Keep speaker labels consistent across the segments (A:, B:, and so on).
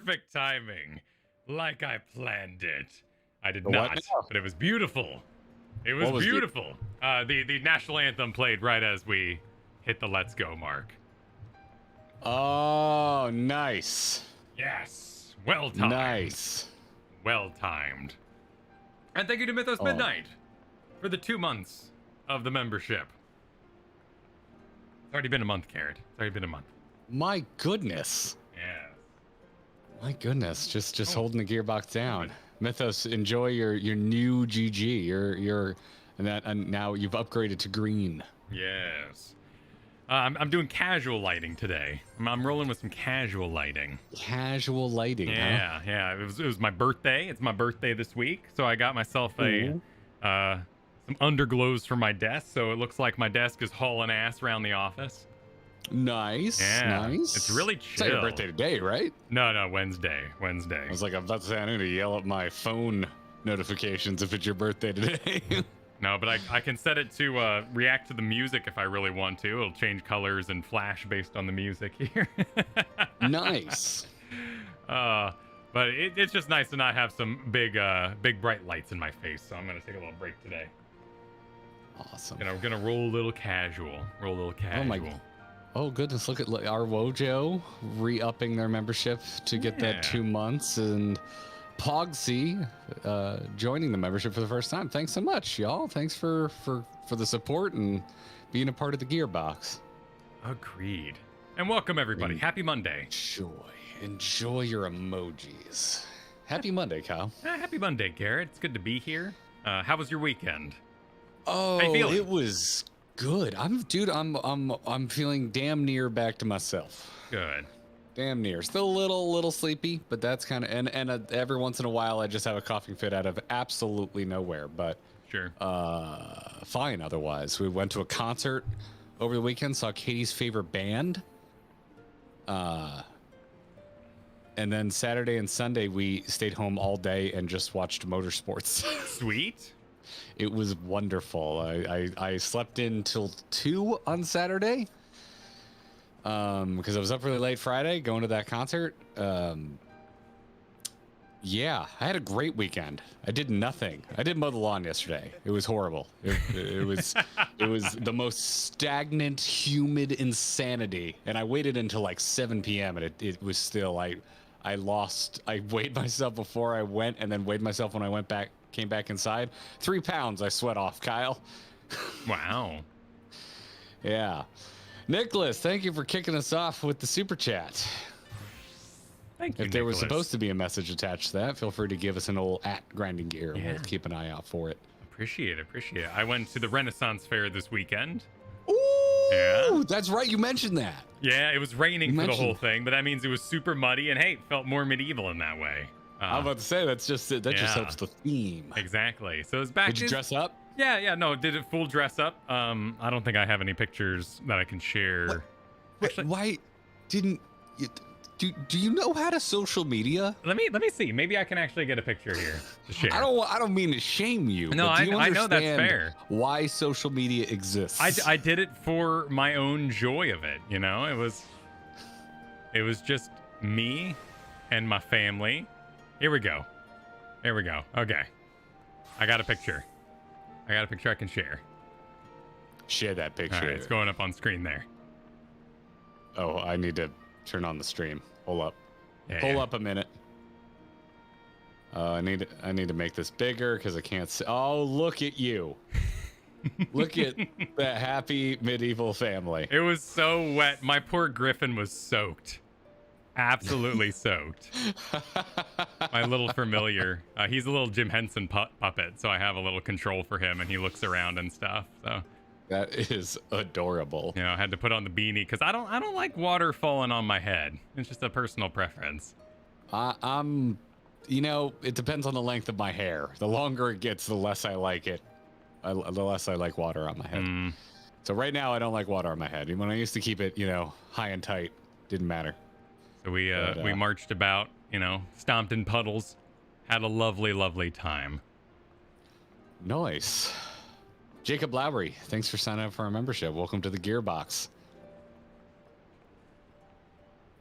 A: perfect timing. Like I planned it. I did
B: What
A: not,
B: now?
A: but it was beautiful. It was
B: What was
A: beautiful. The national anthem played right as we hit the let's go mark.
B: Oh, nice.
A: Yes. Well timed.
B: Nice.
A: Well timed. And thank you to Mythos Midnight for the 2 months of the membership. It's already been a month, Garrett. It's already been a month.
B: My goodness.
A: Yeah.
B: My goodness. Just holding the gearbox down. Mythos, enjoy your new GG. And now you've upgraded to green.
A: Yes. I'm doing casual lighting today. I'm rolling with some casual lighting.
B: Casual lighting,
A: yeah,
B: huh?
A: Yeah. It was my birthday. It's my birthday this week, so I got myself some underglows for my desk, so it looks like my desk is hauling ass around the office.
B: Nice.
A: Yeah,
B: Nice.
A: it's really chill.
B: It's not your birthday today, right?
A: No, Wednesday.
B: I was like, I'm about to say, I need to yell at my phone notifications if it's your birthday today.
A: No, but I can set it to react to the music if I really want to. It'll change colors and flash based on the music here.
B: Nice.
A: But it's just nice to not have some big bright lights in my face. So I'm gonna take a little break today.
B: Awesome.
A: And I'm gonna roll a little casual.
B: Oh my. Oh goodness! Look at our Wojo re-upping their membership to get that 2 months, and Pogsy joining the membership for the first time. Thanks so much, y'all. Thanks for the support and being a part of the Gearbox.
A: Agreed. And welcome everybody. Happy Monday.
B: Enjoy your emojis. Happy Monday, Kyle.
A: Happy Monday, Garrett. It's good to be here. How was your weekend?
B: Oh,
A: How you feeling?
B: It was good. I'm feeling damn near back to myself.
A: Good.
B: Damn near. Still a little sleepy, but that's kind of and every once in a while I just have a coughing fit out of absolutely nowhere. But
A: sure.
B: Fine. Otherwise, we went to a concert over the weekend. Saw Katie's favorite band. And then Saturday and Sunday we stayed home all day and just watched motorsports.
A: Sweet.
B: It was wonderful. I slept in till 2 on Saturday. Because I was up really late Friday going to that concert. Yeah, I had a great weekend. I did nothing. I did mow the lawn yesterday. It was horrible. It was the most stagnant, humid insanity. And I waited until like 7 p.m. and it was still I weighed myself before I went and then weighed myself when I came back inside. 3 pounds I sweat off, Kyle.
A: Wow.
B: Yeah. Nicholas, thank you for kicking us off with the super chat.
A: Thank you,
B: If there
A: Nicholas.
B: was supposed to be a message attached to that, feel free to give us an old @grinding gear.
A: Yeah.
B: We'll keep an eye out for it.
A: Appreciate it. I went to the Renaissance Fair this weekend.
B: Ooh,
A: Yeah.
B: that's right. You mentioned that.
A: Yeah, it was raining for the whole thing, but that means it was super muddy and hey, it felt more medieval in that way.
B: I'm about to say that just helps the theme.
A: Exactly. So it's back.
B: Did you dress up?
A: Yeah. No, did it full dress up? I don't think I have any pictures that I can share.
B: Why didn't you? Do you know how to social media?
A: Let me see. Maybe I can actually get a picture here to share.
B: I don't mean to shame you.
A: No,
B: but do you
A: I know that's fair.
B: Why social media exists?
A: I did it for my own joy of it. You know, it was just me and my family. Here we go. Okay, I got a picture. I can share.
B: Share that picture.
A: All right, it's going up on screen there.
B: Oh, I need to turn on the stream. Hold up.
A: Yeah,
B: Hold up a minute. I need to make this bigger because I can't see. Oh, look at you. Look at that happy medieval family.
A: It was so wet. My poor Griffin was soaked. Absolutely soaked. My little familiar. He's a little Jim Henson puppet, so I have a little control for him, and he looks around and stuff. So
B: that is adorable.
A: You know, I had to put on the beanie because I don't like water falling on my head. It's just a personal preference.
B: You know, it depends on the length of my hair. The longer it gets, the less I like it. The less I like water on my head. So right now, I don't like water on my head. When I used to keep it, high and tight, didn't matter.
A: So we marched about, stomped in puddles, had a lovely, lovely time.
B: Nice. Jacob Lowry, thanks for signing up for our membership. Welcome to the Gearbox.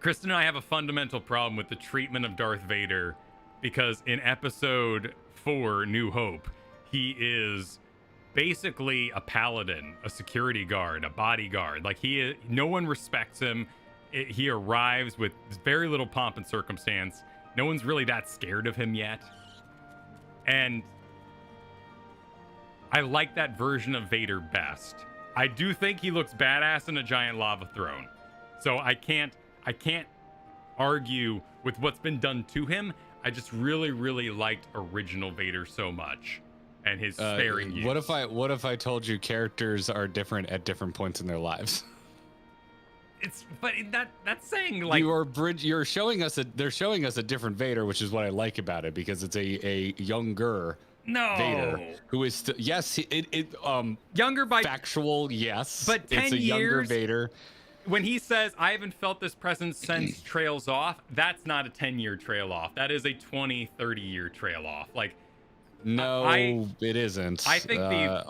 A: Kristen and I have a fundamental problem with the treatment of Darth Vader because in episode 4, New Hope, he is basically a paladin, a security guard, a bodyguard. Like no one respects him. He arrives with very little pomp and circumstance. No one's really that scared of him yet. And I like that version of Vader best. I do think he looks badass in a giant lava throne. So I can't argue with what's been done to him. I just really, really liked original Vader so much, and his sparing use.
B: What if I told you characters are different at different points in their lives?
A: That's saying like
B: they're showing us a different Vader, which is what I like about it, because it's a younger Vader who is
A: younger by
B: factual, yes,
A: but 10
B: it's a
A: years,
B: younger Vader.
A: When he says, I haven't felt this presence since trails off, that's not a 10-year trail off. That is a 20, 30-year trail off. Like,
B: no, it isn't.
A: I think
B: Vader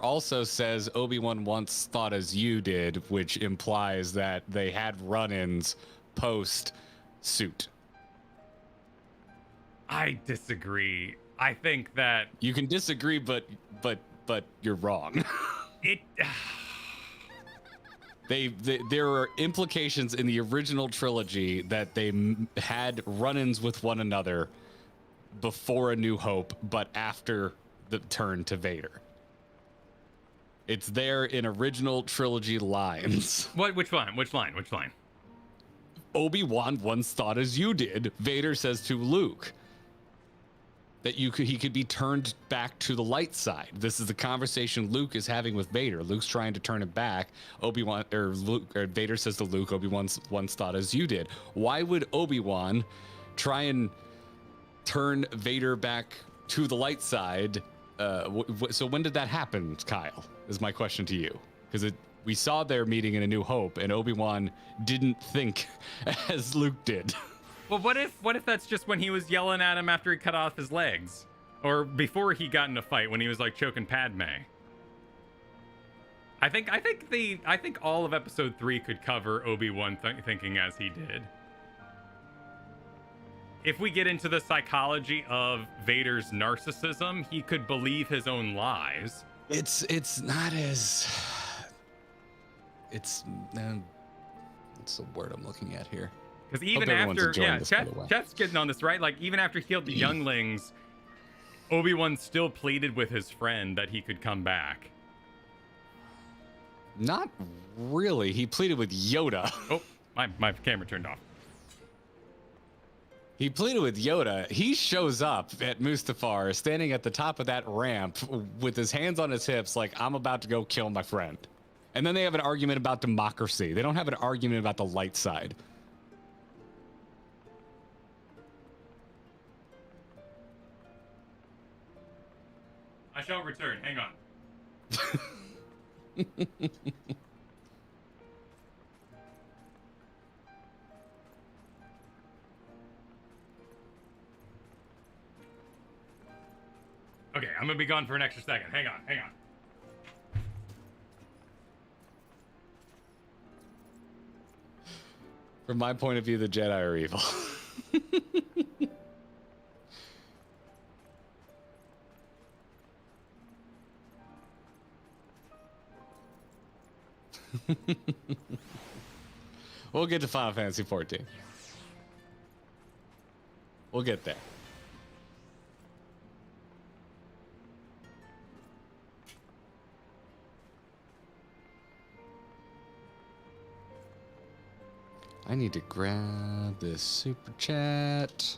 B: also says Obi-Wan once thought as you did, which implies that they had run-ins post suit.
A: I disagree. I think that
B: you can disagree, but you're wrong. There are implications in the original trilogy that they had run-ins with one another before A New Hope, but after the turn to Vader. It's there in original trilogy lines.
A: Which line?
B: Obi-Wan once thought as you did, Vader says to Luke, that he could be turned back to the light side. This is the conversation Luke is having with Vader. Luke's trying to turn it back. Vader says to Luke, Obi-Wan once thought as you did. Why would Obi-Wan try and turn Vader back to the light side? So when did that happen, Kyle? Is my question to you. Because we saw their meeting in A New Hope, and Obi-Wan didn't think as Luke did.
A: Well, what if that's just when he was yelling at him after he cut off his legs, or before he got in a fight when he was like choking Padme? I think all of Episode 3 could cover Obi-Wan thinking as he did. If we get into the psychology of Vader's narcissism, he could believe his own lies.
B: It's not as. What's the word I'm looking at here?
A: Because even after, Chef's getting on this, right? Like, even after he killed the younglings, Obi-Wan still pleaded with his friend that he could come back.
B: Not really. He pleaded with Yoda.
A: Oh, my camera turned off.
B: He pleaded with Yoda. He shows up at Mustafar, standing at the top of that ramp with his hands on his hips, like, I'm about to go kill my friend. And then they have an argument about democracy. They don't have an argument about the light side.
A: I shall return. Hang on. Okay, I'm gonna be gone for an extra second. Hang on.
B: From my point of view, the Jedi are evil. We'll get to Final Fantasy 14. We'll get there. I need to grab this super chat.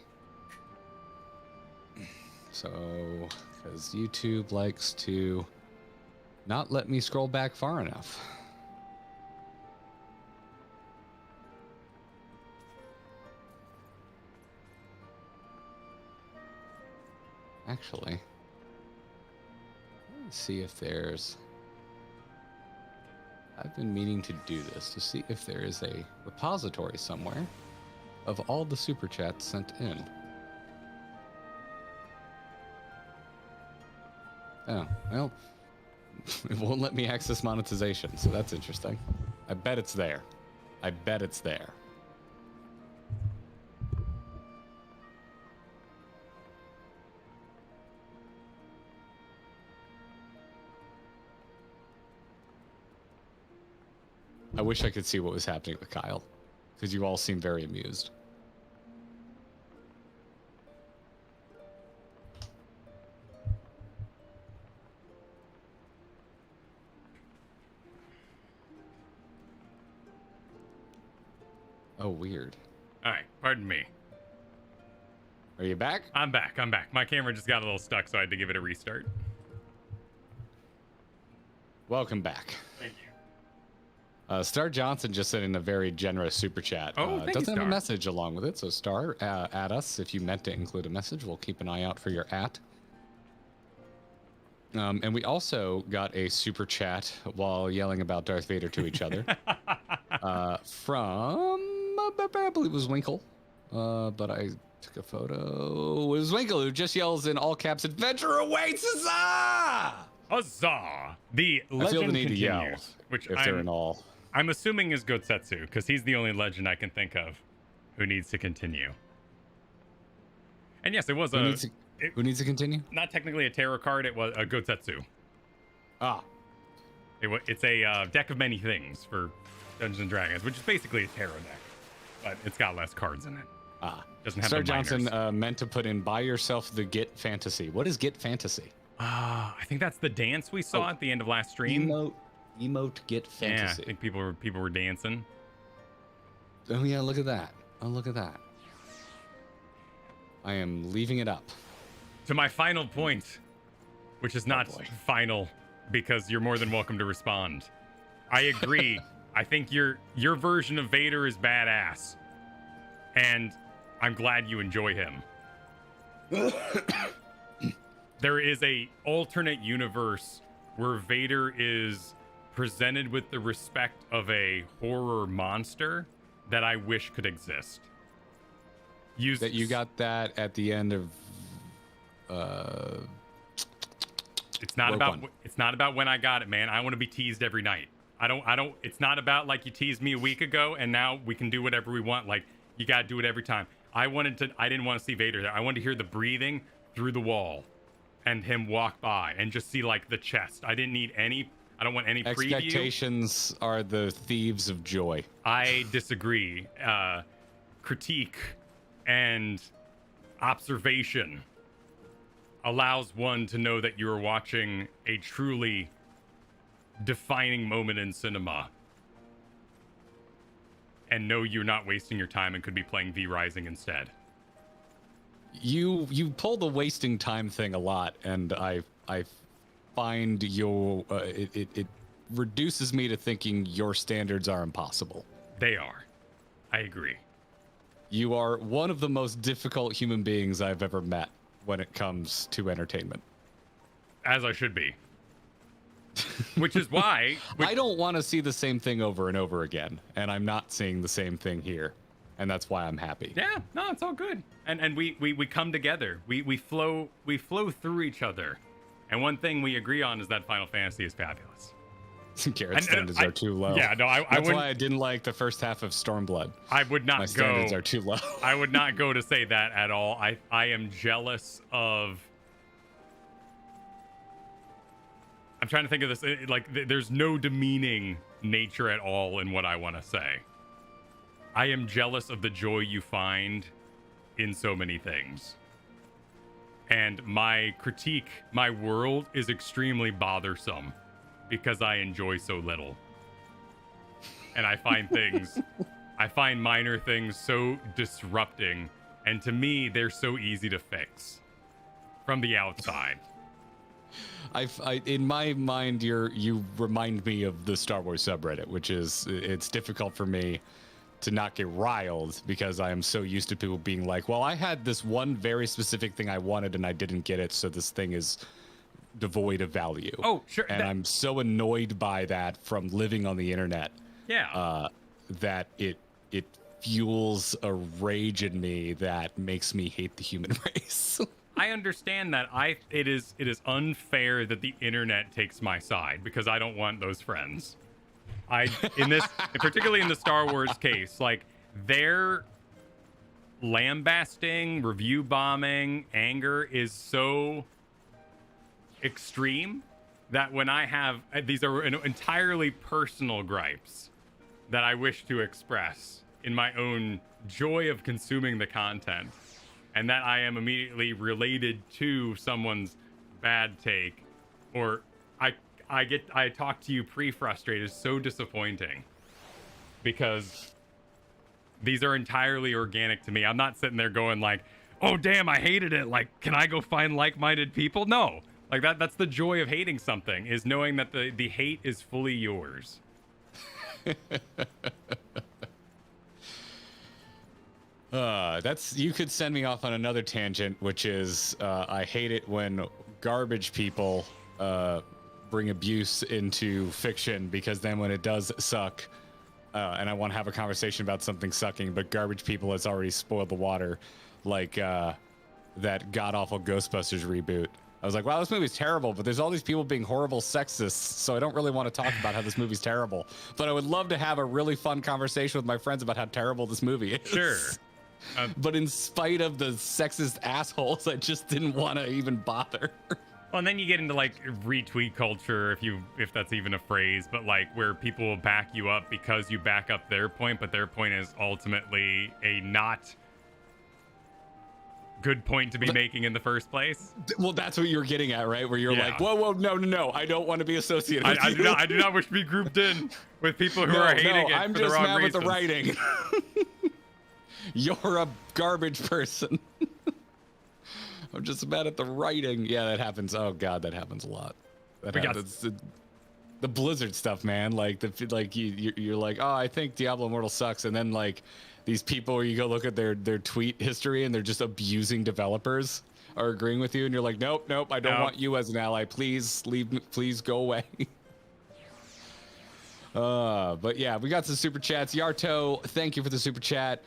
B: So, because YouTube likes to not let me scroll back far enough. Actually, let's see if there's... I've been meaning to do this to see if there is a repository somewhere of all the super chats sent in. Oh, well, it won't let me access monetization, so that's interesting. I bet it's there. I bet it's there. I wish I could see what was happening with Kyle, because you all seem very amused. Oh, weird.
A: All right, pardon me.
B: Are you back?
A: I'm back. My camera just got a little stuck, so I had to give it a restart.
B: Welcome back.
A: Thank you.
B: Star Johnson just sent in a very generous super chat.
A: Oh, thank you,
B: doesn't have a
A: Star.
B: message along with it, so Star, add us if you meant to include a message. We'll keep an eye out for your @. And we also got a super chat while yelling about Darth Vader to each other from, I believe it was Winkle, but I took a photo. It was Winkle who just yells in all caps, "Adventure awaits, huzzah!"
A: Huzzah! The legend
B: I feel the need
A: continues,
B: to yell
A: which
B: if they're in all.
A: I'm assuming is Gotsetsu, because he's the only legend I can think of who needs to continue. And yes, it was
B: Who needs to continue?
A: not technically a tarot card, it was a Gotsetsu.
B: Ah,
A: It's a deck of many things for Dungeons and Dragons, which is basically a tarot deck, but it's got less cards in it. Doesn't have
B: Star
A: the minors.
B: Johnson meant to put in "buy yourself the Git Fantasy." What is Git Fantasy?
A: I think that's the dance we saw at the end of last stream.
B: Emote Git Fantasy.
A: Yeah, I think people were dancing.
B: Oh yeah, look at that. Oh, look at that. I am leaving it up.
A: To my final point, which is not
B: boy.
A: final because you're more than welcome to respond. I agree. I think your version of Vader is badass. And I'm glad you enjoy him. There is a alternate universe where Vader is presented with the respect of a horror monster that I wish could exist.
B: That you got that at the end of
A: It's not
B: Rogue
A: about
B: One.
A: it's not about when I got it, man. I want to be teased every night. I don't it's not about like you teased me a week ago and now we can do whatever we want. Like you got to do it every time. I didn't want to see Vader there. I wanted to hear the breathing through the wall and him walk by and just see like the chest. I don't want any preview.
B: Expectations are the thieves of joy.
A: I disagree. Critique and observation allows one to know that you are watching a truly defining moment in cinema and know you're not wasting your time and could be playing V Rising instead.
B: You pull the wasting time thing a lot, and I find it reduces me to thinking your standards are impossible.
A: They are. I agree.
B: You are one of the most difficult human beings I've ever met when it comes to entertainment.
A: As I should be. Which is why
B: I don't want to see the same thing over and over again, and I'm not seeing the same thing here, and that's why I'm happy.
A: Yeah, no, it's all good. And we come together. We flow through each other. And one thing we agree on is that Final Fantasy is fabulous.
B: Garrett's standards are too low.
A: Yeah, no,
B: that's why I didn't like the first half of Stormblood.
A: I would not
B: My
A: go.
B: standards are too low.
A: I would not go to say that at all. I am jealous of. I'm trying to think of this. There's no demeaning nature at all in what I want to say. I am jealous of the joy you find in so many things. And my critique, my world is extremely bothersome because I enjoy so little. And I find minor things so disrupting. And to me, they're so easy to fix from the outside.
B: In my mind, you remind me of the Star Wars subreddit, which is, it's difficult for me to not get riled because I am so used to people being like, well, I had this one very specific thing I wanted and I didn't get it, so this thing is devoid of value.
A: Oh, sure.
B: And I'm so annoyed by that from living on the internet.
A: Yeah.
B: That it fuels a rage in me that makes me hate the human race.
A: I understand that. It is unfair that the internet takes my side because I don't want those friends. Particularly in the Star Wars case, like their lambasting, review bombing, anger is so extreme that when I have these are entirely personal gripes that I wish to express in my own joy of consuming the content, and that I am immediately related to someone's bad take, or I talk to you pre-frustrated is so disappointing because these are entirely organic to me. I'm not sitting there going like, oh damn, I hated it. Like, can I go find like-minded people? No. Like that's the joy of hating something, is knowing that the hate is fully yours.
B: You could send me off on another tangent, which is I hate it when garbage people bring abuse into fiction, because then when it does suck, and I want to have a conversation about something sucking, but garbage people has already spoiled the water, like that god-awful Ghostbusters reboot. I was like, wow, this movie's terrible, but there's all these people being horrible sexists, so I don't really want to talk about how this movie's terrible. But I would love to have a really fun conversation with my friends about how terrible this movie is.
A: Sure.
B: But in spite of the sexist assholes, I just didn't want to even bother.
A: Well, and then you get into like retweet culture, if that's even a phrase, but like where people will back you up because you back up their point, but their point is ultimately a not good point to be making in the first place.
B: Well, that's what you're getting at, right? Where you're like, whoa, no, I don't want to be associated with you.
A: I do not wish to be grouped in with people who are hating it
B: I'm
A: for
B: just
A: the wrong
B: mad
A: reasons.
B: with the writing. You're a garbage person. I'm just mad at the writing. Yeah, that happens. Oh God, that happens a lot. That happens. The Blizzard stuff, man. Like you're like, oh, I think Diablo Immortal sucks, and then like these people where you go look at their tweet history and they're just abusing developers are agreeing with you, and you're like, nope, I don't want you as an ally. Please leave me. Please go away. But yeah, we got some super chats. Yarto, thank you for the super chat.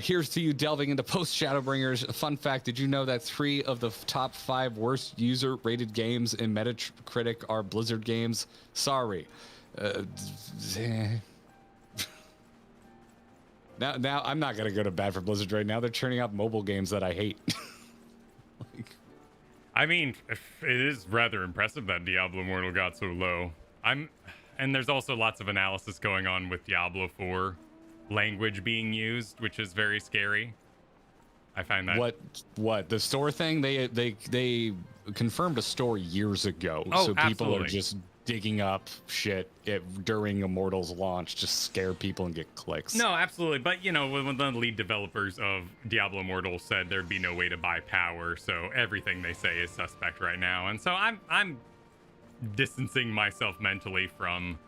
B: Here's to you delving into post Shadowbringers. Fun fact, did you know that 3 of the top 5 worst user rated games in Metacritic are Blizzard games? Sorry. Now I'm not gonna go to bat for Blizzard right now. They're churning out mobile games that I hate.
A: I mean, it is rather impressive that Diablo Immortal got so low. And there's also lots of analysis going on with Diablo 4 language being used, which is very scary. I find that
B: what the store thing, they confirmed a store years ago, so people
A: absolutely.
B: are just digging up shit during Immortal's launch, just scare people and get clicks.
A: No, absolutely. But you know, when the lead developers of Diablo Immortal said there'd be no way to buy power, so everything they say is suspect right now. And so I'm distancing myself mentally from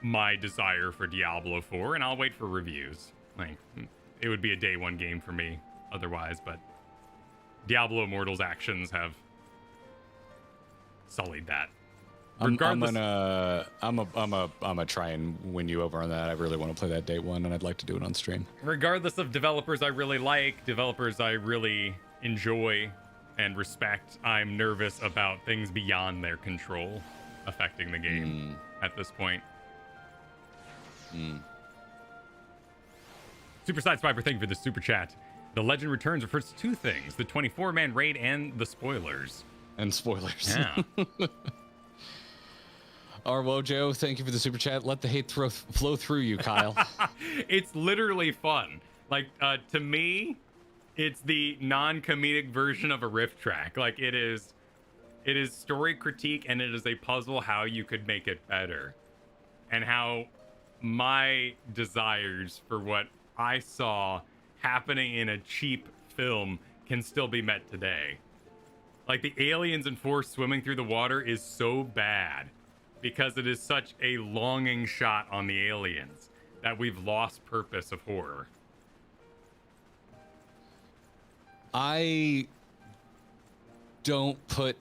A: my desire for Diablo 4, and I'll wait for reviews. Like, it would be a day one game for me otherwise, but Diablo Immortal's actions have sullied that. Regardless,
B: I'm gonna try and win you over on that. I really want to play that day one, and I'd like to do it on stream.
A: Regardless of developers I really like, developers I really enjoy and respect, I'm nervous about things beyond their control affecting the game at this point. Super Side Swiper, thank you for the super chat. The Legend Returns refers to 2 things: the 24-man raid and the spoilers. Yeah.
B: Arwojo, thank you for the super chat. Let the hate flow through you, Kyle.
A: It's literally fun. Like, to me, it's the non-comedic version of a riff track. Like, it is story critique, and it is a puzzle how you could make it better, and how my desires for what I saw happening in a cheap film can still be met today. Like, the aliens and force swimming through the water is so bad because it is such a longing shot on the aliens that we've lost purpose of horror.
B: I don't put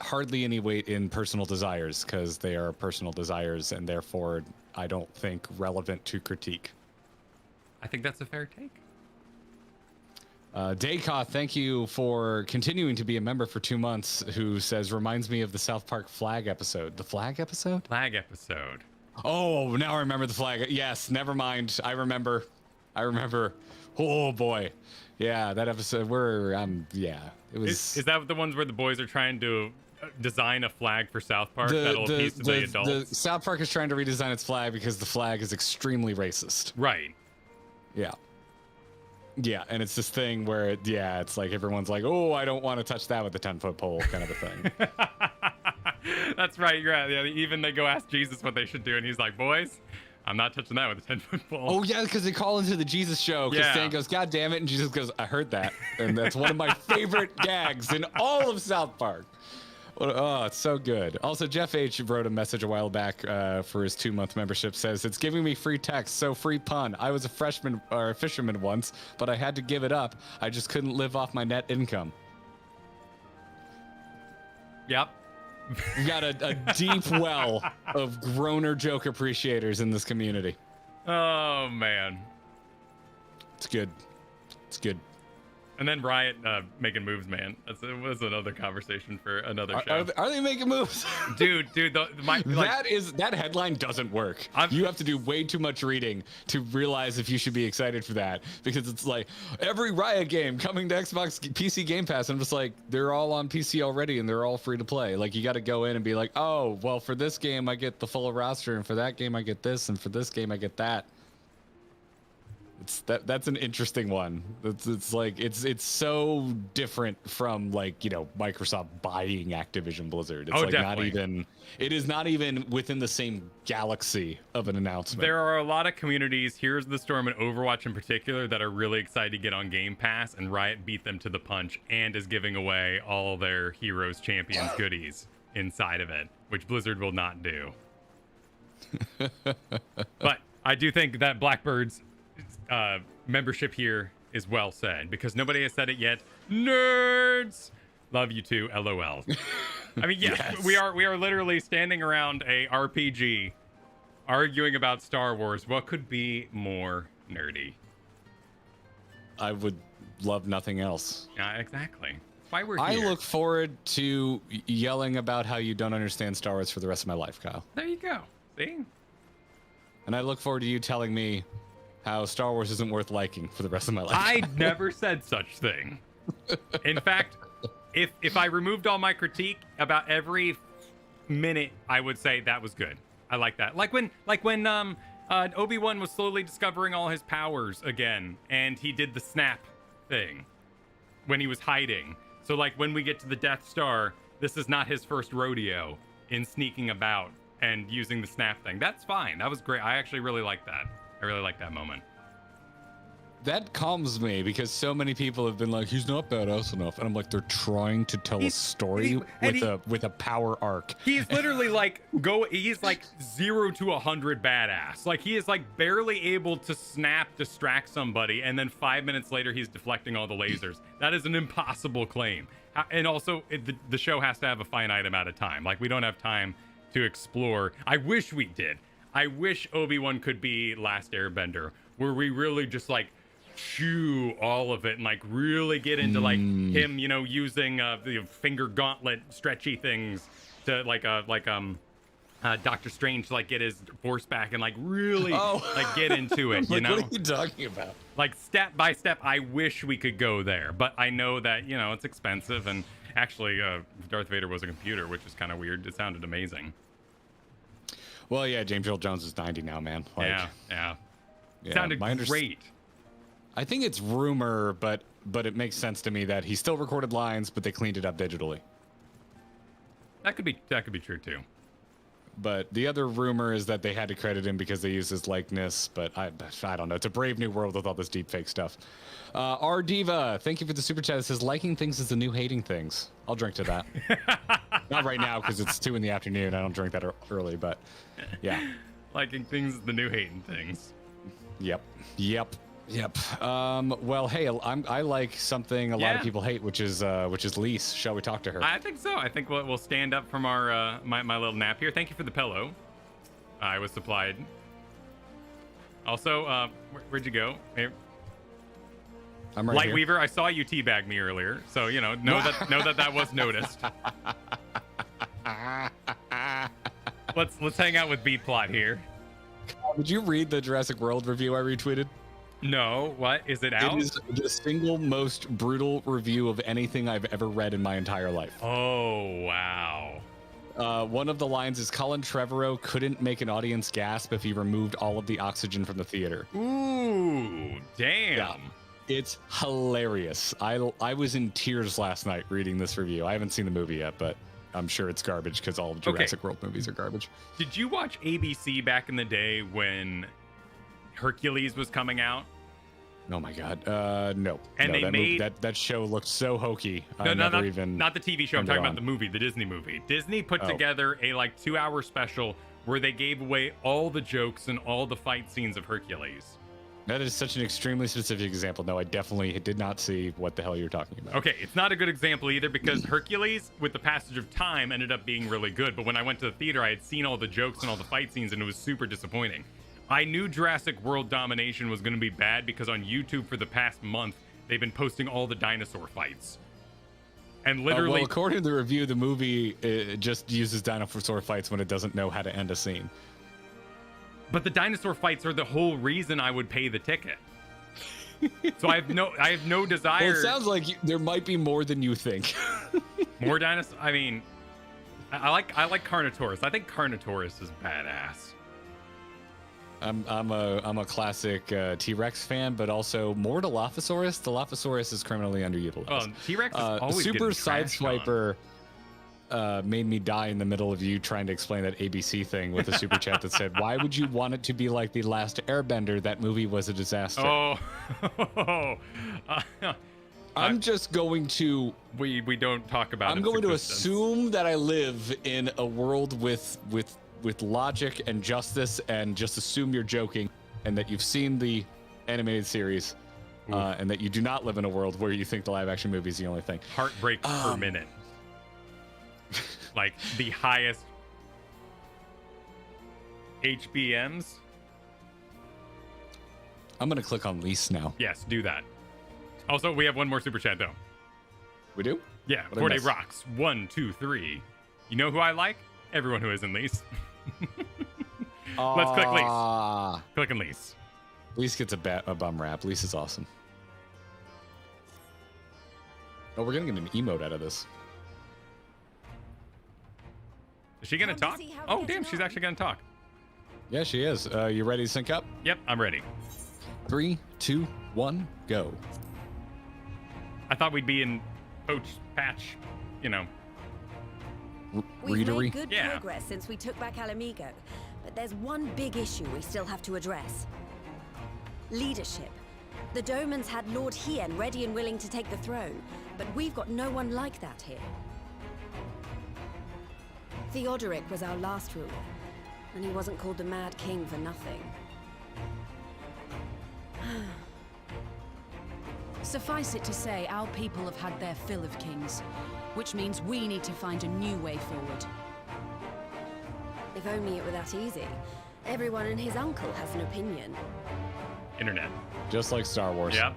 B: hardly any weight in personal desires because they are personal desires, and therefore I don't think relevant to critique.
A: I think that's a fair take.
B: Daykoth, thank you for continuing to be a member for 2 months, who says, reminds me of the South Park flag episode. The flag episode?
A: Flag episode.
B: Oh, now I remember the flag. Yes, never mind. I remember. Oh boy, yeah, that episode where yeah, it was.
A: Is that the ones where the boys are trying to design a flag for South Park that'll appease to the adults?
B: The South Park is trying to redesign its flag because the flag is extremely racist.
A: Right.
B: Yeah. Yeah, and it's this thing where it's like everyone's like, oh, I don't want to touch that with a 10-foot pole, kind of a thing.
A: That's right. You're right. Yeah, even they go ask Jesus what they should do, and he's like, boys, I'm not touching that with a 10-foot pole.
B: Oh yeah, because they call into the Jesus show. Because Stan goes, God damn it, and Jesus goes, I heard that, and that's one of my favorite gags in all of South Park. Oh, it's so good. Also, Jeff H wrote a message a while back for his 2-month membership. Says it's giving me free text, so free pun. I was a freshman or a fisherman once, but I had to give it up. I just couldn't live off my net income.
A: Yep.
B: We got a deep well of groaner joke appreciators in this community.
A: Oh man,
B: it's good. It's good.
A: And then Riot making moves, man. It was another conversation for another show.
B: Are they making moves?
A: dude,
B: that headline doesn't work. You have to do way too much reading to realize if you should be excited for that, because it's like every Riot game coming to Xbox PC Game Pass. I'm just like, they're all on PC already and they're all free to play. Like, you got to go in and be like, oh, well, for this game I get the full roster, and for that game I get this, and for this game I get that. That's an interesting one. It's so different from, like, you know, Microsoft buying Activision Blizzard. It's
A: definitely.
B: It is not even within the same galaxy of an announcement.
A: There are a lot of communities, Here's the Storm and Overwatch in particular, that are really excited to get on Game Pass, and Riot beat them to the punch and is giving away all their Heroes Champions goodies inside of it, which Blizzard will not do. But I do think that Blackbird's membership here is well said, because nobody has said it yet. Nerds, love you too. LOL. I mean, yes. we are literally standing around a RPG, arguing about Star Wars. What could be more nerdy?
B: I would love nothing else.
A: Yeah, exactly. Why we're
B: I
A: here.
B: look forward to yelling about how you don't understand Star Wars for the rest of my life, Kyle.
A: There you go. See?
B: And I look forward to you telling me how Star Wars isn't worth liking for the rest of my life.
A: I never said such thing. In fact, if I removed all my critique, about every minute I would say that was good. I like that. Like when Obi-Wan was slowly discovering all his powers again, and he did the snap thing when he was hiding. So like when we get to the Death Star, this is not his first rodeo in sneaking about and using the snap thing. That's fine. That was great. I actually really like that. I really like that moment.
B: That calms me, because so many people have been like, he's not badass enough, and I'm like, they're trying to tell a story with a power arc.
A: He's literally like he's like 0 to 100 badass. Like, he is like barely able to distract somebody, and then 5 minutes later he's deflecting all the lasers. That is an impossible claim. And also the show has to have a finite amount of time. Like, we don't have time to explore. I wish we did. I wish Obi-Wan could be Last Airbender, where we really just like chew all of it and like really get into like him, you know, using the finger gauntlet stretchy things to Doctor Strange to like get his force back and like really like get into it. You know,
B: what are you talking about?
A: Like step by step. I wish we could go there, but I know that, you know, it's expensive. And actually, Darth Vader was a computer, which is kind of weird. It sounded amazing.
B: Well, yeah, James Earl Jones is 90 now, man. Like,
A: yeah.
B: Yeah,
A: sounded great.
B: I think it's rumor, but it makes sense to me that he still recorded lines, but they cleaned it up digitally.
A: That could be true too.
B: But the other rumor is that they had to credit him because they used his likeness. But I don't know. It's a brave new world with all this deep fake stuff. R Diva, thank you for the super chat. It says liking things is the new hating things. I'll drink to that. Not right now because it's 2 PM. I don't drink that early, but yeah.
A: Liking things is the new hating things.
B: Yep. Well, hey, I like something a lot of people hate, which is Lise. Shall we talk to her?
A: I think so. I think we'll stand up from our my little nap here. Thank you for the pillow. I was supplied. Also, where'd you go? Here.
B: I'm right here.
A: Lightweaver, I saw you teabag me earlier, so you know that was noticed. let's hang out with B plot here.
B: Did you read the Jurassic World review I retweeted?
A: No, what is it out?
B: It is the single most brutal review of anything I've ever read in my entire life.
A: Oh wow.
B: One of the lines is Colin Trevorrow couldn't make an audience gasp if he removed all of the oxygen from the theater.
A: Ooh, damn.
B: Yeah. It's hilarious. I was in tears last night reading this review. I haven't seen the movie yet, but I'm sure it's garbage because all of Jurassic World movies are garbage.
A: Did you watch ABC back in the day when Hercules was coming out?
B: Oh my god, no.
A: And
B: no,
A: they made
B: that show looked so hokey.
A: No, not the TV show. I'm talking about the movie, the Disney movie. Disney put together a like 2-hour special where they gave away all the jokes and all the fight scenes of Hercules.
B: That is such an extremely specific example. No, I definitely did not see what the hell you're talking about.
A: Okay, it's not a good example either because Hercules, with the passage of time, ended up being really good. But when I went to the theater, I had seen all the jokes and all the fight scenes, and it was super disappointing. I knew Jurassic World Domination was going to be bad because on YouTube for the past month, they've been posting all the dinosaur fights. And literally...
B: well, according to the review, the movie just uses dinosaur fights when it doesn't know how to end a scene.
A: But the dinosaur fights are the whole reason I would pay the ticket. So I have no desire...
B: Well, it sounds like there might be more than you think.
A: More dinosaurs? I mean, I like Carnotaurus. I think Carnotaurus is badass.
B: I'm a classic T-Rex fan, but also more Dilophosaurus. Dilophosaurus is criminally underutilized.
A: Well, T-Rex is always
B: Super
A: getting trashed
B: Sideswiper made me die in the middle of you trying to explain that ABC thing with a super chat that said, "Why would you want it to be like The Last Airbender? That movie was a disaster."
A: Oh,
B: I'm just going to.
A: We don't talk about.
B: I'm going to assume that I live in a world with logic and justice, and just assume you're joking, and that you've seen the animated series, and that you do not live in a world where you think the live-action movie is the only thing.
A: Heartbreak per minute, like the highest HBMs.
B: I'm gonna click on lease now.
A: Yes, do that. Also, we have one more super chat though.
B: We do?
A: Yeah, Forte Rocks 1, 2, 3. You know who I like? Everyone who is in lease. Let's click lease. Click and lease.
B: Lease gets a bum rap. Lease is awesome. Oh, we're gonna get an emote out of this.
A: Is she gonna talk? Oh, damn, she's actually gonna talk.
B: Yeah, she is. You ready to sync up?
A: Yep, I'm ready.
B: 3, 2, 1, go.
A: I thought we'd be in Patch, you know.
C: We've made good progress since we took back Alamigo, but there's one big issue we still have to address. Leadership. The Domans had Lord Hien ready and willing to take the throne, but we've got no one like that here. Theodoric was our last ruler, and he wasn't called the Mad King for nothing.
D: Suffice it to say, our people have had their fill of kings, which means we need to find a new way forward.
C: If only it were that easy. Everyone and his uncle has an opinion.
A: Internet.
B: Just like Star Wars.
A: Yep.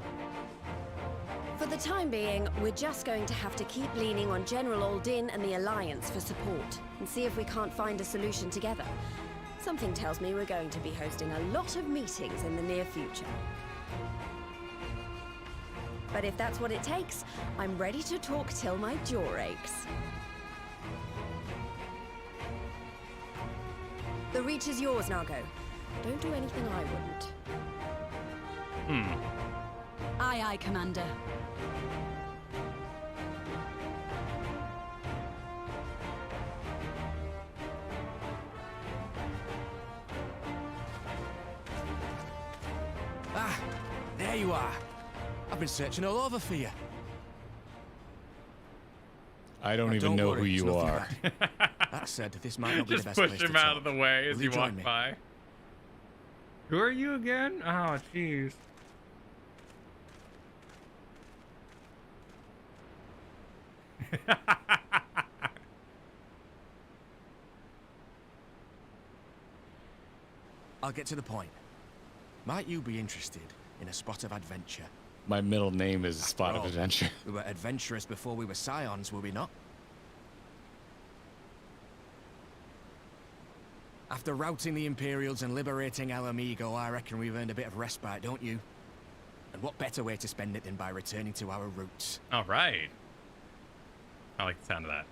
C: For the time being, we're just going to have to keep leaning on General Aldin and the Alliance for support, and see if we can't find a solution together. Something tells me we're going to be hosting a lot of meetings in the near future. But if that's what it takes, I'm ready to talk till my jaw aches. The reach is yours, Nago. Don't do anything I wouldn't.
D: Aye, aye, Commander.
E: Ah, there you are. I've been searching all over for you.
B: I don't even know
E: worry,
B: who
E: it's
B: you
E: nothing
B: are.
E: bad. That said, this might not be the
A: Just
E: best
A: push
E: place to
A: him out of
E: talk.
A: the way as
E: Will
A: you
E: you
A: walk
E: join me?
A: by. Who are you again? Oh, jeez.
E: I'll get to the point. Might you be interested in a spot of adventure?
B: My middle name is Spot of
E: all,
B: Adventure.
E: We were adventurous before we were scions, were we not? After routing the Imperials and liberating Alamigo, I reckon we've earned a bit of respite, don't you? And what better way to spend it than by returning to our roots?
A: All right. I like the sound of that.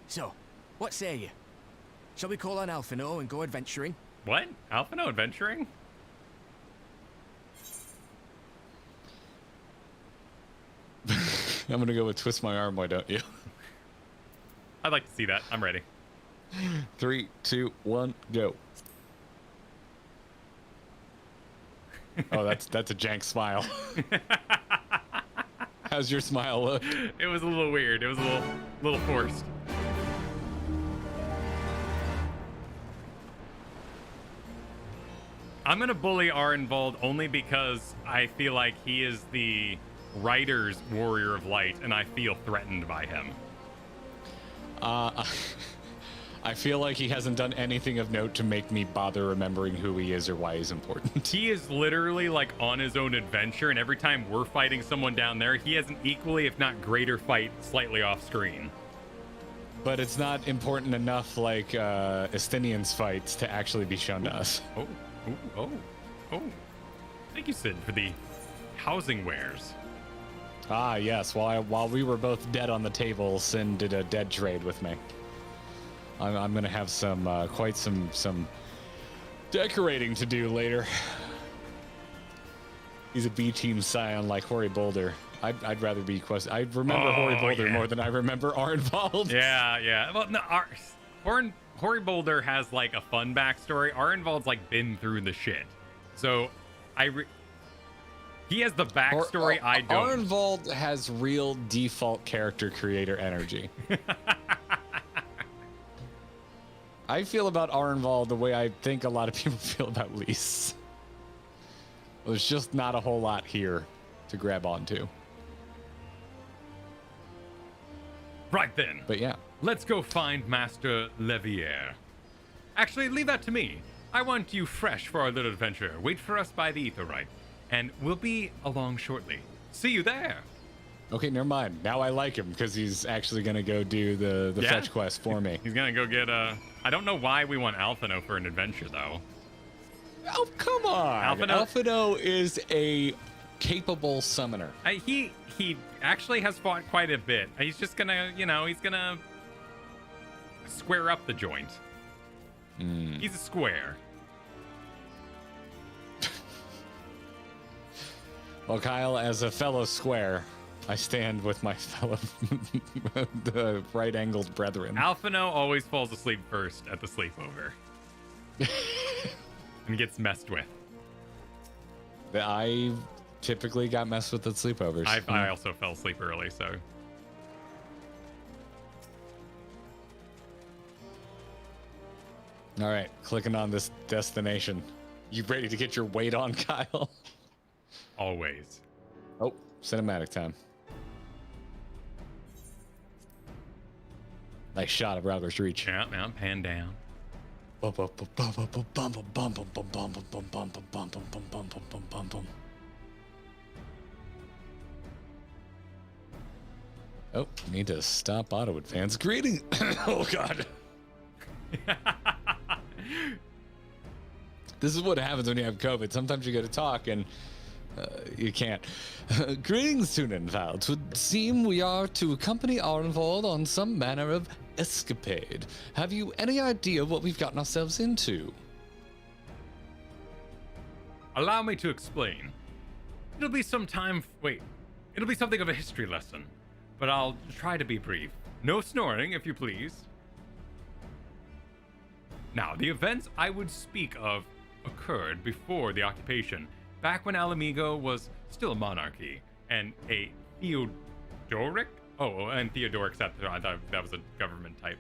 E: So, what say you? Shall we call on Alphino and go adventuring?
A: What? Alphino adventuring?
B: I'm gonna go with twist my arm, why don't you?
A: I'd like to see that. I'm ready.
B: 3, 2, 1, go. Oh, that's a jank smile. How's your smile look?
A: It was a little weird. It was a little forced. I'm gonna bully Arenvald only because I feel like he is the writer's warrior of light, and I feel threatened by him.
B: I feel like he hasn't done anything of note to make me bother remembering who he is or why he's important.
A: He is literally like on his own adventure, and every time we're fighting someone down there, he has an equally, if not greater, fight slightly off screen.
B: But it's not important enough like Estinian's fights to actually be shown to us.
A: Oh. Thank you, Sid, for the housing wares.
B: Ah, yes. While we were both dead on the table, Sin did a dead trade with me. I'm gonna have some quite some decorating to do later. He's a B team scion like Hoary Boulder. I'd rather be quest. I remember Hoary Boulder more than I remember Arenvald.
A: Yeah. Well, no, Hoary Boulder has like a fun backstory. Arenvald's like been through the shit, so he has the backstory I don't.
B: Arenvald has real default character creator energy. I feel about Arenvald the way I think a lot of people feel about Lys. There's just not a whole lot here to grab onto.
A: Right then.
B: But yeah.
A: Let's go find Master Levier. Actually, leave that to me. I want you fresh for our little adventure. Wait for us by the Aetheryte, and we'll be along shortly. See you there.
B: Okay, never mind. Now I like him because he's actually going to go do the fetch quest for me.
A: He's going to go get I don't know why we want Alphino for an adventure, though.
B: Oh, come on. Alphino is a capable summoner.
A: He actually has fought quite a bit. He's just going to, he's going to square up the joint. He's a square.
B: Well, Kyle, as a fellow square, I stand with my fellow the right-angled brethren.
A: Alphino always falls asleep first at the sleepover. And gets messed with.
B: I typically got messed with at sleepovers.
A: I also fell asleep early, so.
B: All right, clicking on this destination. You ready to get your weight on, Kyle?
A: Always.
B: Oh, cinematic time. Nice shot of Rauger's Reach.
A: Yeah, pan down. Oh, need to stop auto advance. Greeting. Oh God. This is what happens when you have COVID. Sometimes you go to talk and you can't. Greetings, Tunenwald. It would seem we are to accompany Arenvald on some manner of escapade. Have you any idea what we've gotten ourselves into? Allow me to explain. It'll be something of a history lesson, but I'll try to be brief. No snoring, if you please. Now, the events I would speak of occurred before the occupation, back when Alamigo was still a monarchy, and a Theodoric? Oh, and Theodoric Scepter, I thought that was a government type.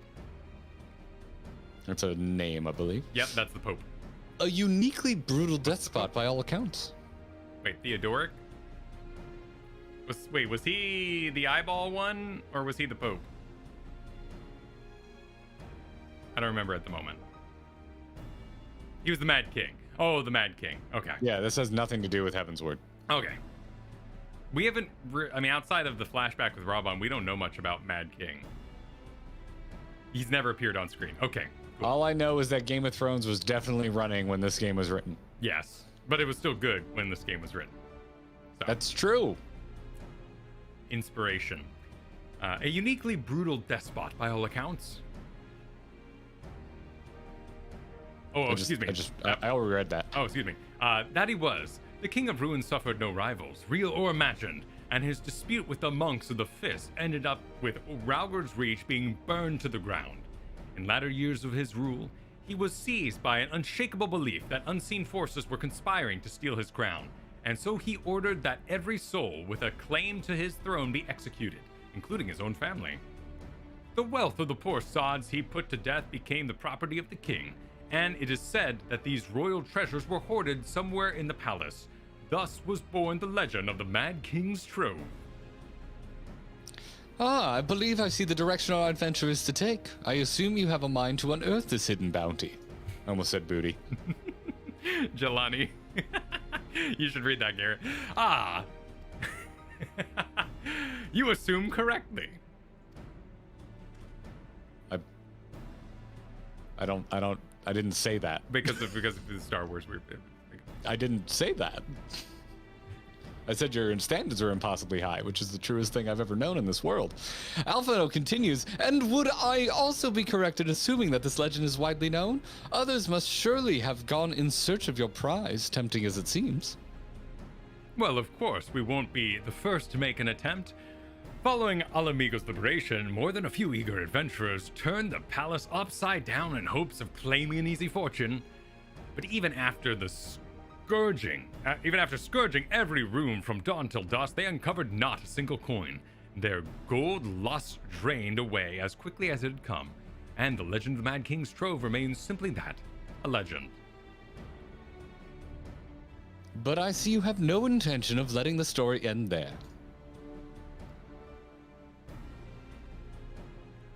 B: That's a name, I believe.
A: Yep, that's the Pope.
B: A uniquely brutal death spot by all accounts.
A: Wait, Theodoric? Was he the eyeball one, or was he the Pope? I don't remember at the moment. He was the Mad King. Oh, the Mad King. Okay.
B: Yeah, this has nothing to do with Heavensward.
A: Okay. We haven't, outside of the flashback with Robon, we don't know much about Mad King. He's never appeared on screen. Okay.
B: All I know is that Game of Thrones was definitely running when this game was written.
A: Yes, but it was still good when this game was written. So,
B: That's true.
A: inspiration. A uniquely brutal despot by all accounts. Excuse me.
B: I already read that.
A: Oh, excuse me. That he was. The King of Ruin suffered no rivals, real or imagined, and his dispute with the monks of the Fist ended up with Raugur's Reach being burned to the ground. In latter years of his rule, he was seized by an unshakable belief that unseen forces were conspiring to steal his crown, and so he ordered that every soul with a claim to his throne be executed, including his own family. The wealth of the poor sods he put to death became the property of the king, and it is said that these royal treasures were hoarded somewhere in the palace. Thus was born the legend of the Mad King's Trove.
B: I believe I see the direction our adventure is to take. I assume you have a mind to unearth this hidden bounty. I almost said booty.
A: Jelani. You should read that, Garrett. You assume correctly.
B: I didn't say that.
A: Because of the Star Wars.
B: I didn't say that. I said your standards are impossibly high, which is the truest thing I've ever known in this world. Alphino continues, and would I also be correct in assuming that this legend is widely known? Others must surely have gone in search of your prize, tempting as it seems.
A: Well, of course, we won't be the first to make an attempt. Following Alamigo's liberation, more than a few eager adventurers turned the palace upside down in hopes of claiming an easy fortune. But even after scourging every room from dawn till dusk, they uncovered not a single coin. Their gold lust drained away as quickly as it had come, and the legend of the Mad King's Trove remains simply that, a legend.
B: But I see you have no intention of letting the story end there.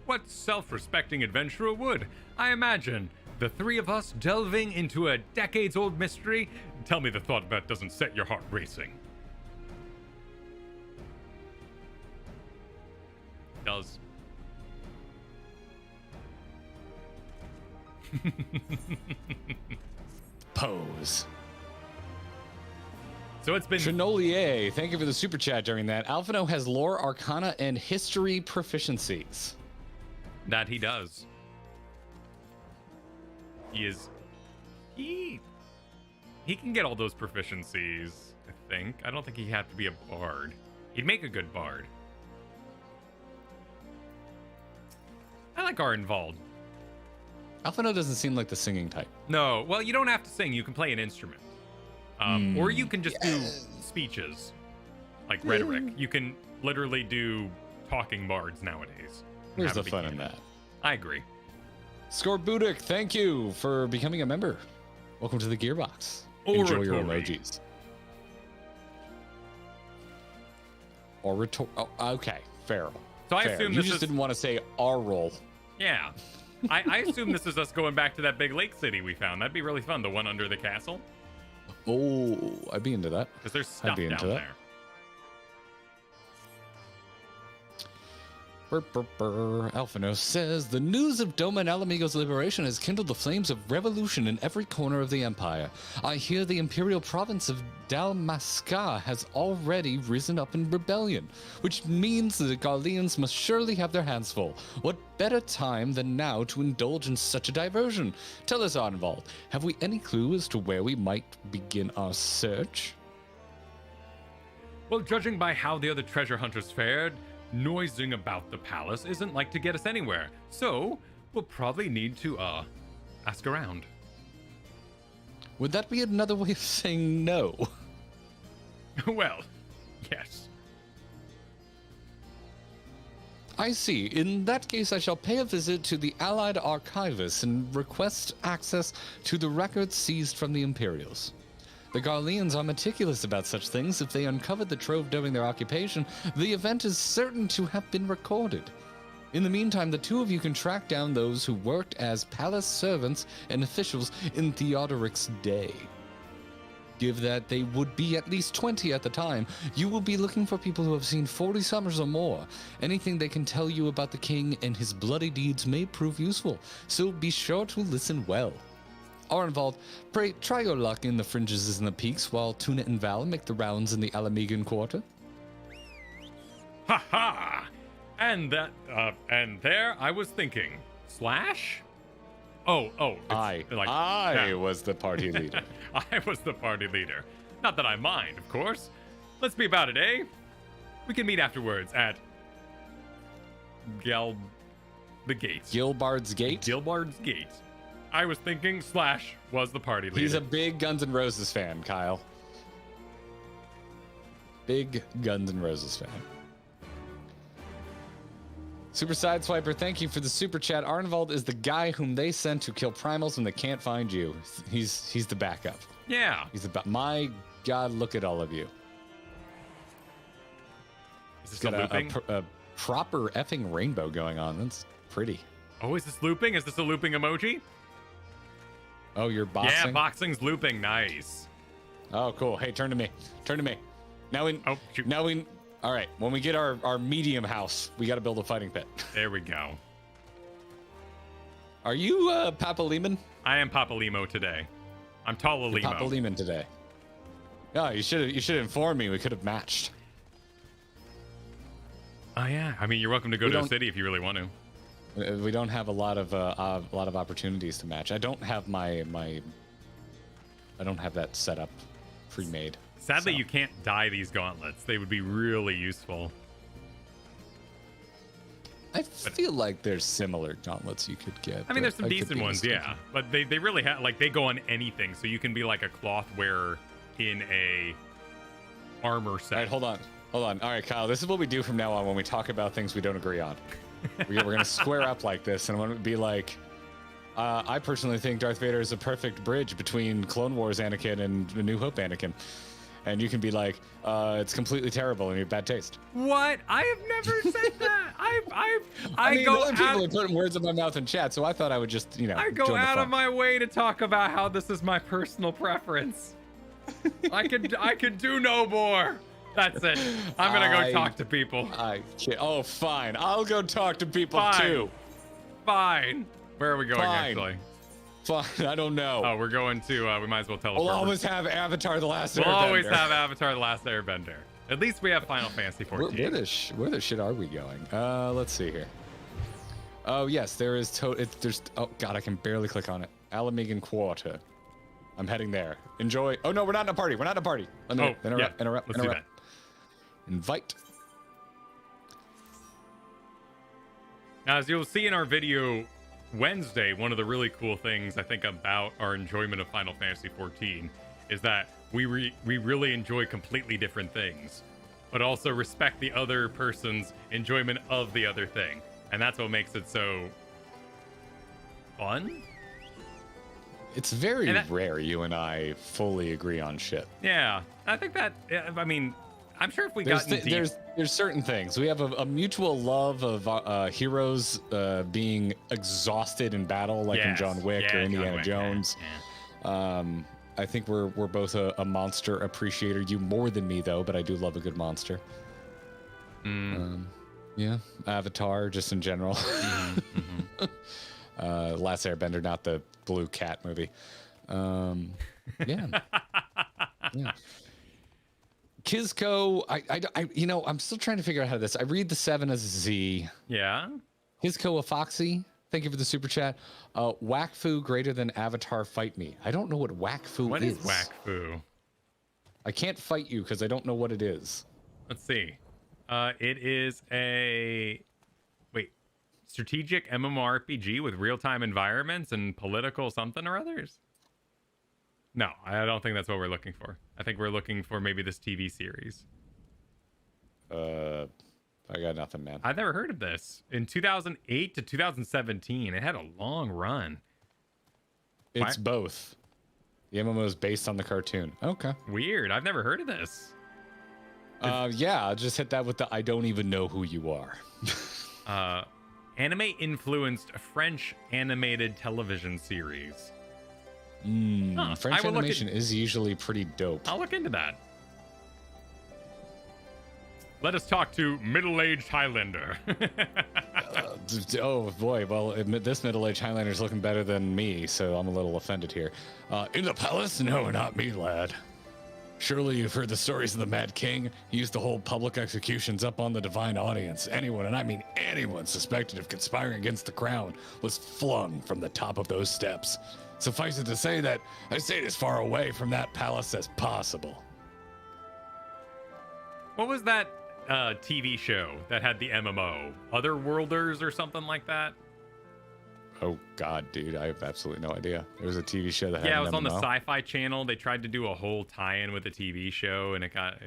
A: What self-respecting adventurer would? I imagine. The three of us delving into a decades-old mystery? Tell me the thought of that doesn't set your heart racing. It does.
B: Pose.
A: So it's been...
B: Chenolier, thank you for the super chat during that. Alphino has lore, arcana, and history proficiencies.
A: That he does. He can get all those proficiencies, I think. I don't think he'd have to be a bard. He'd make a good bard. I like Arnvald.
B: Alphino doesn't seem like the singing type.
A: No, well, you don't have to sing. You can play an instrument. Or you can just do speeches, like rhetoric. You can literally do talking bards nowadays.
B: Where's the fun in that?
A: I agree.
B: Scorbudic, thank you for becoming a member. Welcome to the Gearbox. Enjoy your emojis. Okay, fair.
A: So I assume
B: you just didn't want to say our role.
A: Yeah. I assume this is us going back to that big lake city we found. That'd be really fun, the one under the castle.
B: Oh, I'd be into that.
A: Because there's stuff down there.
B: Alphino says, the news of Doma and Alamigo's liberation has kindled the flames of revolution in every corner of the Empire. I hear the imperial province of Dalmasca has already risen up in rebellion, which means the Garleans must surely have their hands full. What better time than now to indulge in such a diversion? Tell us, Arnvald, have we any clue as to where we might begin our search?
A: Well, judging by how the other treasure hunters fared, noising about the palace isn't like to get us anywhere, so we'll probably need to ask around.
B: Would that be another way of saying no?
A: Well, yes.
B: I see. In that case, I shall pay a visit to the Allied Archivist and request access to the records seized from the Imperials. The Garleans are meticulous about such things. If they uncovered the trove during their occupation, the event is certain to have been recorded. In the meantime, the two of you can track down those who worked as palace servants and officials in Theodoric's day. give that they would be at least 20 at the time. You will be looking for people who have seen 40 summers or more. Anything they can tell you about the king and his bloody deeds may prove useful, so be sure to listen well. Arnvald, pray try your luck in the fringes and the peaks while Tuna and Val make the rounds in the Alamegan quarter.
A: Ha ha! And there I was thinking. Slash? Oh.
B: I was the party leader.
A: I was the party leader. Not that I mind, of course. Let's be about it, eh? We can meet afterwards at the gate.
B: Gilbard's Gate?
A: Gilbard's Gate. I was thinking Slash was the party leader.
B: He's a big Guns N' Roses fan, Kyle. Big Guns N' Roses fan. Super Sideswiper, thank you for the super chat. Arnvald is the guy whom they sent to kill primals when they can't find you. He's the backup.
A: Yeah.
B: He's the my God, look at all of you.
A: Is this
B: Got
A: looping?
B: a proper effing rainbow going on. That's pretty.
A: Oh, is this looping? Is this a looping emoji?
B: Oh, you're boxing?
A: Yeah, boxing's looping. Nice.
B: Oh, cool. Hey, turn to me. Turn to me. Now we.
A: Oh, shoot.
B: Now we. All right. When we get our medium house, we got to build a fighting pit.
A: There we go.
B: Are you Papa Lehman?
A: I am Papa Limo today. I'm Tala Limo.
B: Papa Lehman today. No, you should inform me. We could have matched.
A: Oh yeah. I mean, you're welcome to go to the city if you really want to.
B: We don't have a lot of opportunities to match. I don't have I don't have that set up pre-made.
A: Sadly, you can't dye these gauntlets. They would be really useful.
B: I feel like there's similar gauntlets you could get.
A: I mean, there's some decent ones, yeah. But they really have, like, they go on anything. So you can be like a cloth wearer in a armor set.
B: All right, hold on. All right, Kyle, this is what we do from now on when we talk about things we don't agree on. We're going to square up like this, and I'm going to be like, I personally think Darth Vader is a perfect bridge between Clone Wars Anakin and New Hope Anakin. And you can be like, it's completely terrible and you have bad taste.
A: What? I have never said that.
B: I mean, other people are putting words in my mouth in chat, so I thought I would just,
A: I go out of my way to talk about how this is my personal preference. I could do no more. That's it. I'm gonna go talk to people.
B: Oh, fine. I'll go talk to people too.
A: Fine. Where are we going actually?
B: Fine. I don't know.
A: Oh, we're going to. We might as well teleport.
B: We'll always have Avatar: The Last Airbender.
A: We'll always have Avatar: The Last Airbender. At least we have Final Fantasy 14.
B: Where the shit are we going? Let's see here. Oh yes, there is. There's. Oh God, I can barely click on it. Alamegan Quarter. I'm heading there. Enjoy. Oh no, we're not in a party. We're not in a party. Interrupt.
A: Let's do that.
B: Invite.
A: Now, as you'll see in our video Wednesday, one of the really cool things I think about our enjoyment of Final Fantasy 14 is that we really enjoy completely different things, but also respect the other person's enjoyment of the other thing. And that's what makes it so fun.
B: It's very rare you and I fully agree on shit.
A: Yeah, I think that, I mean, I'm sure if we got
B: there's certain things. We have a mutual love of heroes being exhausted in battle, like in John Wick or Indiana Jones. Yeah. I think we're both a monster appreciator. You more than me though, but I do love a good monster. Yeah, Avatar just in general. Last Airbender, not the blue cat movie. Yeah. Kizco, I'm still trying to figure out how this. I read the 7 as a Z.
A: Yeah.
B: Kizco a Foxy, thank you for the super chat. Whackfu greater than Avatar fight me. I don't know what Whackfu is.
A: What is Whackfu?
B: I can't fight you because I don't know what it is.
A: Let's see. It is a strategic MMORPG with real-time environments and political something or others. No, I don't think that's what we're looking for. I think we're looking for maybe this TV series.
B: I got nothing, man.
A: I've never heard of this. In 2008 to 2017, it had a long run.
B: It's both. The MMO is based on the cartoon. Okay.
A: Weird. I've never heard of this.
B: Yeah, I'll just hit that with the I don't even know who you are.
A: Anime influenced French animated television series.
B: French animation is usually pretty dope.
A: I'll look into that. Let us talk to middle-aged Highlander.
B: Oh boy, well, this middle-aged Highlander is looking better than me, so I'm a little offended here. In the palace? No, not me, lad. Surely you've heard the stories of the Mad King. He used to hold public executions up on the divine audience. Anyone, and I mean anyone, suspected of conspiring against the crown was flung from the top of those steps. Suffice it to say that I stayed as far away from that palace as possible.
A: What was that TV show that had the MMO? Otherworlders or something like that?
B: Oh God, dude, I have absolutely no idea. There was a TV show that had
A: it
B: an
A: was on the
B: MMO.
A: Sci-Fi Channel. They tried to do a whole tie-in with a TV show, and it got,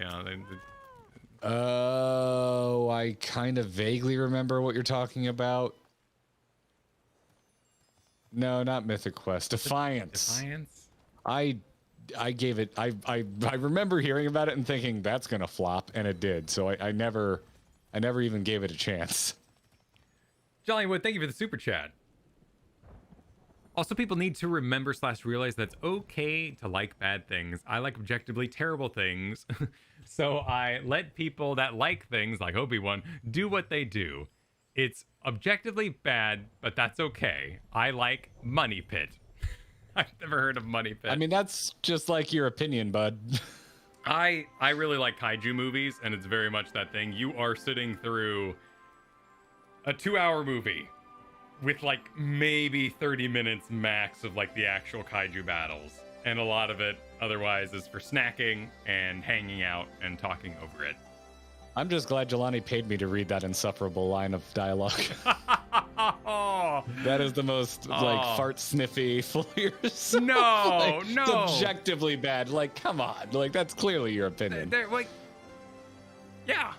B: Oh, I kind of vaguely remember what you're talking about. No, not Mythic Quest. Defiance.
A: Defiance?
B: I gave it. I remember hearing about it and thinking that's gonna flop, and it did. So I never even gave it a chance.
A: Jollywood, thank you for the super chat. Also, people need to remember / realize that it's okay to like bad things. I like objectively terrible things. So I let people that like things like Obi-Wan do what they do. It's objectively bad, but that's okay. I like Money Pit. I've never heard of Money Pit.
B: I mean, that's just like your opinion, bud.
A: I really like kaiju movies, and it's very much that thing. You are sitting through a 2-hour movie with like maybe 30 minutes max of like the actual kaiju battles, and a lot of it otherwise is for snacking and hanging out and talking over it.
B: I'm just glad Jelani paid me to read that insufferable line of dialogue. That is the most like fart sniffy flares.
A: No,
B: like,
A: no,
B: it's objectively bad. Like, come on, like that's clearly your opinion.
A: They're like, yeah.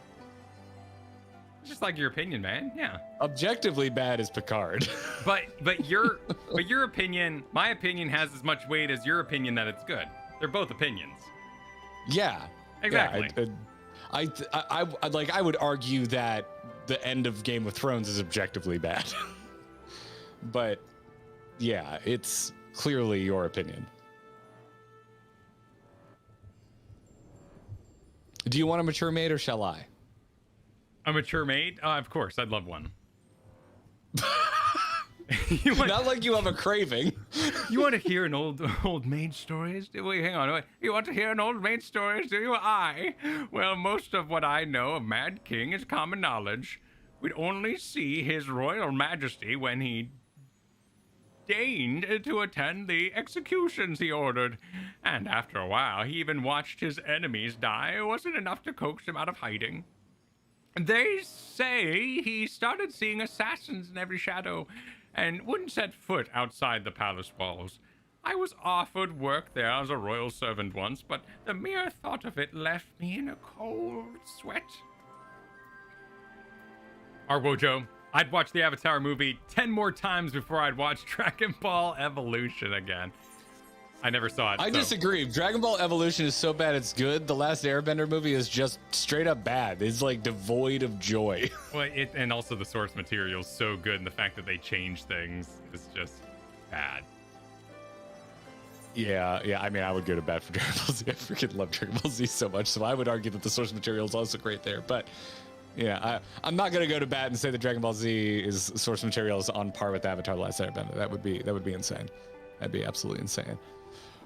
A: Just like your opinion, man. Yeah.
B: Objectively bad is Picard.
A: But your opinion, my opinion has as much weight as your opinion that it's good. They're both opinions.
B: Yeah.
A: Exactly.
B: Yeah, I would argue that the end of Game of Thrones is objectively bad. But yeah, it's clearly your opinion. Do you want a mature maid or shall I?
A: A mature maid? Of course, I'd love one.
B: Not like you have a craving.
A: You want to hear an old maid stories? Wait, hang on. Wait. You want to hear an old maid stories? Do you? Well, most of what I know of Mad King is common knowledge. We'd only see His Royal Majesty when he deigned to attend the executions he ordered. And after a while, he even watched his enemies die. It wasn't enough to coax him out of hiding. They say he started seeing assassins in every shadow and wouldn't set foot outside the palace walls. I was offered work there as a royal servant once, but the mere thought of it left me in a cold sweat. Arwojo, I'd watch the Avatar movie 10 more times before I'd watch Dragon Ball Evolution again. I never saw it.
B: I disagree. Dragon Ball Evolution is so bad it's good. The Last Airbender movie is just straight up bad. It's like devoid of joy.
A: Well, and also the source material is so good, and the fact that they change things is just bad.
B: Yeah. I mean, I would go to bat for Dragon Ball Z. I freaking love Dragon Ball Z so much, so I would argue that the source material is also great there. But yeah, I'm not gonna go to bat and say that Dragon Ball Z is source material is on par with Avatar: The Last Airbender. That would be insane. That'd be absolutely insane.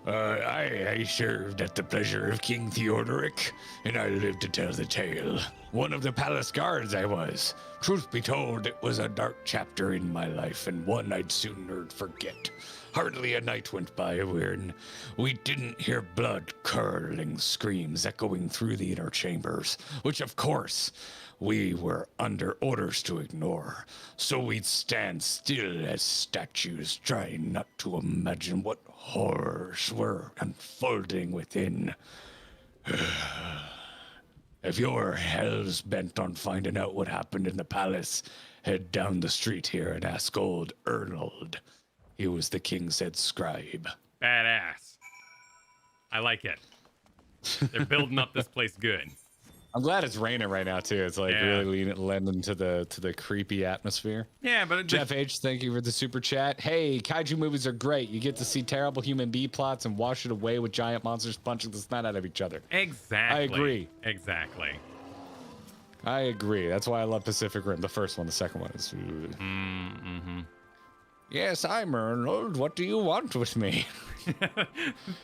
B: I served at the pleasure of King Theodoric, and I lived to tell the tale. One of the palace guards I was. Truth be told, it was a dark chapter in my life, and one I'd sooner forget. Hardly a night went by when we didn't hear blood-curdling screams echoing through the inner chambers, which, of course, we were under orders to ignore. So we'd stand still as statues, trying not to imagine what horrors were unfolding within. If you're hell's bent on finding out what happened in the palace, head down the street here and ask old Ernold. He was the king's head scribe.
A: Badass. I like it. They're building up this place good.
B: I'm glad it's raining right now too. It's like really lending to the creepy atmosphere.
A: Yeah, but
B: Jeff H, thank you for the super chat. Hey, kaiju movies are great. You get to see terrible human B plots and wash it away with giant monsters punching the snot out of each other.
A: Exactly.
B: I agree.
A: Exactly.
B: I agree. That's why I love Pacific Rim. The first one, the second one is.
A: Mm-hmm.
B: Yes, I'm Arnold. What do you want with me?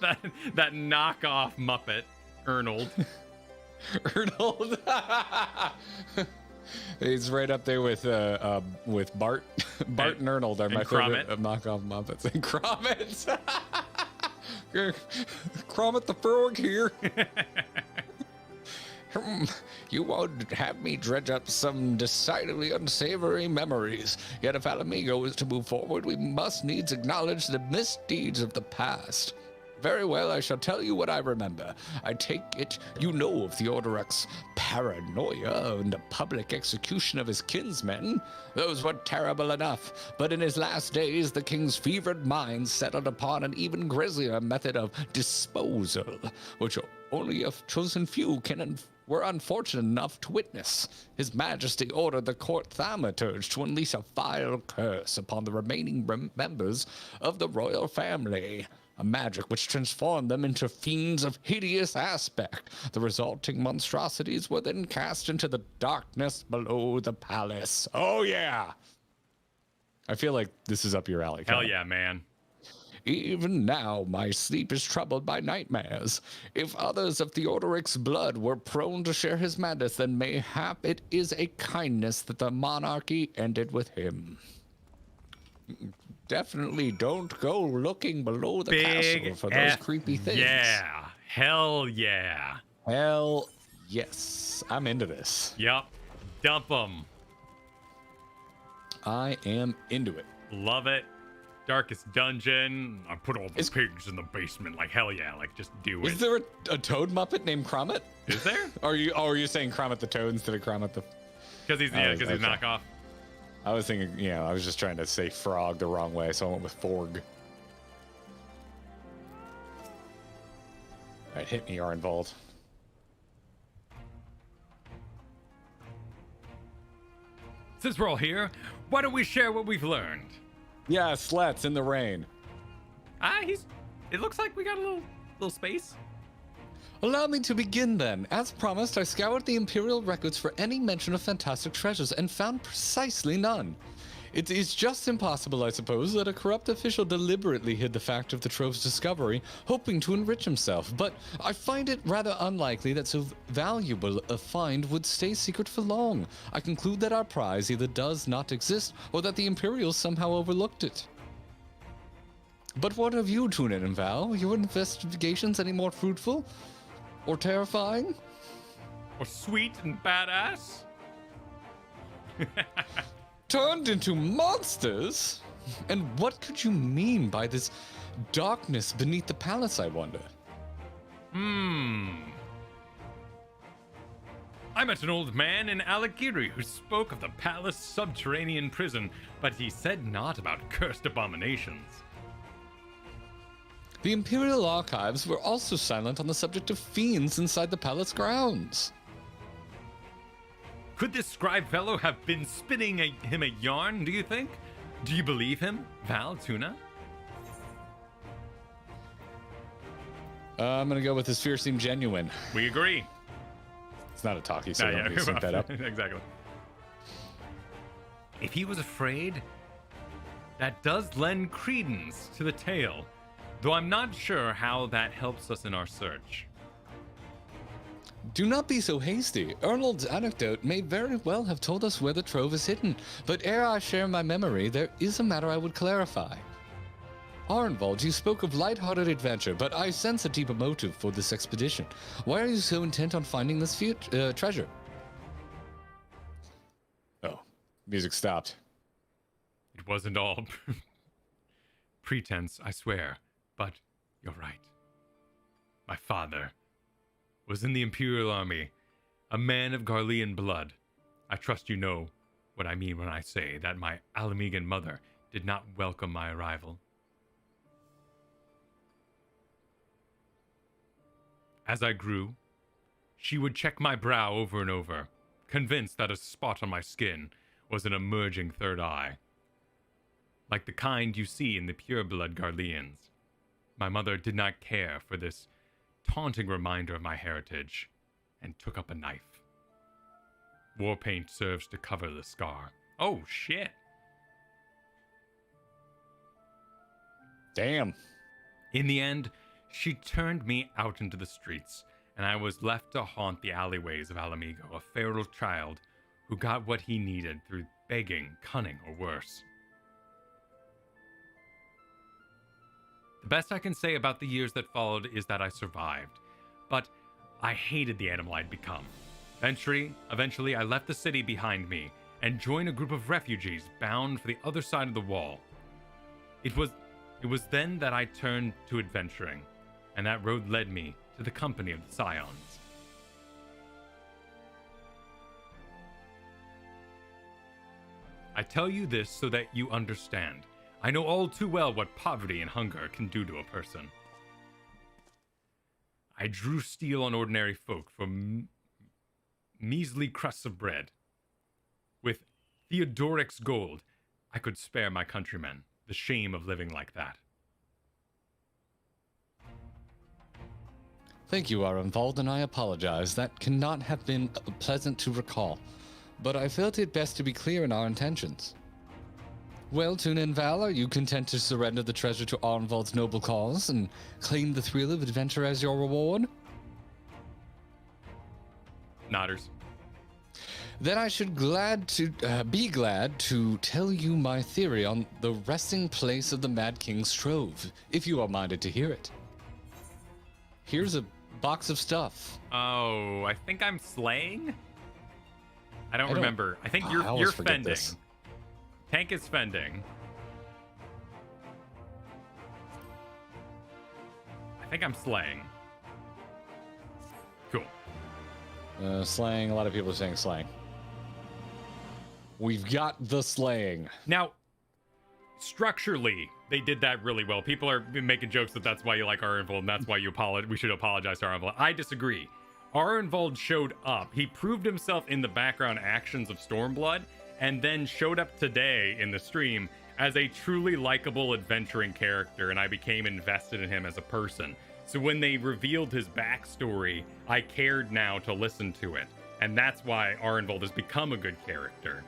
A: that knockoff Muppet, Arnold.
B: Arnold. He's right up there with Bart. Bart and Arnold are my favorite knockoff Muppets. And Cromit. Cromit the Frog here. You would have me dredge up some decidedly unsavory memories. Yet if Alamigo is to move forward, we must needs acknowledge the misdeeds of the past. Very well, I shall tell you what I remember. I take it you know of Theodoric's paranoia and the public execution of his kinsmen. Those were terrible enough, but in his last days the king's fevered mind settled upon an even grislier method of disposal, which only a chosen few were unfortunate enough to witness. His Majesty ordered the court thaumaturge to unleash a vile curse upon the remaining members of the royal family. A magic which transformed them into fiends of hideous aspect. The resulting monstrosities were then cast into the darkness below the palace. Oh, yeah! I feel like this is up your alley.
A: Hell yeah, man.
B: Even now, my sleep is troubled by nightmares. If others of Theodoric's blood were prone to share his madness, then mayhap it is a kindness that the monarchy ended with him. Definitely don't go looking below the castle for those creepy things.
A: Yeah. Hell yeah.
B: Hell yes. I'm into this.
A: Yep. Dump them.
B: I am into it.
A: Love it. Darkest dungeon. I put all the pigs in the basement. Like, hell yeah. Like, just do it.
B: Is there a toad Muppet named Cromit?
A: Is there?
B: Are you saying Cromit the Toad instead of Cromit the...
A: Because he's knockoff.
B: I was thinking, I was just trying to say frog the wrong way, so I went with Forg. All right, hit me, Arnvold.
A: Since we're all here, why don't we share what we've learned?
B: Yes, let's, in the rain.
A: It looks like we got a little space.
B: Allow me to begin then. As promised, I scoured the Imperial records for any mention of fantastic treasures and found precisely none. It is just impossible, I suppose, that a corrupt official deliberately hid the fact of the trove's discovery, hoping to enrich himself, but I find it rather unlikely that so valuable a find would stay secret for long. I conclude that our prize either does not exist, or that the Imperials somehow overlooked it. But what of you, Tunin and Val? Are your investigations any more fruitful? Or terrifying?
A: Or sweet and badass?
B: Turned into monsters? And what could you mean by this darkness beneath the palace, I wonder?
A: I met an old man in Alagiri who spoke of the palace subterranean prison, but he said not about cursed abominations.
B: The Imperial archives were also silent on the subject of fiends inside the palace grounds.
A: Could this scribe fellow have been spinning him a yarn, do you think? Do you believe him, Val, Tuna?
B: I'm gonna go with his fear seemed genuine.
A: We agree.
B: It's not a talkie, so don't sync that up.
A: Exactly. If he was afraid, that does lend credence to the tale, though I'm not sure how that helps us in our search.
B: Do not be so hasty. Arnold's anecdote may very well have told us where the trove is hidden, but ere I share my memory, there is a matter I would clarify. Arnvold, you spoke of light-hearted adventure, but I sense a deeper motive for this expedition. Why are you so intent on finding this treasure? Oh, music stopped.
A: It wasn't all pretense, I swear, but you're right. My father was in the Imperial Army, a man of Garlean blood. I trust you know what I mean when I say that my Alamegan mother did not welcome my arrival. As I grew, She would check my brow over and over, convinced that a spot on my skin was an emerging third eye. Like the kind you see in the pureblood Garleans. My mother did not care for this taunting reminder of my heritage, and took up a knife. War paint serves to cover the scar. Oh, shit.
B: Damn.
A: In the end, she turned me out into the streets, and I was left to haunt the alleyways of Alamigo, a feral child who got what he needed through begging, cunning, or worse. The best I can say about the years that followed is that I survived, but I hated the animal I'd become. Eventually, I left the city behind me and joined a group of refugees bound for the other side of the wall. It was then that I turned to adventuring, and that road led me to the company of the Scions. I tell you this so that you understand. I know all too well what poverty and hunger can do to a person. I drew steel on ordinary folk for measly crusts of bread. With Theodoric's gold, I could spare my countrymen the shame of living like that.
B: Thank you, Arenvald, and I apologize. That cannot have been pleasant to recall, but I felt it best to be clear in our intentions. Well, Tuna and Val, are you content to surrender the treasure to Arenvald's noble cause and claim the thrill of adventure as your reward?
A: Nodders.
B: Then I should be glad to tell you my theory on the resting place of the Mad King's Trove, if you are minded to hear it. Here's a box of stuff.
A: Oh, I think I'm slaying? I don't remember. I think you're fending.
B: This.
A: Tank is fending. I think I'm slaying. Cool.
B: Slaying, a lot of people are saying slaying. We've got the slaying.
A: Now, structurally, they did that really well. People are making jokes that that's why you like Arenvald and that's why we should apologize to Arenvald. I disagree. Arenvald showed up. He proved himself in the background actions of Stormblood, and then showed up today in the stream as a truly likable adventuring character, and I became invested in him as a person. So when they revealed his backstory, I cared now to listen to it, and that's why Arenvald has become a good character.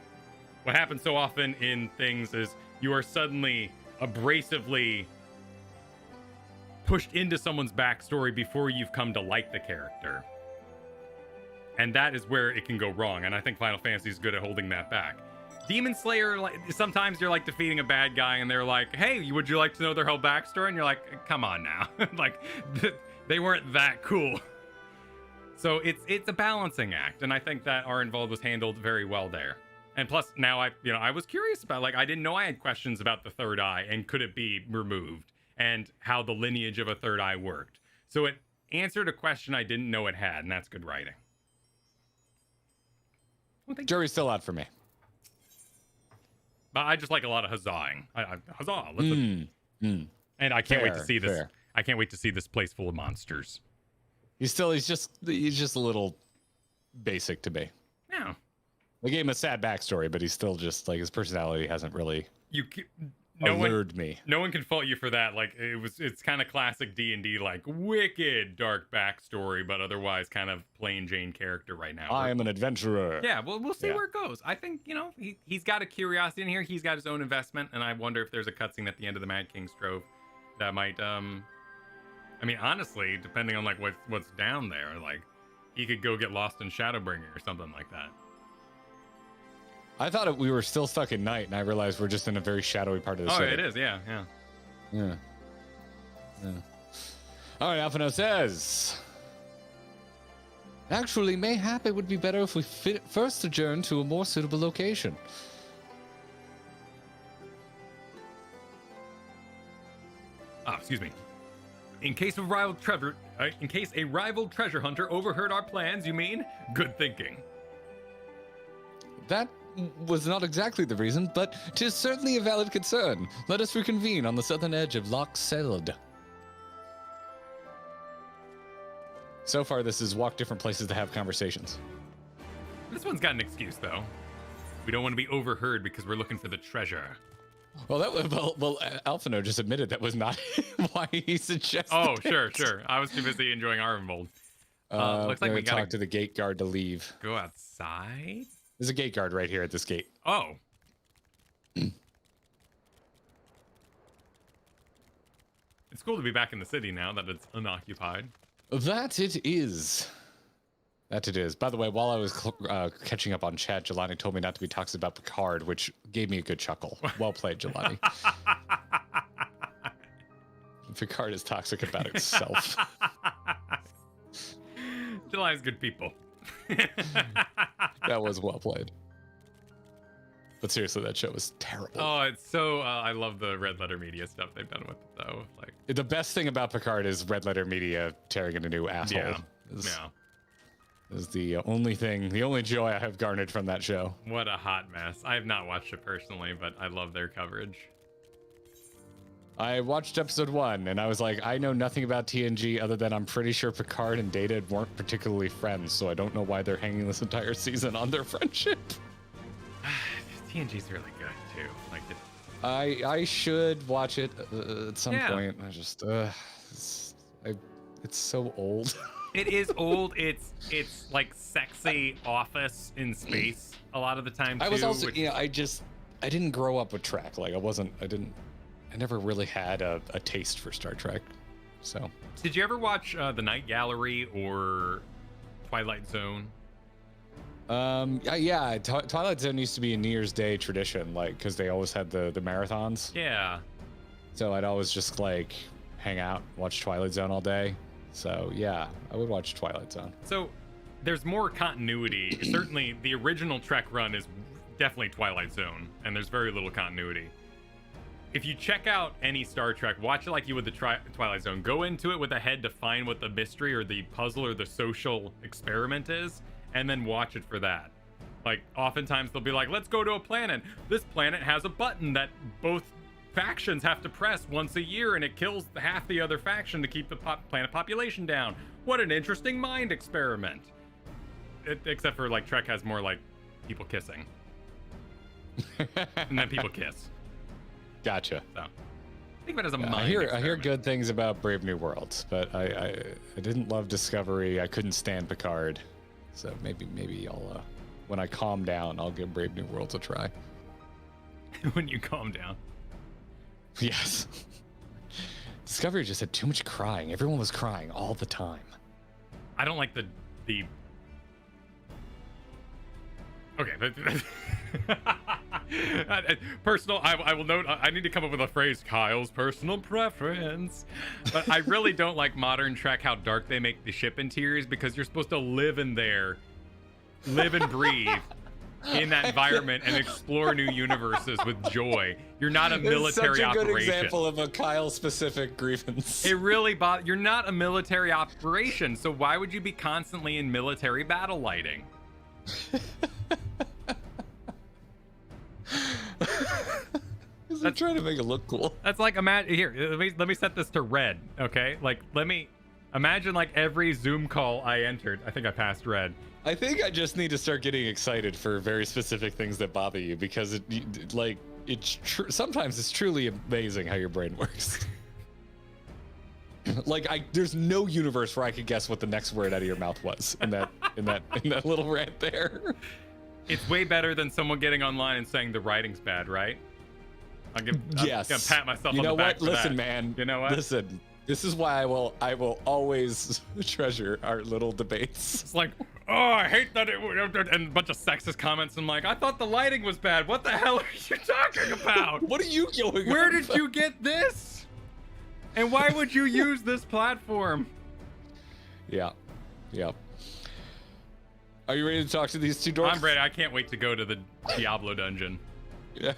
A: What happens so often in things is you are suddenly abrasively pushed into someone's backstory before you've come to like the character. And that is where it can go wrong, and I think Final Fantasy is good at holding that back. Demon Slayer, like, sometimes you're like defeating a bad guy and they're like, hey, would you like to know their whole backstory? And you're like, come on now. Like, they weren't that cool. So it's a balancing act, and I think that Arenvald was handled very well there. And plus, now I was curious about, like, I didn't know I had questions about the third eye and could it be removed and how the lineage of a third eye worked. So it answered a question I didn't know it had, and that's good writing. Well,
B: Jury's still out for me.
A: But I just like a lot of huzzahing. Huzzah! Listen. And I can't wait to see this. Fair. I can't wait to see this place full of monsters.
B: He's just a little basic to me.
A: Yeah.
B: We gave him a sad backstory, but he's still just like his personality hasn't really allured me.
A: No one can fault you for that. Like it's kind of classic D&D, like wicked dark backstory, but otherwise kind of plain Jane character right now.
B: I am an adventurer.
A: Yeah, well, we'll see where it goes. I think he's got a curiosity in here. He's got his own investment, and I wonder if there's a cutscene at the end of the Mad King's Trove that might. I mean, honestly, depending on like what's down there, like he could go get lost in Shadowbringer or something like that.
B: I thought we were still stuck at night, and I realized we're just in a very shadowy part of the city.
A: Oh, it is, yeah.
B: All right, Alphino says, actually, mayhap it would be better if we first adjourn to a more suitable location.
A: Excuse me. In case a rival treasure hunter overheard our plans, you mean? Good thinking.
B: That was not exactly the reason, but 'tis certainly a valid concern. Let us reconvene on the southern edge of Loch Seld. So far, this is walk different places to have conversations.
A: This one's got an excuse, though. We don't want to be overheard because we're looking for the treasure.
B: Well, Alphino just admitted that was not why he suggested.
A: Oh,
B: it.
A: sure. I was too busy enjoying Arvenvold. Looks like we gotta
B: talk to the gate guard to leave.
A: Go outside.
B: There's a gate guard right here at this gate.
A: Oh. It's cool to be back in the city now that it's unoccupied.
B: That it is. That it is. By the way, while I was catching up on chat, Jelani told me not to be toxic about Picard, which gave me a good chuckle. Well played, Jelani. Picard is toxic about itself.
A: Jelani's good people.
B: That was well played. But seriously, that show was terrible.
A: Oh, it's so... I love the Red Letter Media stuff they've done with it, though. Like,
B: the best thing about Picard is Red Letter Media tearing into new asshole.
A: Yeah.
B: Is the only thing, the only joy I have garnered from that show.
A: What a hot mess. I have not watched it personally, but I love their coverage.
B: I watched episode 1, and I was like, I know nothing about TNG other than I'm pretty sure Picard and Data weren't particularly friends, so I don't know why they're hanging this entire season on their friendship.
A: TNG's really good, too. Like
B: I should watch it at some point. I just, it's so old.
A: It is old. It's like sexy Office in space a lot of the time, too.
B: I was also, I didn't grow up with Trek. Like, I never really had a taste for Star Trek, so.
A: Did you ever watch The Night Gallery or Twilight Zone?
B: Yeah, Twilight Zone used to be a New Year's Day tradition, like, because they always had the marathons.
A: Yeah.
B: So I'd always just, like, hang out, watch Twilight Zone all day. So, yeah, I would watch Twilight Zone.
A: So there's more continuity. Certainly, the original Trek run is definitely Twilight Zone, and there's very little continuity. If you check out any Star Trek, watch it like you would the Twilight Zone. Go into it with a head to find what the mystery or the puzzle or the social experiment is, and then watch it for that. Like, oftentimes they'll be like, let's go to a planet. This planet has a button that both factions have to press once a year, and it kills half the other faction to keep the planet population down. What an interesting mind experiment. Except for, like, Trek has more, like, people kissing. And then people kiss.
B: Gotcha.
A: So, think of it as a mind
B: I
A: experiment.
B: hear good things about Brave New Worlds, but I didn't love Discovery. I couldn't stand Picard. So maybe I'll when I calm down, I'll give Brave New Worlds a try.
A: When you calm down.
B: Yes. Discovery just had too much crying. Everyone was crying all the time.
A: I don't like the okay. Personal, I will note, I need to come up with a phrase, Kyle's personal preference. But I really don't like modern Trek, how dark they make the ship interiors, because you're supposed to live in there, live and breathe in that environment and explore new universes with joy. You're not a military operation. It's such a good
B: example of a Kyle-specific grievance.
A: It really you're not a military operation, so why would you be constantly in military battle lighting?
B: I'm trying to make it look cool.
A: That's like, imagine here. Let me set this to red, okay? Like, let me imagine like every Zoom call I entered. I think I passed red.
B: I think I just need to start getting excited for very specific things that bother you, because sometimes it's truly amazing how your brain works. Like, there's no universe where I could guess what the next word out of your mouth was in that little rant there.
A: It's way better than someone getting online and saying the writing's bad, right? I'm gonna pat myself on the back for that.
B: Listen, man.
A: You know what?
B: Listen. This is why I will always treasure our little debates.
A: It's like, oh, I hate that and a bunch of sexist comments. I'm like, I thought the lighting was bad. What the hell are you talking about?
B: What are you going
A: Where did you get this? And why would you use this platform?
B: Yeah. Are you ready to talk to these two dwarves?
A: I'm ready. I can't wait to go to the Diablo dungeon.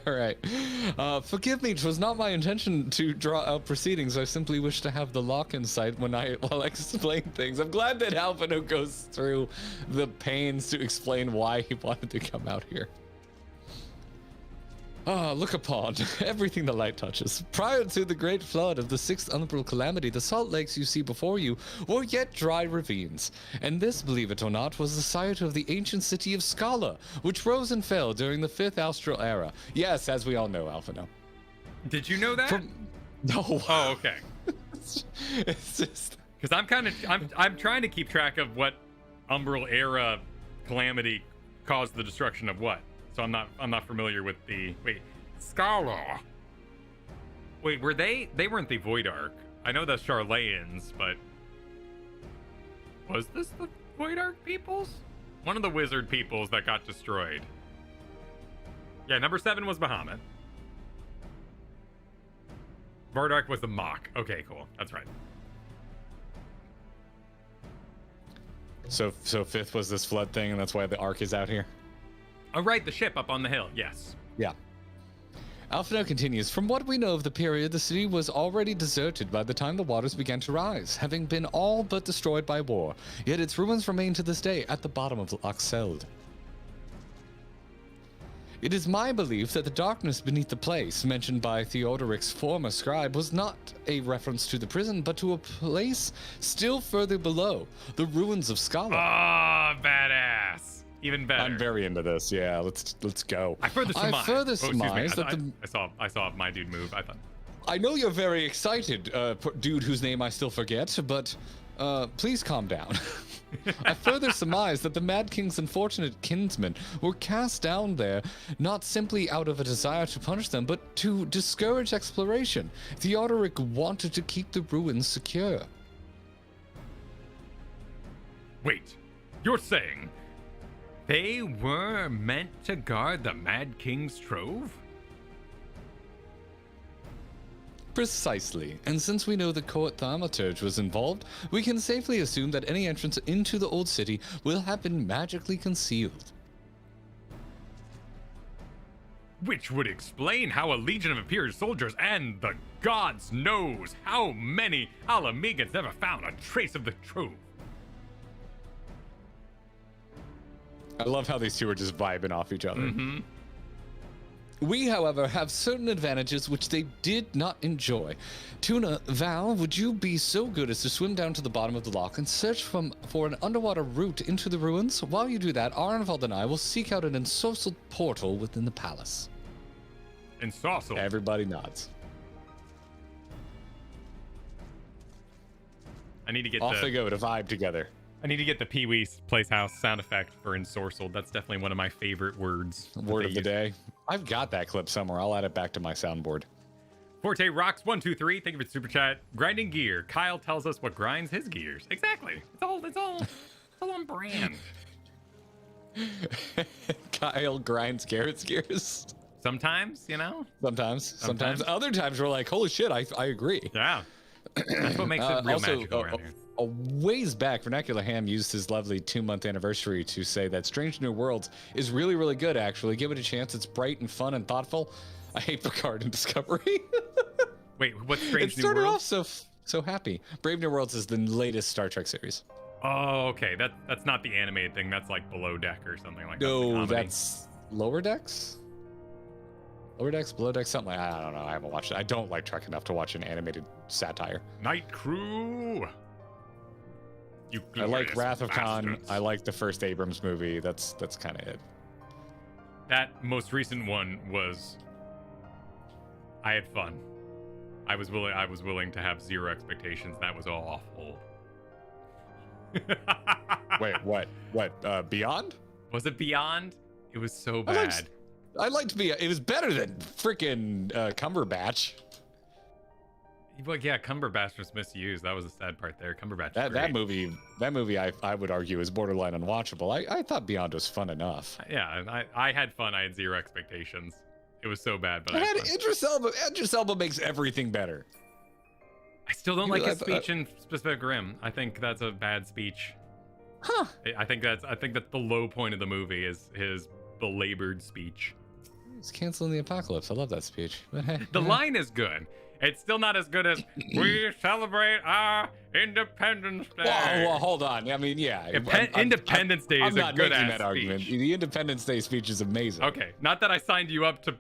B: All right. Forgive me, it was not my intention to draw out proceedings. I simply wish to have the lock in sight while I explain things. I'm glad that Alvino goes through the pains to explain why he wanted to come out here. Ah, look upon everything the light touches. Prior to the great flood of the 6th umbral calamity, the salt lakes you see before you were yet dry ravines. And this, believe it or not, was the site of the ancient city of Scala, which rose and fell during the 5th Austral era. Yes, as we all know, Alphino.
A: Did you know that?
B: No.
A: Oh, okay.
B: It's just...
A: Because I'm trying to keep track of what umbral era calamity caused the destruction of what. So I'm not familiar with the Scala. Wait, were they weren't the Void Ark. I know the Charlayans, but was this the Void Ark peoples? One of the wizard peoples that got destroyed. Yeah, number 7 was Bahamut. Void Ark was the Mach. Okay, cool. That's right.
B: So 5th was this flood thing, and that's why the Ark is out here?
A: Oh, right, the ship up on the hill, yes.
B: Yeah. Alphino continues, from what we know of the period, the city was already deserted by the time the waters began to rise, having been all but destroyed by war, yet its ruins remain to this day at the bottom of Loch Seld. It is my belief that the darkness beneath the place, mentioned by Theodoric's former scribe, was not a reference to the prison, but to a place still further below, the ruins of Scala.
A: Ah, badass. Even better.
B: I'm very into this. Yeah, let's go.
A: I further surmise
B: that
A: I saw my dude move.
B: I know you're very excited, dude whose name I still forget, but please calm down. I further surmise that the Mad King's unfortunate kinsmen were cast down there not simply out of a desire to punish them, but to discourage exploration. Theodoric wanted to keep the ruins secure.
A: Wait, you're saying they were meant to guard the Mad King's trove?
B: Precisely, and since we know the court thaumaturge was involved, we can safely assume that any entrance into the old city will have been magically concealed.
A: Which would explain how a legion of Imperial soldiers and the gods knows how many Alamegans never found a trace of the trove.
B: I love how these two are just vibing off each other.
A: Mm-hmm.
B: We, however, have certain advantages which they did not enjoy. Tuna, Val, would you be so good as to swim down to the bottom of the loch and search for an underwater route into the ruins? While you do that, Arnvald and I will seek out an ensorcelled portal within the palace.
A: Ensorcelled?
B: Everybody nods.
A: I need to get
B: Off they go to vibe together.
A: I need to get the Pee-wee's Playhouse sound effect for ensorcelled. That's definitely one of my favorite words.
B: Word of the day. I've got that clip somewhere. I'll add it back to my soundboard.
A: Forte Rocks 123. Thank you for the super chat. Grinding gear. Kyle tells us what grinds his gears. Exactly. It's all on brand.
B: Kyle grinds Garrett's gears.
A: Sometimes, you know.
B: Sometimes. Other times we're like, holy shit, I agree.
A: Yeah. That's what makes it real
B: also,
A: magical around here.
B: A ways back, Vernacular Ham used his lovely 2-month anniversary to say that Strange New Worlds is really, really good, actually. Give it a chance. It's bright and fun and thoughtful. I hate Picard and Discovery.
A: Wait, what's Strange New Worlds?
B: It started off so happy. Brave New Worlds is the latest Star Trek series.
A: Oh, okay. That's not the animated thing. That's like Below Deck or something like that.
B: No, that's Lower Decks? Lower Decks, Below Decks, something like I don't know. I haven't watched it. I don't like Trek enough to watch an animated satire.
A: Night Crew.
B: I like Wrath of Khan. I like the first Abrams movie. That's kind of it.
A: That most recent one was. I had fun. I was willing to have zero expectations. That was awful.
B: Wait, what? Beyond?
A: Was it Beyond? It was so bad.
B: I liked Beyond. It was better than freaking Cumberbatch.
A: Well, yeah, Cumberbatch was misused. That was the sad part there. Cumberbatch.
B: That movie, I would argue is borderline unwatchable. I thought Beyond was fun enough.
A: Yeah, I had fun. I had zero expectations. It was so bad, but I had fun.
B: Idris Elba makes everything better.
A: I still don't like his speech in Pacific Rim. I think that's a bad speech.
B: Huh?
A: I think that's the low point of the movie is his belabored speech.
B: He's canceling the apocalypse. I love that speech.
A: The line is good. It's still not as good as we celebrate our Independence Day.
B: Well, hold on. I mean, yeah.
A: Independence Day is a good ass speech.
B: Argument. The Independence Day speech is amazing.
A: Okay, not that I signed you up to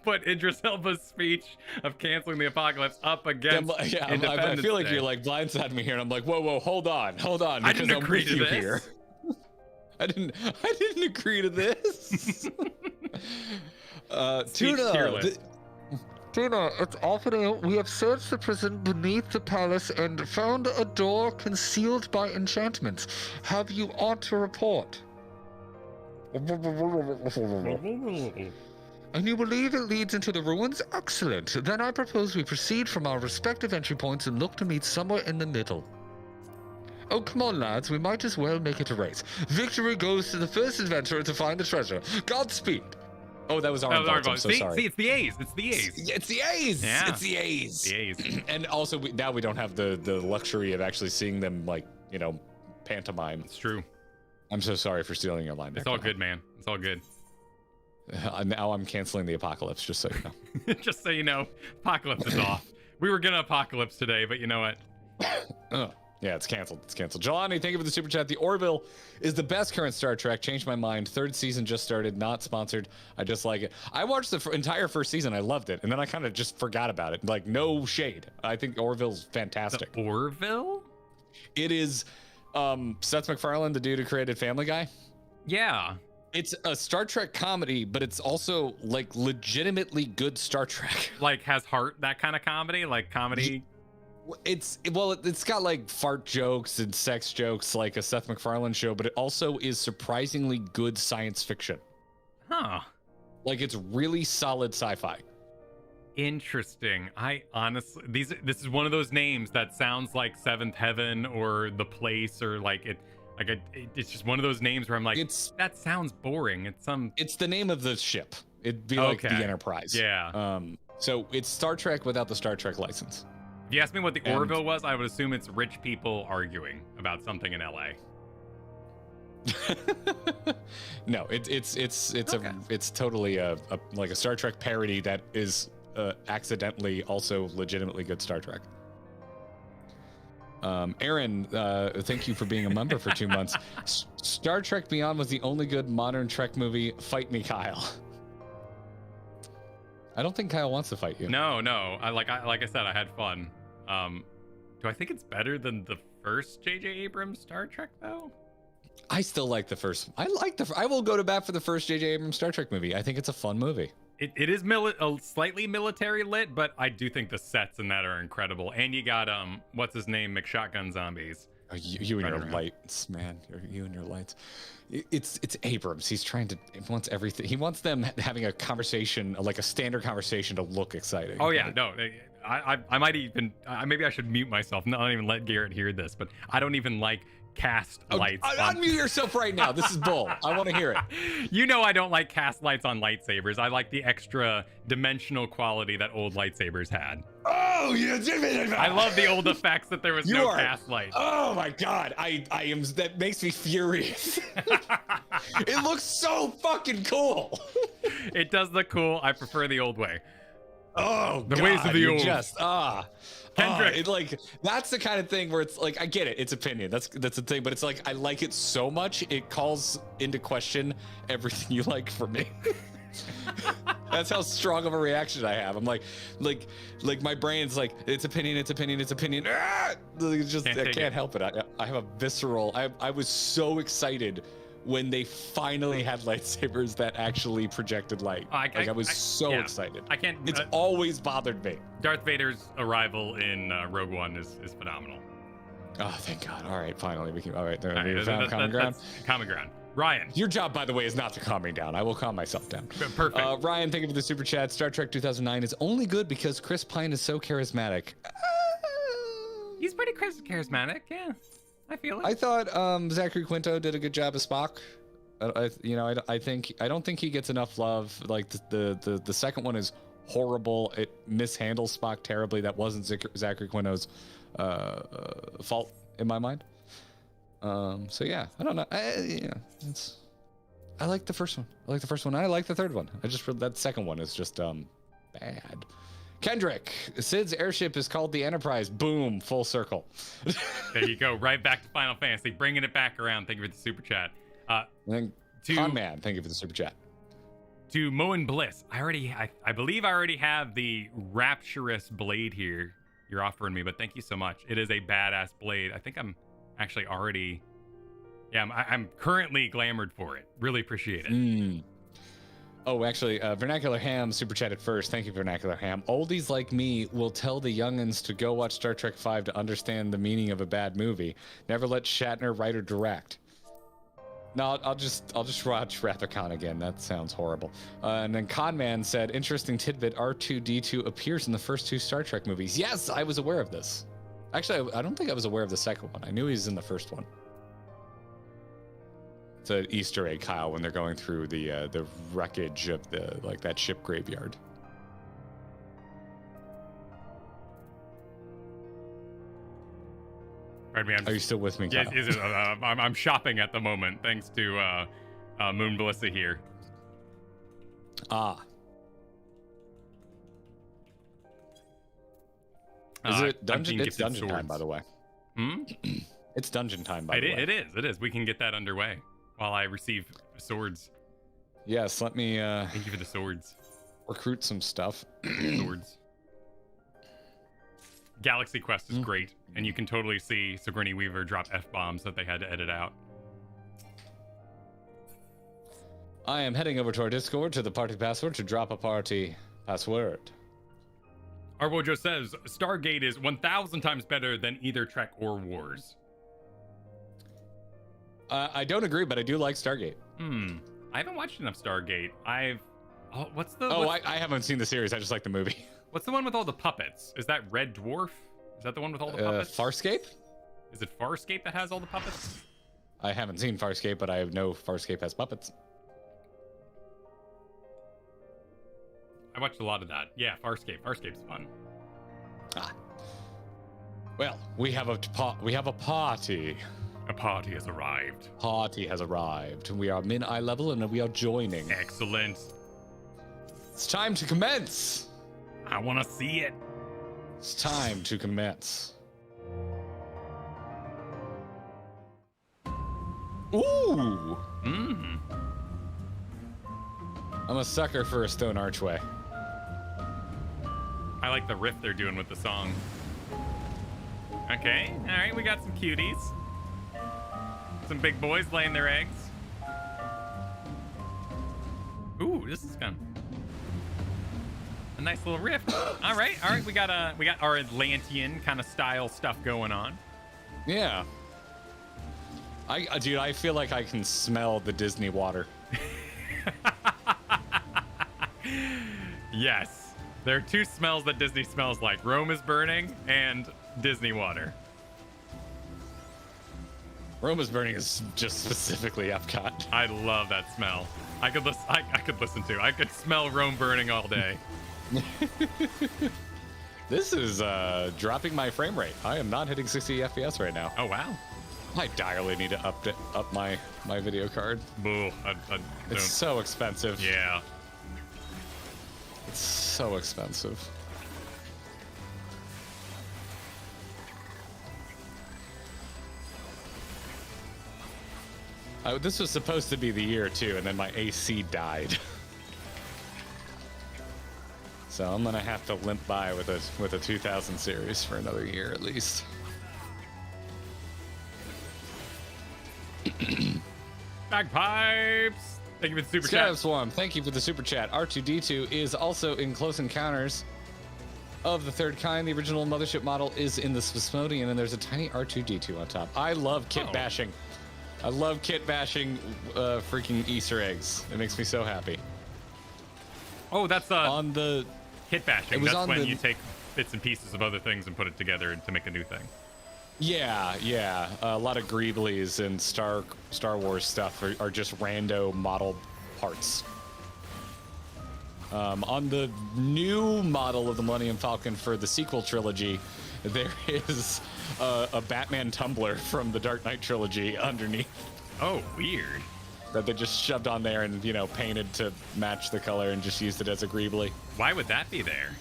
A: put Idris Elba's speech of canceling the apocalypse up against Independence
B: I feel like
A: Day.
B: you're like blindsiding me here, and I'm like, whoa, hold on.
A: I didn't agree to this.
B: Here. I didn't agree to this.
F: Tuna, it's afternoon. We have searched the prison beneath the palace and found a door concealed by enchantments. Have you aught to report? And you believe it leads into the ruins? Excellent. Then I propose we proceed from our respective entry points and look to meet somewhere in the middle. Oh, come on, lads. We might as well make it a race. Victory goes to the first adventurer to find the treasure. Godspeed.
B: Oh, that was our vote. I'm so sorry.
A: See, it's the A's. It's the A's.
B: It's the A's.
A: Yeah.
B: It's the A's.
A: The A's.
B: And also, now we don't have the luxury of actually seeing them, like, pantomime.
A: It's true.
B: I'm so sorry for stealing your line.
A: It's all good, man. It's all good.
B: Now I'm canceling the apocalypse, just so you know.
A: Just so you know, apocalypse is off. We were gonna apocalypse today, but you know what?
B: Yeah, it's canceled. It's canceled. Jelani, thank you for the super chat. The Orville is the best current Star Trek. Changed my mind. Third season just started. Not sponsored. I just like it. I watched the entire first season. I loved it. And then I kind of just forgot about it. Like, no shade. I think Orville's fantastic.
A: The Orville?
B: It is Seth MacFarlane, the dude who created Family Guy.
A: Yeah.
B: It's a Star Trek comedy, but it's also, like, legitimately good Star Trek.
A: Like, has heart, that kind of comedy? Like, comedy...
B: It's got like fart jokes and sex jokes like a Seth MacFarlane show, but it also is surprisingly good science fiction.
A: Huh.
B: Like, it's really solid sci-fi.
A: Interesting. I honestly, this is one of those names that sounds like Seventh Heaven or The Place, or it's just one of those names where I'm like, that sounds boring. It's
B: the name of the ship. It'd be like the Enterprise.
A: Yeah.
B: So it's Star Trek without the Star Trek license.
A: If you asked me what the Orville was, I would assume it's rich people arguing about something in LA.
B: No, it's totally like a Star Trek parody that is accidentally also legitimately good Star Trek. Aaron, thank you for being a member for 2 months. Star Trek Beyond was the only good modern Trek movie. Fight me, Kyle. I don't think Kyle wants to fight you.
A: No. Like I said, I had fun. Do I think it's better than the first J.J. Abrams Star Trek though?
B: I still like the first. I will go to bat for the first J.J. Abrams Star Trek movie. I think it's a fun movie.
A: It is slightly military lit, but I do think the sets in that are incredible. And you got what's his name, McShotgun Zombies.
B: Oh, you and your lights, man. You and your lights. It's Abrams. He wants everything. He wants them having a conversation, like a standard conversation, to look exciting.
A: Oh yeah, no. I might even maybe I should mute myself. Not even let Garrett hear this, but I don't even like cast lights.
B: Unmute yourself right now. This is bull. I want to hear it.
A: You know I don't like cast lights on lightsabers. I like the extra dimensional quality that old lightsabers had.
B: Oh, you did it!
A: I love the old effects that there was cast light.
B: Oh my god, I am. That makes me furious. It looks so fucking cool.
A: It does look cool. I prefer the old way.
B: Oh,
A: the ways of the old.
B: Kendrick. That's the kind of thing where it's like, I get it, it's opinion. That's the thing, but it's like I like it so much it calls into question everything you like for me. That's how strong of a reaction I have. I'm like my brain's like, it's opinion. Ah! I can't help it. I have a visceral. I was so excited when they finally had lightsabers that actually projected light. I was so excited.
A: I can't.
B: It's always bothered me.
A: Darth Vader's arrival in Rogue One is phenomenal.
B: Oh, thank God! All right, finally we can. All right, we found common ground.
A: That's common ground. Ryan,
B: your job, by the way, is not to calm me down. I will calm myself down.
A: Perfect.
B: Ryan, thank you for the super chat. Star Trek 2009 is only good because Chris Pine is so charismatic.
A: He's pretty charismatic, yeah. I feel it.
B: I thought Zachary Quinto did a good job as Spock. I don't think he gets enough love. Like the second one is horrible. It mishandles Spock terribly. That wasn't Zachary Quinto's fault in my mind. So yeah, I don't know. I like the first one. I like the third one. I like the third one. That second one is just bad. Kendrick, Sid's airship is called the Enterprise. Boom, full circle.
A: There you go, right back to Final Fantasy, bringing it back around. Thank you for the super chat.
B: And then Conman, thank you for the super chat.
A: To Moen Bliss, I believe I already have the Rapturous blade here you're offering me, but thank you so much. It is a badass blade. I think I'm actually already, I'm currently glamored for it. Really appreciate it.
B: Oh, actually, Vernacular Ham super chatted first. Thank you, Vernacular Ham. Oldies like me will tell the youngins to go watch Star Trek V to understand the meaning of a bad movie. Never let Shatner write or direct. No, I'll just watch Rathacon again. That sounds horrible. And then Conman said, interesting tidbit, R2-D2 appears in the first 2 Star Trek movies. Yes, I was aware of this. Actually, I don't think I was aware of the second one. I knew he was in the first one. It's an Easter egg, Kyle, when they're going through the wreckage of that ship graveyard. Are you still with me, Kyle?
A: Yes, I'm shopping at the moment, thanks to Moon Blissa here.
B: Is it dungeon? It's dungeon time, by the way. It's dungeon time, by the way.
A: It is. We can get that underway while I receive swords.
B: Yes, let me
A: thank you for the swords.
B: Recruit some stuff.
A: Swords. Galaxy Quest is great, and you can totally see Sigourney Weaver drop F-bombs that they had to edit out.
B: I am heading over to our Discord to the party password to drop a party password.
A: Arwojo says, Stargate is 1,000 times better than either Trek or Wars.
B: I don't agree, but I do like Stargate.
A: I haven't watched enough Stargate. I
B: haven't seen the series. I just like the movie.
A: What's the one with all the puppets? Is that Red Dwarf? Is that the one with all the puppets?
B: Farscape?
A: Is it Farscape that has all the puppets?
B: I haven't seen Farscape, but I know Farscape has puppets.
A: I watched a lot of that. Yeah, Farscape. Farscape's fun.
B: Well, we have a party.
A: A party has arrived.
B: Party has arrived. We are min eye level and we are joining.
A: Excellent.
B: It's time to commence.
A: I want to see it.
B: It's time to commence. Ooh. I'm a sucker for a stone archway.
A: I like the riff they're doing with the song. Okay, all right, we got some cuties. Some big boys laying their eggs. Ooh, this is kind of a nice little riff. All right, we got our Atlantean kind of style stuff going on.
B: Yeah. Dude, I feel like I can smell the Disney water.
A: Yes. There are 2 smells that Disney smells like. Rome is burning and Disney water.
B: Rome is burning is just specifically Epcot.
A: I love that smell. I could smell Rome burning all day.
B: This is dropping my frame rate. I am not hitting 60 FPS right now.
A: Oh, wow.
B: I direly need to up my video card.
A: Boo.
B: It's so expensive.
A: Yeah.
B: It's so expensive. This was supposed to be the year too, and then my AC died. So I'm gonna have to limp by with a 2000 series for another year at least.
A: Bagpipes! Thank you for the super chat.
B: Swarm, thank you for the super chat. R2-D2 is also in Close Encounters of the Third Kind. The original mothership model is in the Smithsonian, and there's a tiny R2-D2 on top. I love kit bashing. I love kit bashing freaking Easter eggs. It makes me so happy.
A: Oh, that's
B: on the
A: kit bashing. That's when you take bits and pieces of other things and put it together to make a new thing.
B: Yeah. A lot of Greeblies and Star Wars stuff are just rando model parts. On the new model of the Millennium Falcon for the sequel trilogy, there is a Batman tumbler from the Dark Knight trilogy underneath.
A: Oh, weird.
B: That they just shoved on there and, painted to match the color and just used it as a Greebly.
A: Why would that be there?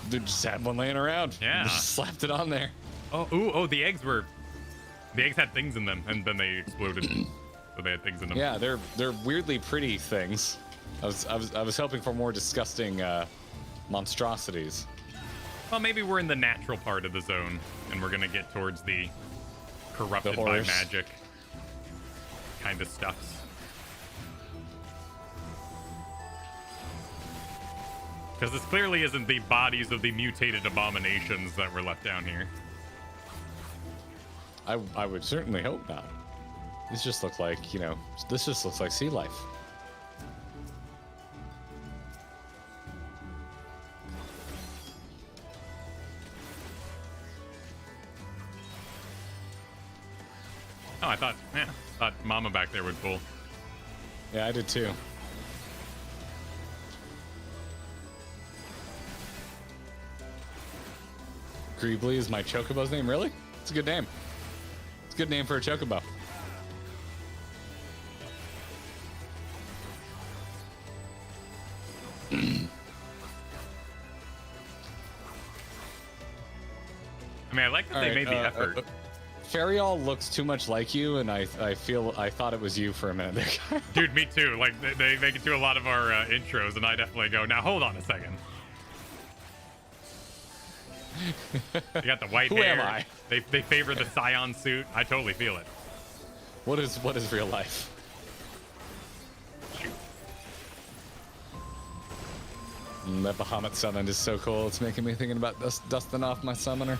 B: They just had one laying around.
A: Yeah.
B: Just slapped it on there.
A: Oh, the eggs had things in them, and then they exploded. So they had things in them.
B: Yeah, they're weirdly pretty things. I was hoping for more disgusting monstrosities.
A: Well, maybe we're in the natural part of the zone, and we're gonna get towards the corrupted by magic kind of stuffs. Because this clearly isn't the bodies of the mutated abominations that were left down here.
B: I would certainly hope not. These just look like, this just looks like sea life.
A: Oh, I thought Mama back there would pull.
B: Yeah, I did too. Greebly is my chocobo's name, really? It's a good name. It's a good name for a chocobo.
A: I mean, I like that they made the effort.
B: Ferial looks too much like you, and I thought it was you for a minute there.
A: Dude, me too. Like, they can do a lot of our intros, and I definitely go, now hold on a second. You got the white
B: Who
A: hair.
B: am I?
A: They favor the Scion suit. I totally feel it.
B: What is real life? That Bahamut summon is so cool. It's making me thinking about dusting off my summoner.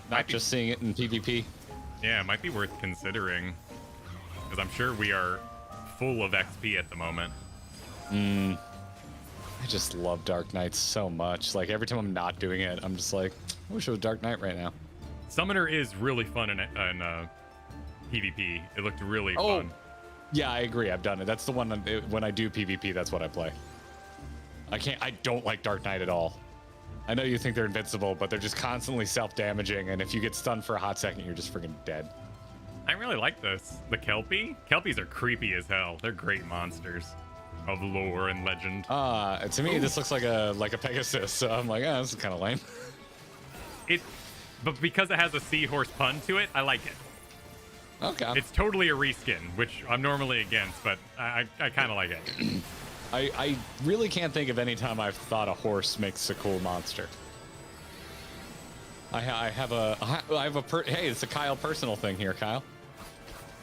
B: Not just seeing it in PvP.
A: Yeah, it might be worth considering. Because I'm sure we are full of XP at the moment.
B: I just love Dark Knight so much. Like, every time I'm not doing it, I'm just like, I wish it was Dark Knight right now.
A: Summoner is really fun in PvP. It looked really fun.
B: Yeah, I agree. I've done it. That's the one when I do PvP, that's what I play. I don't like Dark Knight at all. I know you think they're invincible, but they're just constantly self-damaging, and if you get stunned for a hot second, you're just freaking dead.
A: I really like this. The Kelpie? Kelpies are creepy as hell. They're great monsters of lore and legend.
B: To me, this looks like a Pegasus, so I'm like, this is kind of lame.
A: But because it has a seahorse pun to it, I like it.
B: Okay.
A: It's totally a reskin, which I'm normally against, but I kind of like it.
B: I really can't think of any time I've thought a horse makes a cool monster. Hey, it's a Kyle personal thing here, Kyle.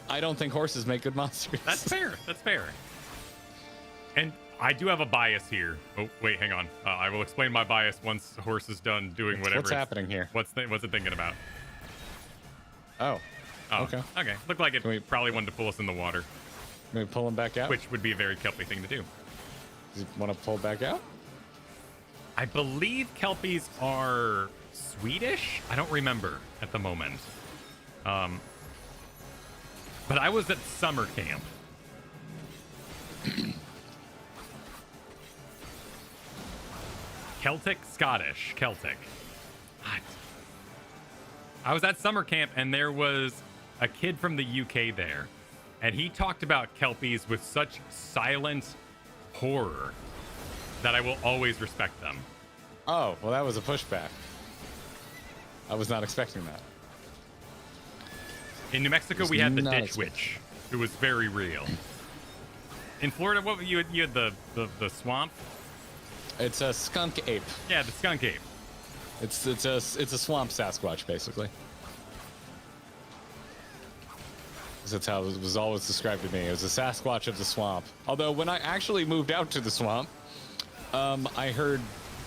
B: I don't think horses make good monsters.
A: That's fair. That's fair. And I do have a bias here. Oh, wait, hang on. I will explain my bias once the horse is done doing whatever.
B: What's happening here?
A: What's it thinking about?
B: Oh.
A: Okay. Okay. Looked like it probably wanted to pull us in the water.
B: Can we pull him back out?
A: Which would be a very Kelpie thing to do.
B: Does he want to pull back out?
A: I believe Kelpies are Swedish. I don't remember at the moment. But I was at summer camp. Celtic, Scottish, Celtic. What? I was at summer camp and there was a kid from the UK there. And he talked about Kelpies with such silent horror that I will always respect them.
B: Oh, well, that was a pushback. I was not expecting that.
A: In New Mexico, we had the Ditch Witch, who was very real. In Florida, what you had the swamp?
B: It's a skunk ape.
A: Yeah, the skunk ape.
B: It's a swamp Sasquatch, basically. That's how it was always described to me. It was a Sasquatch of the swamp. Although when I actually moved out to the swamp, I heard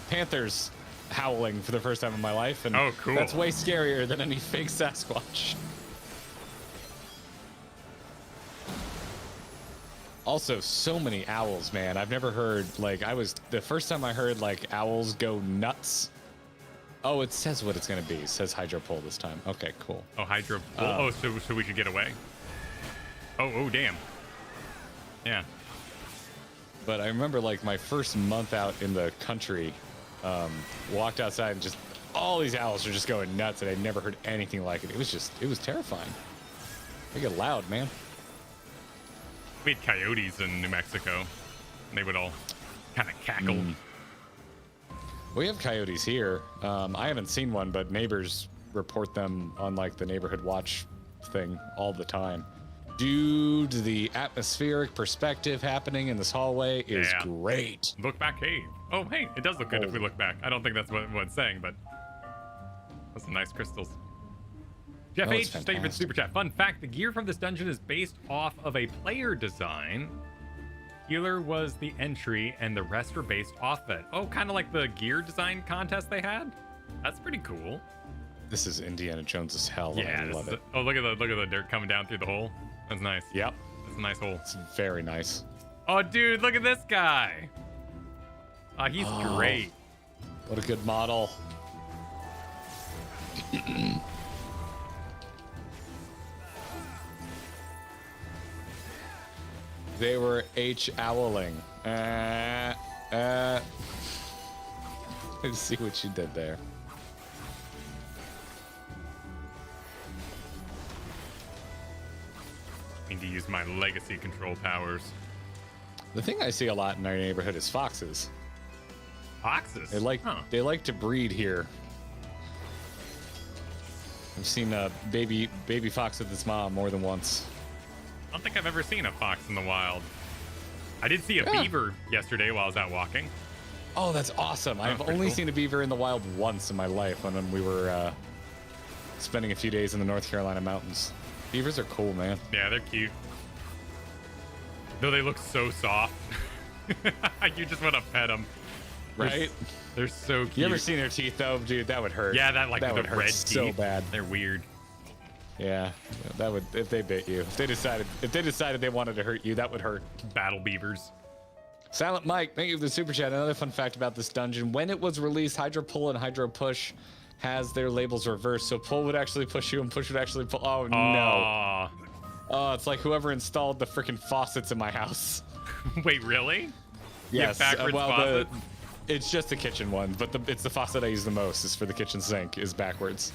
B: panthers howling for the first time in my life, and
A: cool.
B: That's way scarier than any fake Sasquatch. Also, so many owls, man. I've never heard, the first time I heard, owls go nuts. Oh, it says what it's going to be. It says hydro pole this time. Okay, cool.
A: Oh, hydro pole. So we should get away. Oh, damn. Yeah.
B: But I remember, my first month out in the country, walked outside and just all these owls are just going nuts, and I'd never heard anything like it. It was terrifying. They get loud, man.
A: We had coyotes in New Mexico. And they would all Kind of cackled.
B: We have coyotes here. I haven't seen one, but neighbors report them on like the neighborhood watch thing all the time. Dude, the atmospheric perspective happening in this hallway is great.
A: Look back cave. Oh, hey, it does look good if we look back. I don't think that's what it's saying, but those some nice crystals. Jeff H, thank you for the super chat. Fun fact, the gear from this dungeon is based off of a player design. Healer was the entry, and the rest were based off it. Oh, kind of like the gear design contest they had? That's pretty cool.
B: This is Indiana Jones as hell.
A: Yeah,
B: I love it.
A: Oh, look at the dirt coming down through the hole. That's nice.
B: Yep.
A: That's a nice hole.
B: It's very nice.
A: Oh, dude, look at this guy. Oh, he's great.
B: What a good model. They were H-owling. Let's see what you did there.
A: Need to use my legacy control powers.
B: The thing I see a lot in our neighborhood is foxes.
A: Foxes?
B: They like to breed here. I've seen a baby fox with its mom more than once.
A: I don't think I've ever seen a fox in the wild. I did see a beaver yesterday while I was out walking.
B: Oh, that's awesome. I've only seen a beaver in the wild once in my life when we were spending a few days in the North Carolina mountains. Beavers are cool, man.
A: Yeah, they're cute. Though they look so soft. You just want to pet them.
B: Right?
A: They're so cute.
B: You ever seen their teeth, though? Dude, that would hurt.
A: Yeah, that would hurt
B: red so
A: teeth.
B: bad.
A: They're weird.
B: Yeah, that would, if they bit you. If they decided they wanted to hurt you, that would hurt.
A: Battle beavers.
B: Silent Mike, thank you for the super chat. Another fun fact about this dungeon. When it was released, Hydro Pull and Hydro Push has their labels reversed. So pull would actually push you and push would actually pull. Oh, no. Oh, it's like whoever installed the freaking faucets in my house.
A: Wait, really?
B: Yes.
A: Backwards faucets?
B: It's just the kitchen one, but it's the faucet I use the most is for the kitchen sink is backwards.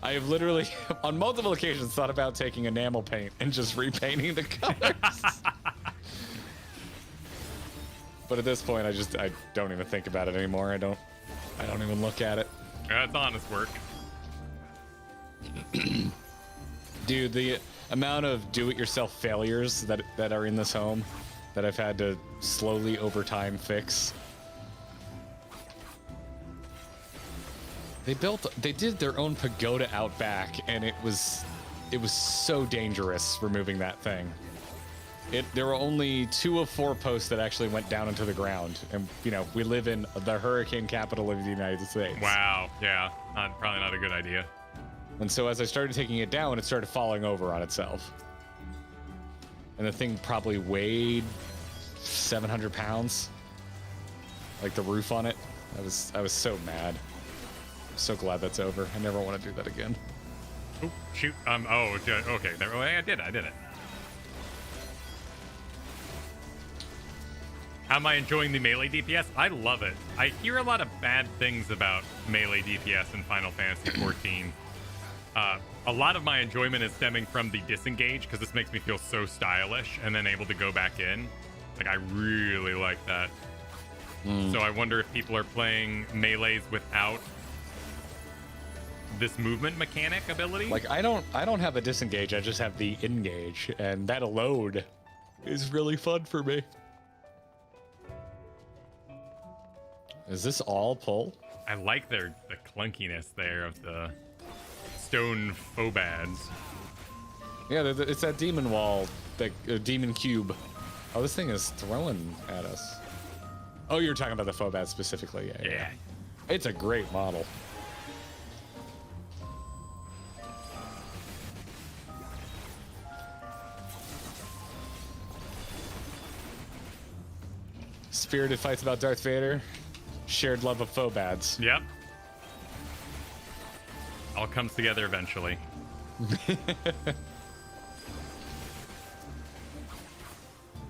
B: I have literally, on multiple occasions, thought about taking enamel paint and just repainting the colors. But at this point, I don't even think about it anymore. I don't even look at it.
A: That's honest work.
B: Dude, the amount of do-it-yourself failures that are in this home that I've had to slowly over time fix. They did their own pagoda out back, and it was so dangerous removing that thing. There were only 2 of 4 posts that actually went down into the ground, and we live in the hurricane capital of the United States.
A: Wow, yeah, probably not a good idea.
B: And so as I started taking it down, it started falling over on itself. And the thing probably weighed 700 pounds, like the roof on it. I was so mad. I'm so glad that's over. I never want to do that again.
A: Oh, shoot. Okay. There, I did it. How am I enjoying the melee DPS? I love it. I hear a lot of bad things about melee DPS in Final Fantasy XIV. A lot of my enjoyment is stemming from the disengage, because this makes me feel so stylish, and then able to go back in. Like, I really like that. So I wonder if people are playing melees without this movement mechanic ability.
B: Like, I don't have a disengage, I just have the engage, and that alone is really fun for me. Is this all pull?
A: I like the clunkiness there of the stone phobads.
B: Yeah, it's that demon wall, that demon cube. Oh, this thing is throwing at us. Oh, you're talking about the phobad specifically. Yeah. It's a great model. Spirited fights about Darth Vader. Shared love of phobads.
A: Yep. All comes together eventually.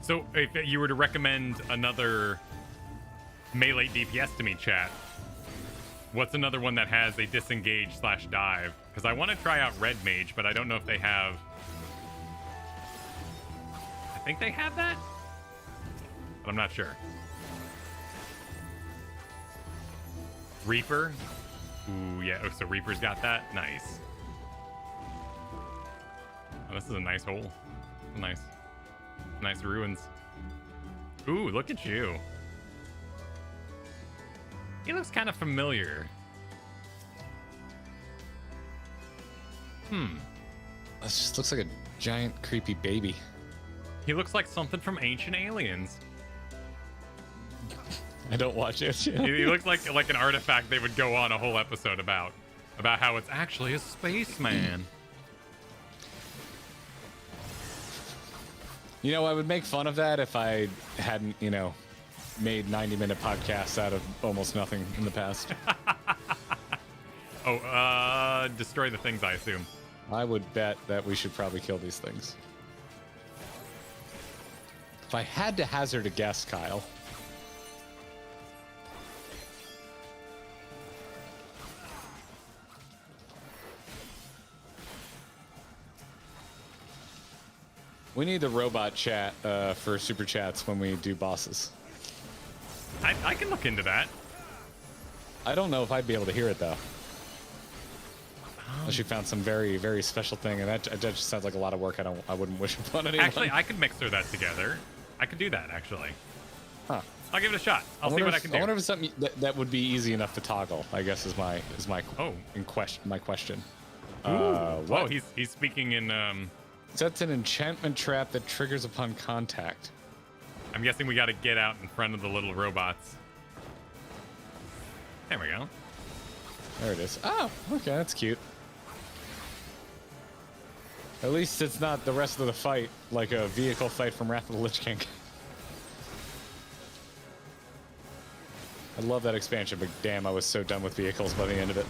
A: So, if you were to recommend another melee DPS to me, chat, what's another one that has a disengage/dive? Because I want to try out Red Mage, but I don't know if they have. I think they have that, but I'm not sure. Reaper. Ooh, yeah. Oh, so Reaper's got that? Nice. Oh, this is a nice hole. Nice ruins. Ooh, look at you. He looks kind of familiar.
B: This just looks like a giant, creepy baby.
A: He looks like something from Ancient Aliens.
B: I don't watch it.
A: He looks like an artifact they would go on a whole episode about how it's actually a spaceman.
B: You know, I would make fun of that if I hadn't, you know, made 90-minute podcasts out of almost nothing in the past.
A: Destroy the things, I assume.
B: I would bet that we should probably kill these things. If I had to hazard a guess, Kyle. We need the robot chat for super chats when we do bosses.
A: I can look into that.
B: I don't know if I'd be able to hear it though. Unless you found some very, very special thing, and that just sounds like a lot of work. I wouldn't wish upon anyone.
A: Actually, I could mixer that together. I could do that actually.
B: Huh.
A: I'll give it a shot. I'll see what I can do.
B: I wonder if it's something that would be easy enough to toggle. I guess is my question.
A: Whoa, he's speaking in.
B: Sets an enchantment trap that triggers upon contact.
A: I'm guessing we got to get out in front of the little robots. There we go.
B: There it is. Oh, okay, that's cute. At least it's not the rest of the fight like a vehicle fight from Wrath of the Lich King. I love that expansion, but damn, I was so done with vehicles by the end of it.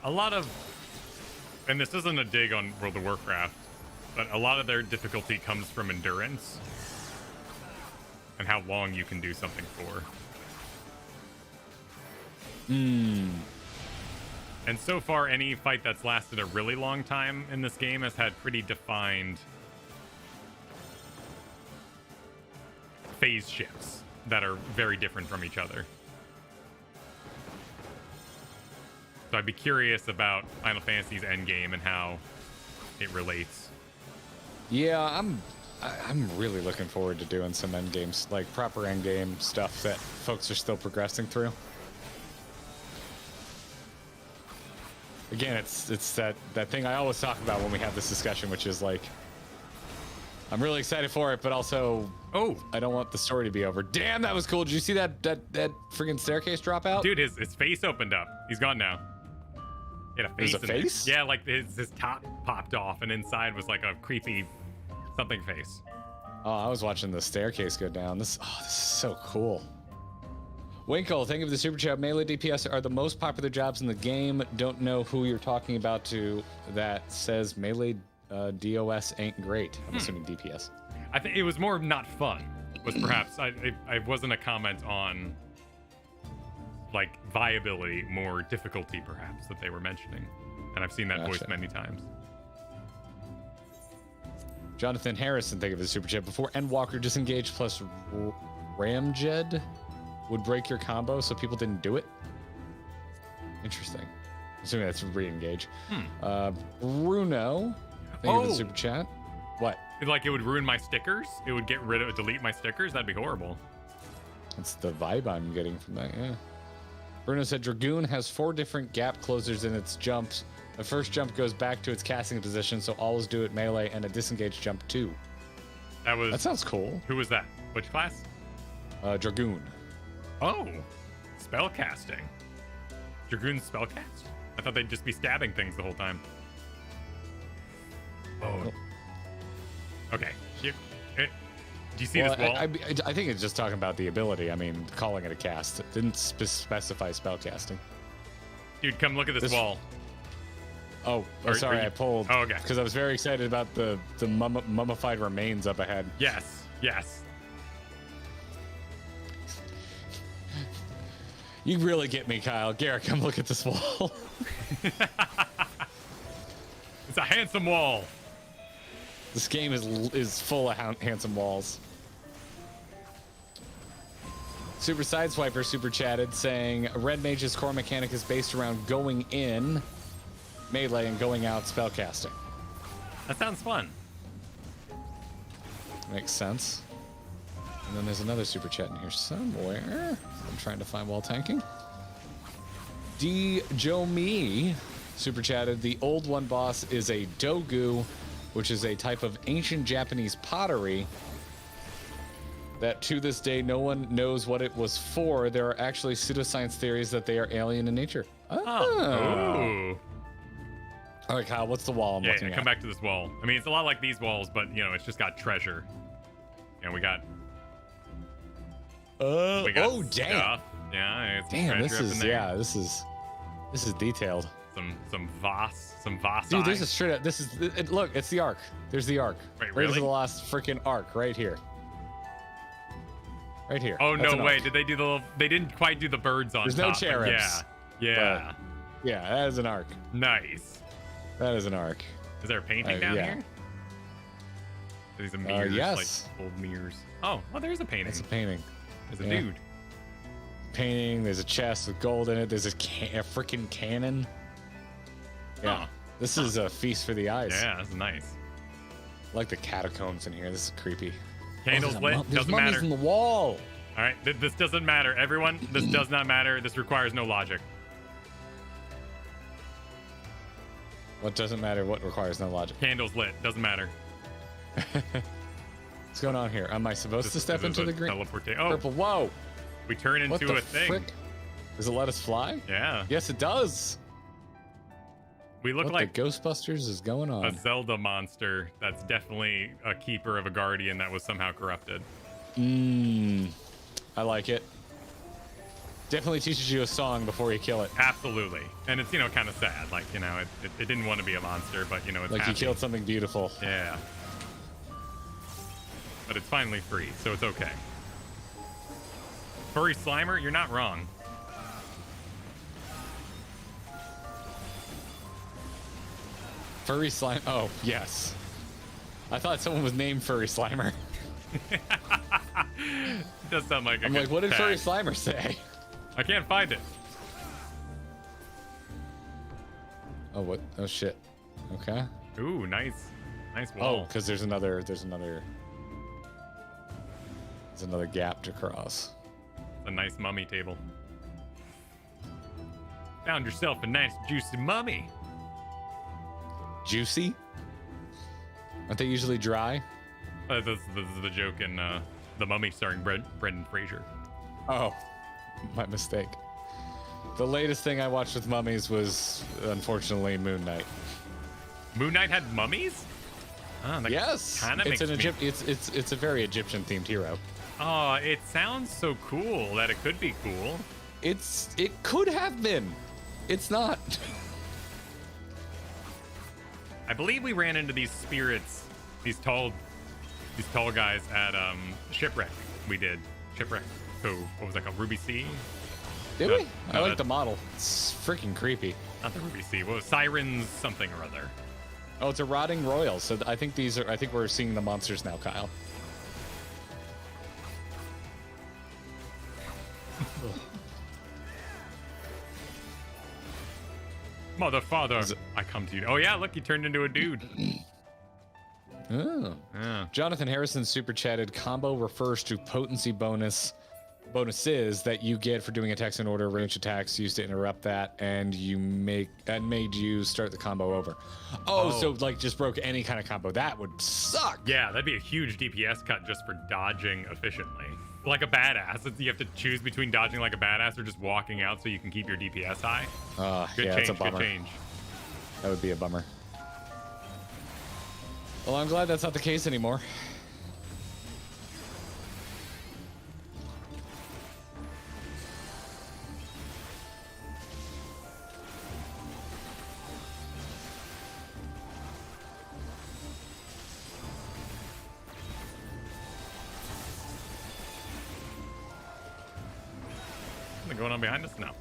A: A lot of, and this isn't a dig on World of Warcraft, but a lot of their difficulty comes from endurance and how long you can do something for. And so far, any fight that's lasted a really long time in this game has had pretty defined phase shifts that are very different from each other. So I'd be curious about Final Fantasy's endgame and how it relates.
B: Yeah, I'm really looking forward to doing some endgames, like proper endgame stuff that folks are still progressing through. Again, it's that thing I always talk about when we have this discussion, which is like, I'm really excited for it, but also, I don't want the story to be over. Damn, that was cool. Did you see that freaking staircase drop out?
A: Dude, his face opened up. He's gone now. He had a face.
B: There's a face?
A: Yeah, like his top popped off, and inside was like a creepy something face.
B: Oh, I was watching the staircase go down. This is so cool. Winkle, thank you for the super chat. Melee DPS are the most popular jobs in the game. Don't know who you're talking about to that says melee DOS ain't great. I'm assuming DPS.
A: I think it was more not fun. Was perhaps I wasn't a comment on like viability, more difficulty perhaps that they were mentioning, and I've seen that voice many times.
B: Jonathan Harrison, thank you for the super chat. Before Endwalker disengage plus Ramjed would break your combo, so people didn't do it. Interesting. Assuming that's re-engage. Bruno, thank you for the super chat. What?
A: Like it would ruin my stickers? It would delete my stickers? That'd be horrible.
B: That's the vibe I'm getting from that, yeah. Bruno said Dragoon has 4 different gap closers in its jumps. The first jump goes back to its casting position, so always do it melee, and a disengage jump too. That sounds cool.
A: Who was that? Which class?
B: Dragoon.
A: Oh, spellcasting. Dragoon spellcast? I thought they'd just be stabbing things the whole time. Oh. Okay. Do you see this wall?
B: I think it's just talking about the ability. I mean, calling it a cast. It didn't specify spellcasting.
A: Dude, come look at this wall.
B: Oh, sorry, I pulled.
A: Oh, okay.
B: Because I was very excited about the mummified remains up ahead.
A: Yes, yes.
B: You really get me, Kyle. Garrett, come look at this wall.
A: It's a handsome wall.
B: This game is full of handsome walls. Super Sideswiper super chatted saying Red Mage's core mechanic is based around going in melee and going out spellcasting.
A: That sounds fun.
B: Makes sense. And then there's another super chat in here somewhere. I'm trying to find while tanking. D. Joe Me super chatted. The old one boss is a dogu, which is a type of ancient Japanese pottery that to this day no one knows what it was for. There are actually pseudoscience theories that they are alien in nature.
A: Oh.
B: All right, Kyle, what's the wall I'm looking at?
A: Come back to this wall. I mean, it's a lot like these walls, but you know, it's just got treasure. And we got.
B: Oh, damn.
A: Stuff. Yeah, it's
B: Damn,
A: treasure up in there.
B: this is detailed.
A: Some Voss.
B: Dude, there's a straight up. Look, it's the Ark. There's the Ark.
A: Wait,
B: Raiders
A: really?
B: of the Lost freaking Ark right here. Right here.
A: Oh,
B: That's
A: no
B: an
A: way.
B: Ark.
A: Did they do the? They didn't quite do the birds on
B: There's
A: top.
B: no
A: but
B: cherubs.
A: Yeah.
B: Yeah, that is an Ark.
A: Nice.
B: That is an Ark.
A: Is there a painting down
B: yeah.
A: here? These are mirrors,
B: yes.
A: like old mirrors. Oh, there's a painting.
B: That's a painting.
A: There's a
B: Yeah.
A: dude.
B: Painting. There's a chest with gold in it. There's a freaking cannon. Yeah.
A: Huh.
B: This is a feast for the eyes.
A: Yeah, that's nice.
B: I like the catacombs in here. This is creepy.
A: Candles
B: there's
A: lit.
B: there's
A: Doesn't
B: mummies
A: matter.
B: in the wall.
A: All right, this doesn't matter. Everyone, this does not matter. This requires no logic.
B: What doesn't matter? What requires no logic?
A: Candles lit. Doesn't matter.
B: What's going on here? Am I supposed to step into the green?
A: Oh,
B: Purple. Whoa.
A: we turn
B: What
A: into
B: the
A: a thing.
B: frick? Does it let us fly?
A: Yeah.
B: Yes, it does.
A: We look
B: What
A: like
B: the Ghostbusters is going
A: a
B: on?
A: Zelda monster that's definitely a keeper of a guardian that was somehow corrupted.
B: I like it. Definitely teaches you a song before you kill it.
A: Absolutely. And it's, kind of sad. Like, it didn't want to be a monster, but, it's
B: Like
A: happy.
B: you killed something beautiful.
A: Yeah. But it's finally free, so it's okay. Furry Slimer, you're not wrong.
B: Furry Slime. Oh, yes. I thought someone was named Furry Slimer.
A: It does sound like a
B: I'm
A: good
B: like, what did
A: tag.
B: Furry Slimer say?
A: I can't find it.
B: Oh, what? Oh, shit. Okay.
A: Ooh, nice
B: Oh,
A: wall.
B: because there's another gap to cross.
A: It's a nice mummy table. Found yourself a nice juicy mummy.
B: Juicy? Aren't they usually dry?
A: This is the joke in The Mummy starring Brendan Fraser.
B: Oh, my mistake. The latest thing I watched with mummies was, unfortunately, Moon Knight.
A: Moon Knight had mummies? Oh, that
B: Yes,
A: kinda
B: it's
A: makes
B: an
A: me-
B: it's a very Egyptian themed hero.
A: Oh, it sounds so cool that it could be cool.
B: It could have been. It's not.
A: I believe we ran into these spirits, these tall guys at Shipwreck. We did Shipwreck. So what was that called? Ruby Sea?
B: Did
A: No,
B: we? I
A: no,
B: like
A: that-
B: the model. It's freaking creepy.
A: Not the Ruby Sea. What was Sirens something or other?
B: Oh, it's a rotting royal. So I think we're seeing the monsters now, Kyle.
A: Mother, father, I come to you. Oh yeah, look, he turned into a dude.
B: Oh.
A: Yeah.
B: Jonathan Harrison super chatted. Combo refers to potency bonuses that you get for doing attacks in order, range attacks used to interrupt that, and made you start the combo over. Oh, so like just broke any kind of combo. That would suck.
A: Yeah, that'd be a huge DPS cut just for dodging efficiently. Like a badass. You have to choose between dodging like a badass or just walking out so you can keep your DPS high. Good
B: yeah,
A: change,
B: that's a bummer.
A: good change.
B: That would be a bummer. Well, I'm glad that's not the case anymore.
A: Something going on behind us now.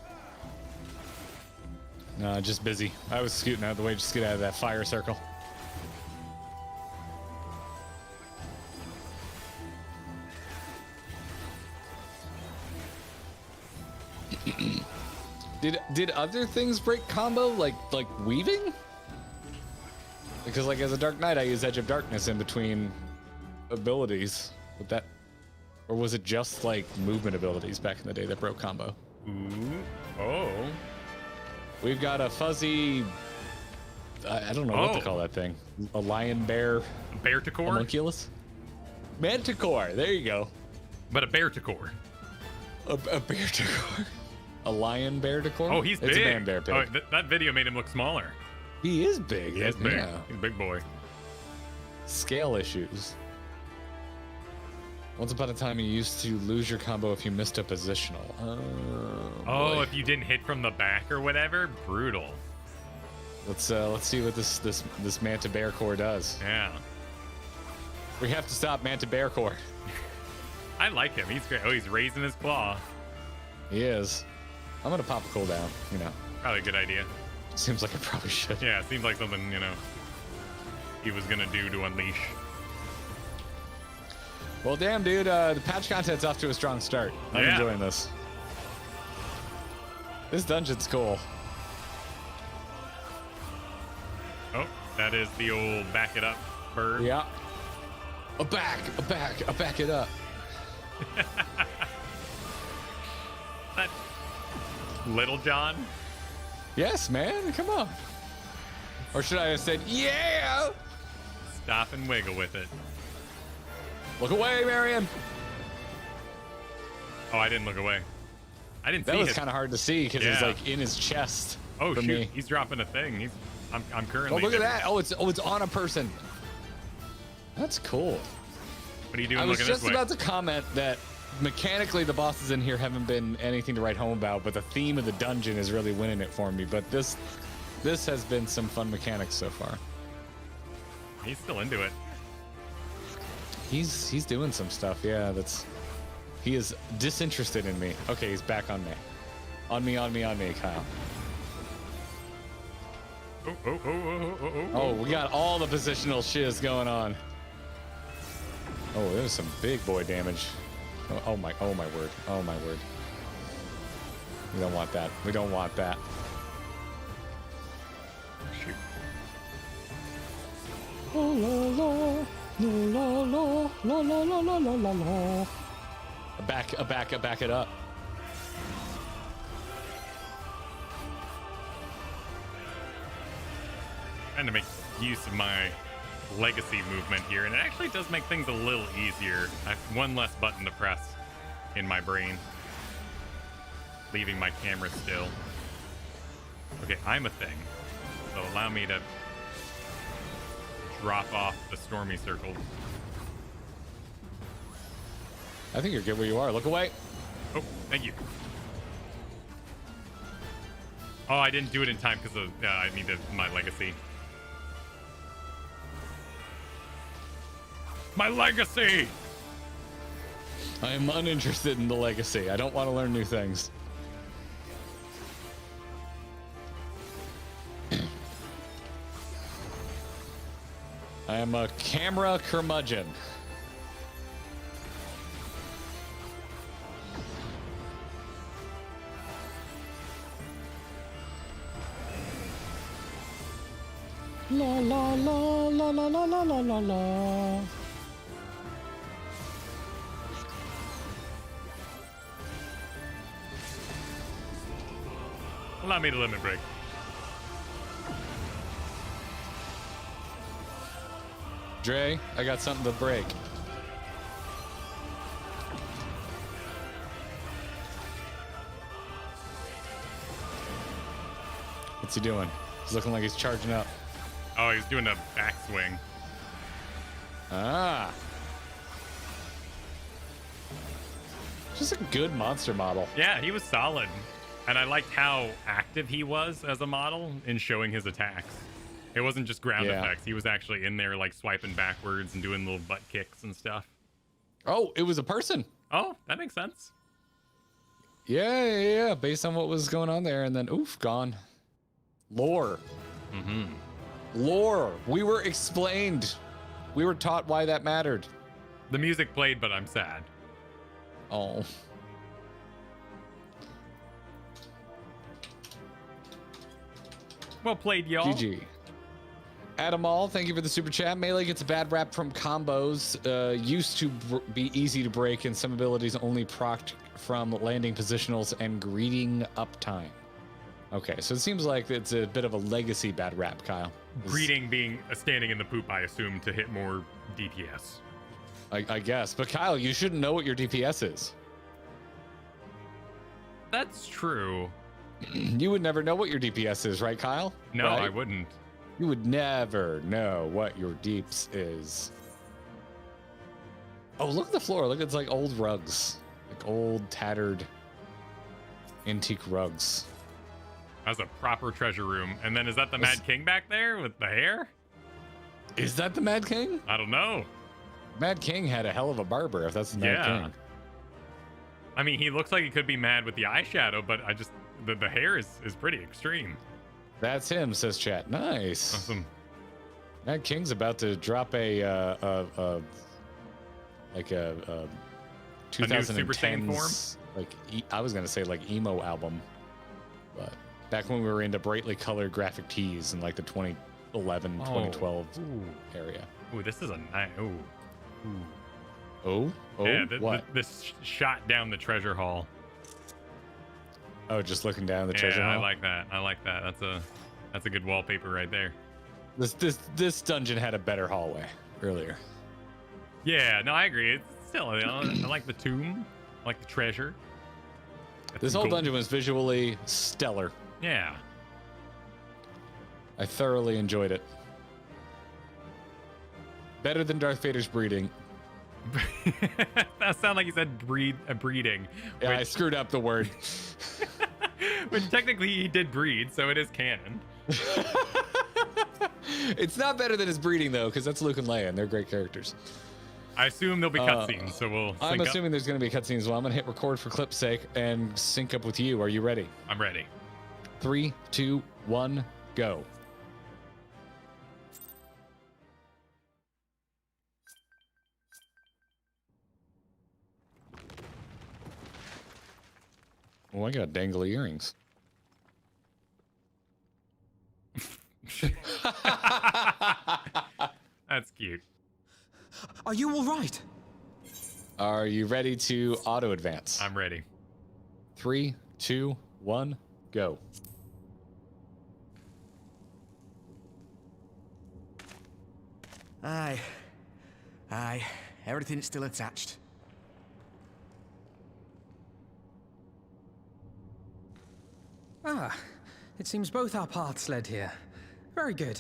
B: No, just busy. I was scooting out of the way just to get out of that fire circle. Did other things break combo like weaving? Because like as a Dark Knight, I use Edge of Darkness in between abilities. Would that, or was it just like movement abilities back in the day that broke combo?
A: Ooh. Oh.
B: We've got a fuzzy. I don't know what to call that thing. A lion bear.
A: Bearticore?
B: Homunculus? Manticore. There you go.
A: But a Bearticore.
B: A Bearticore. A lion Bearticore?
A: Oh, he's big.
B: It's a man bear pig.
A: Oh, that video made him look smaller.
B: He is big.
A: He is big.
B: Yeah.
A: He's a big boy.
B: Scale issues. Once upon a time, you used to lose your combo if you missed a positional.
A: Oh,
B: boy.
A: if you didn't hit from the back or whatever, brutal.
B: Let's see what this Manta Bear Core does.
A: Yeah.
B: We have to stop Manta Bear Core.
A: I like him. He's great. Oh, he's raising his claw.
B: He is. I'm gonna pop a cooldown. You know.
A: Probably a good idea.
B: Seems like I probably should.
A: Yeah, it seems like something, you know, he was gonna do to unleash.
B: Well, damn, dude. The patch content's off to a strong start. I'm enjoying this. This dungeon's cool.
A: Oh, that is the old back it up bird.
B: Yeah. A back it up.
A: That Little John?
B: Yes, man. Come on. Or should I have said, yeah?
A: Stop and wiggle with it.
B: Look away, Marion.
A: Oh, I didn't look away. I didn't see
B: That was
A: his...
B: kind of hard to see because it's like in his chest.
A: Oh,
B: for
A: shoot.
B: me.
A: He's dropping a thing. I'm currently...
B: Oh, look at that. Oh, it's on a person. That's cool.
A: What are you doing
B: I was
A: looking this
B: just
A: way?
B: about to comment that mechanically the bosses in here haven't been anything to write home about, but the theme of the dungeon is really winning it for me. But this has been some fun mechanics so far.
A: He's still into it.
B: He's doing some stuff. Yeah, he is disinterested in me. Okay, he's back on me. On me, Kyle. Oh, we got all the positional shiz going on. Oh, there's some big boy damage. Oh my word. Oh my word. We don't want that. We don't want that.
A: Shoot.
B: Oh, la, la, la, la, la, la, la, la, la, la. Back it up.
A: Trying to make use of my legacy movement here, and it actually does make things a little easier. I have one less button to press in my brain, leaving my camera still. Okay, I'm a thing, so allow me to drop off the stormy circle.
B: I think you're good where you are. Look away.
A: Oh, thank you. Oh, I didn't do it in time because I needed my legacy. My legacy!
B: I am uninterested in the legacy. I don't want to learn new things. I am a camera curmudgeon. La la la la la la la la la la.
A: Allow me to limit break.
B: Dre, I got something to break. What's he doing? He's looking like he's charging up.
A: Oh, he's doing a backswing.
B: Ah. Just a good monster model.
A: Yeah, he was solid. And I liked how active he was as a model in showing his attacks. It wasn't just ground effects. He was actually in there like swiping backwards and doing little butt kicks and stuff.
B: Oh, it was a person.
A: Oh, that makes sense.
B: Yeah. Based on what was going on there. And then, oof, gone. Lore.
A: Mm-hmm.
B: Lore. We were explained. We were taught why that mattered.
A: The music played, but I'm sad.
B: Oh.
A: Well played, y'all.
B: GG. Adamal, thank you for the super chat. Melee gets a bad rap from combos. Used to be easy to break, and some abilities only procced from landing positionals and greeting uptime. Okay, so it seems like it's a bit of a legacy bad rap, Kyle.
A: Greeting being a standing in the poop, I assume, to hit more DPS.
B: I guess. But Kyle, you shouldn't know what your DPS is.
A: That's true.
B: You would never know what your DPS is, right, Kyle?
A: No,
B: right?
A: I wouldn't.
B: You would never know what your deeps is. Oh, look at the floor. Look, it's like old rugs. Like old, tattered, antique rugs.
A: That's a proper treasure room. And then is that the Mad King back there with the hair?
B: Is that the Mad King?
A: I don't know.
B: Mad King had a hell of a barber, if that's the Mad King.
A: I mean, he looks like he could be mad with the eyeshadow, but I just the hair is pretty extreme.
B: That's him, says chat. Nice.
A: Awesome.
B: Mad King's about to drop a 2010s, like I was gonna say like emo album, but back when we were into brightly colored graphic tees in like the 2011, 2012 area.
A: Ooh, this is a nice. Ooh.
B: Oh,
A: yeah,
B: what?
A: This shot down the treasure hall.
B: Oh, just looking down the treasure hall.
A: I like that. I like that. That's a good wallpaper right there.
B: This dungeon had a better hallway earlier.
A: Yeah, no, I agree. It's still, I like the tomb, I like the treasure.
B: This whole dungeon was visually stellar.
A: Yeah.
B: I thoroughly enjoyed it. Better than Darth Vader's breeding.
A: That sounded like you said breeding.
B: Yeah, I screwed up the word.
A: Which technically he did breed, so it is canon.
B: It's not better than his breeding though, because that's Luke and Leia, and they're great characters.
A: I assume there'll be cutscenes, so we'll.
B: I'm assuming there's going to be cutscenes as well. I'm going to hit record for clip's sake and sync up with you. Are you ready?
A: I'm ready.
B: 3, 2, 1, go. Oh, I got dangly earrings.
A: That's cute.
E: Are you all right?
B: Are you ready to auto advance?
A: I'm ready.
B: 3, 2, 1, go.
E: Aye. Everything's still attached.
G: Ah, it seems both our paths led here. Very good.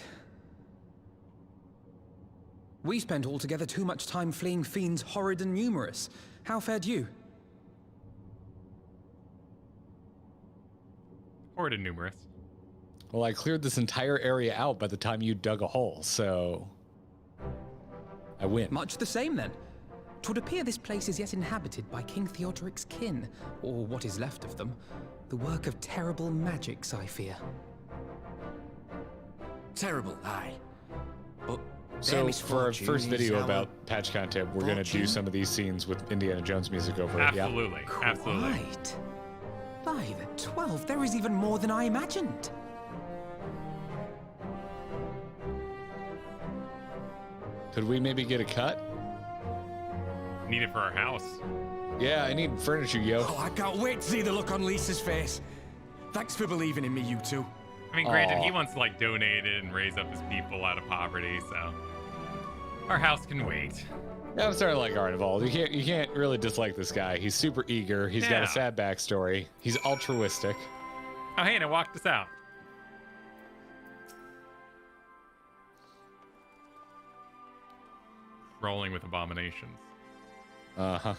G: We spent altogether too much time fleeing fiends horrid and numerous. How fared you?
A: Horrid and numerous.
B: Well, I cleared this entire area out by the time you dug a hole, so I win.
G: Much the same then. 'Twould appear this place is yet inhabited by King Theodoric's kin, or what is left of them. The work of terrible magics, I fear.
E: Terrible, aye. But
B: so for our first video about patch content, we're going to do some of these scenes with Indiana Jones music over it.
A: Absolutely,
B: Yeah.
A: absolutely.
G: Right. By the 12, there is even more than I imagined.
B: Could we maybe get a cut?
A: Need it for our house.
B: Yeah, I need furniture, yo.
E: Oh, I can't wait to see the look on Lisa's face. Thanks for believing in me, you two.
A: I mean, granted, he wants to like donate it and raise up his people out of poverty, so our house can wait.
B: Yeah, I'm starting to like Arnival. You can't really dislike this guy. He's super eager. He's got a sad backstory. He's altruistic.
A: Oh, hey, now walk this out. Rolling with abominations.
B: Uh-huh.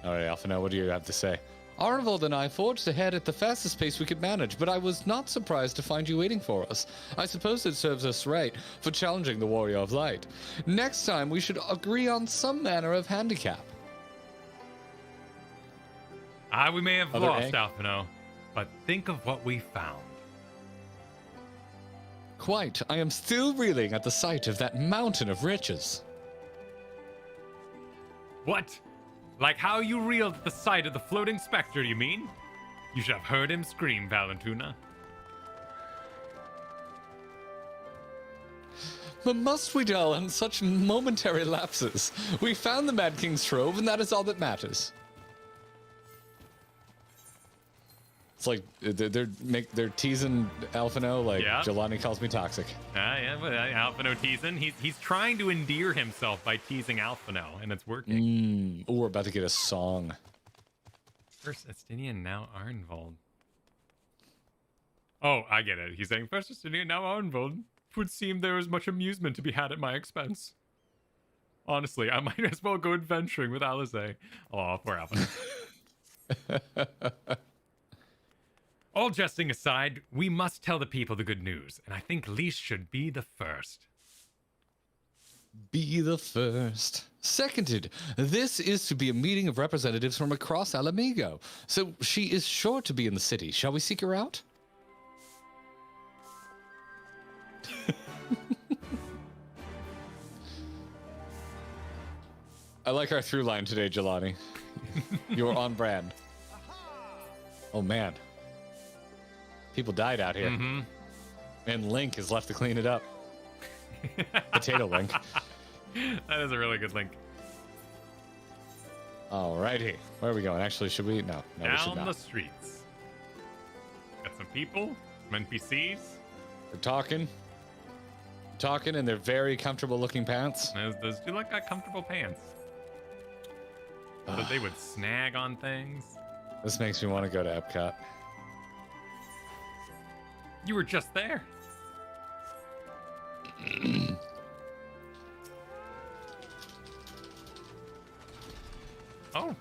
B: All right, Alphina, what do you have to say? Arnold and I forged ahead at the fastest pace we could manage, but I was not surprised to find you waiting for us. I suppose it serves us right for challenging the Warrior of Light. Next time, we should agree on some manner of handicap.
A: We may have lost, Alphino, but think of what we found.
B: Quite. I am still reeling at the sight of that mountain of riches.
A: What? Like how you reeled at the sight of the floating specter, you mean? You should have heard him scream, Valentuna.
B: But must we dwell on such momentary lapses? We found the Mad King's trove, and that is all that matters. It's like they're teasing Alphino like Jelani calls me toxic.
A: Yeah, but Alphino teasing. He's trying to endear himself by teasing Alphino, and it's working.
B: Oh, we're about to get a song.
A: First Estinian, now Arnvold. Oh, I get it. He's saying first Estinian, now Arnvold. It would seem there is much amusement to be had at my expense. Honestly, I might as well go adventuring with Alize. Oh, poor Alphino. All jesting aside, we must tell the people the good news, and I think Lys should be the first.
B: Be the first. Seconded. This is to be a meeting of representatives from across Alamigo, so she is sure to be in the city. Shall we seek her out? I like our through line today, Jelani. You're on brand. Oh, man. People died out here.
A: Mm-hmm.
B: And Link is left to clean it up. Potato Link.
A: That is a really good link.
B: Alrighty. Where are we going? Actually, should we? No, we should
A: Down
B: not.
A: the streets. Got some people, some NPCs.
B: They're talking, and they're very comfortable looking pants.
A: Those do look like comfortable pants. But they would snag on things.
B: This makes me want to go to Epcot.
A: You were just there. Oh,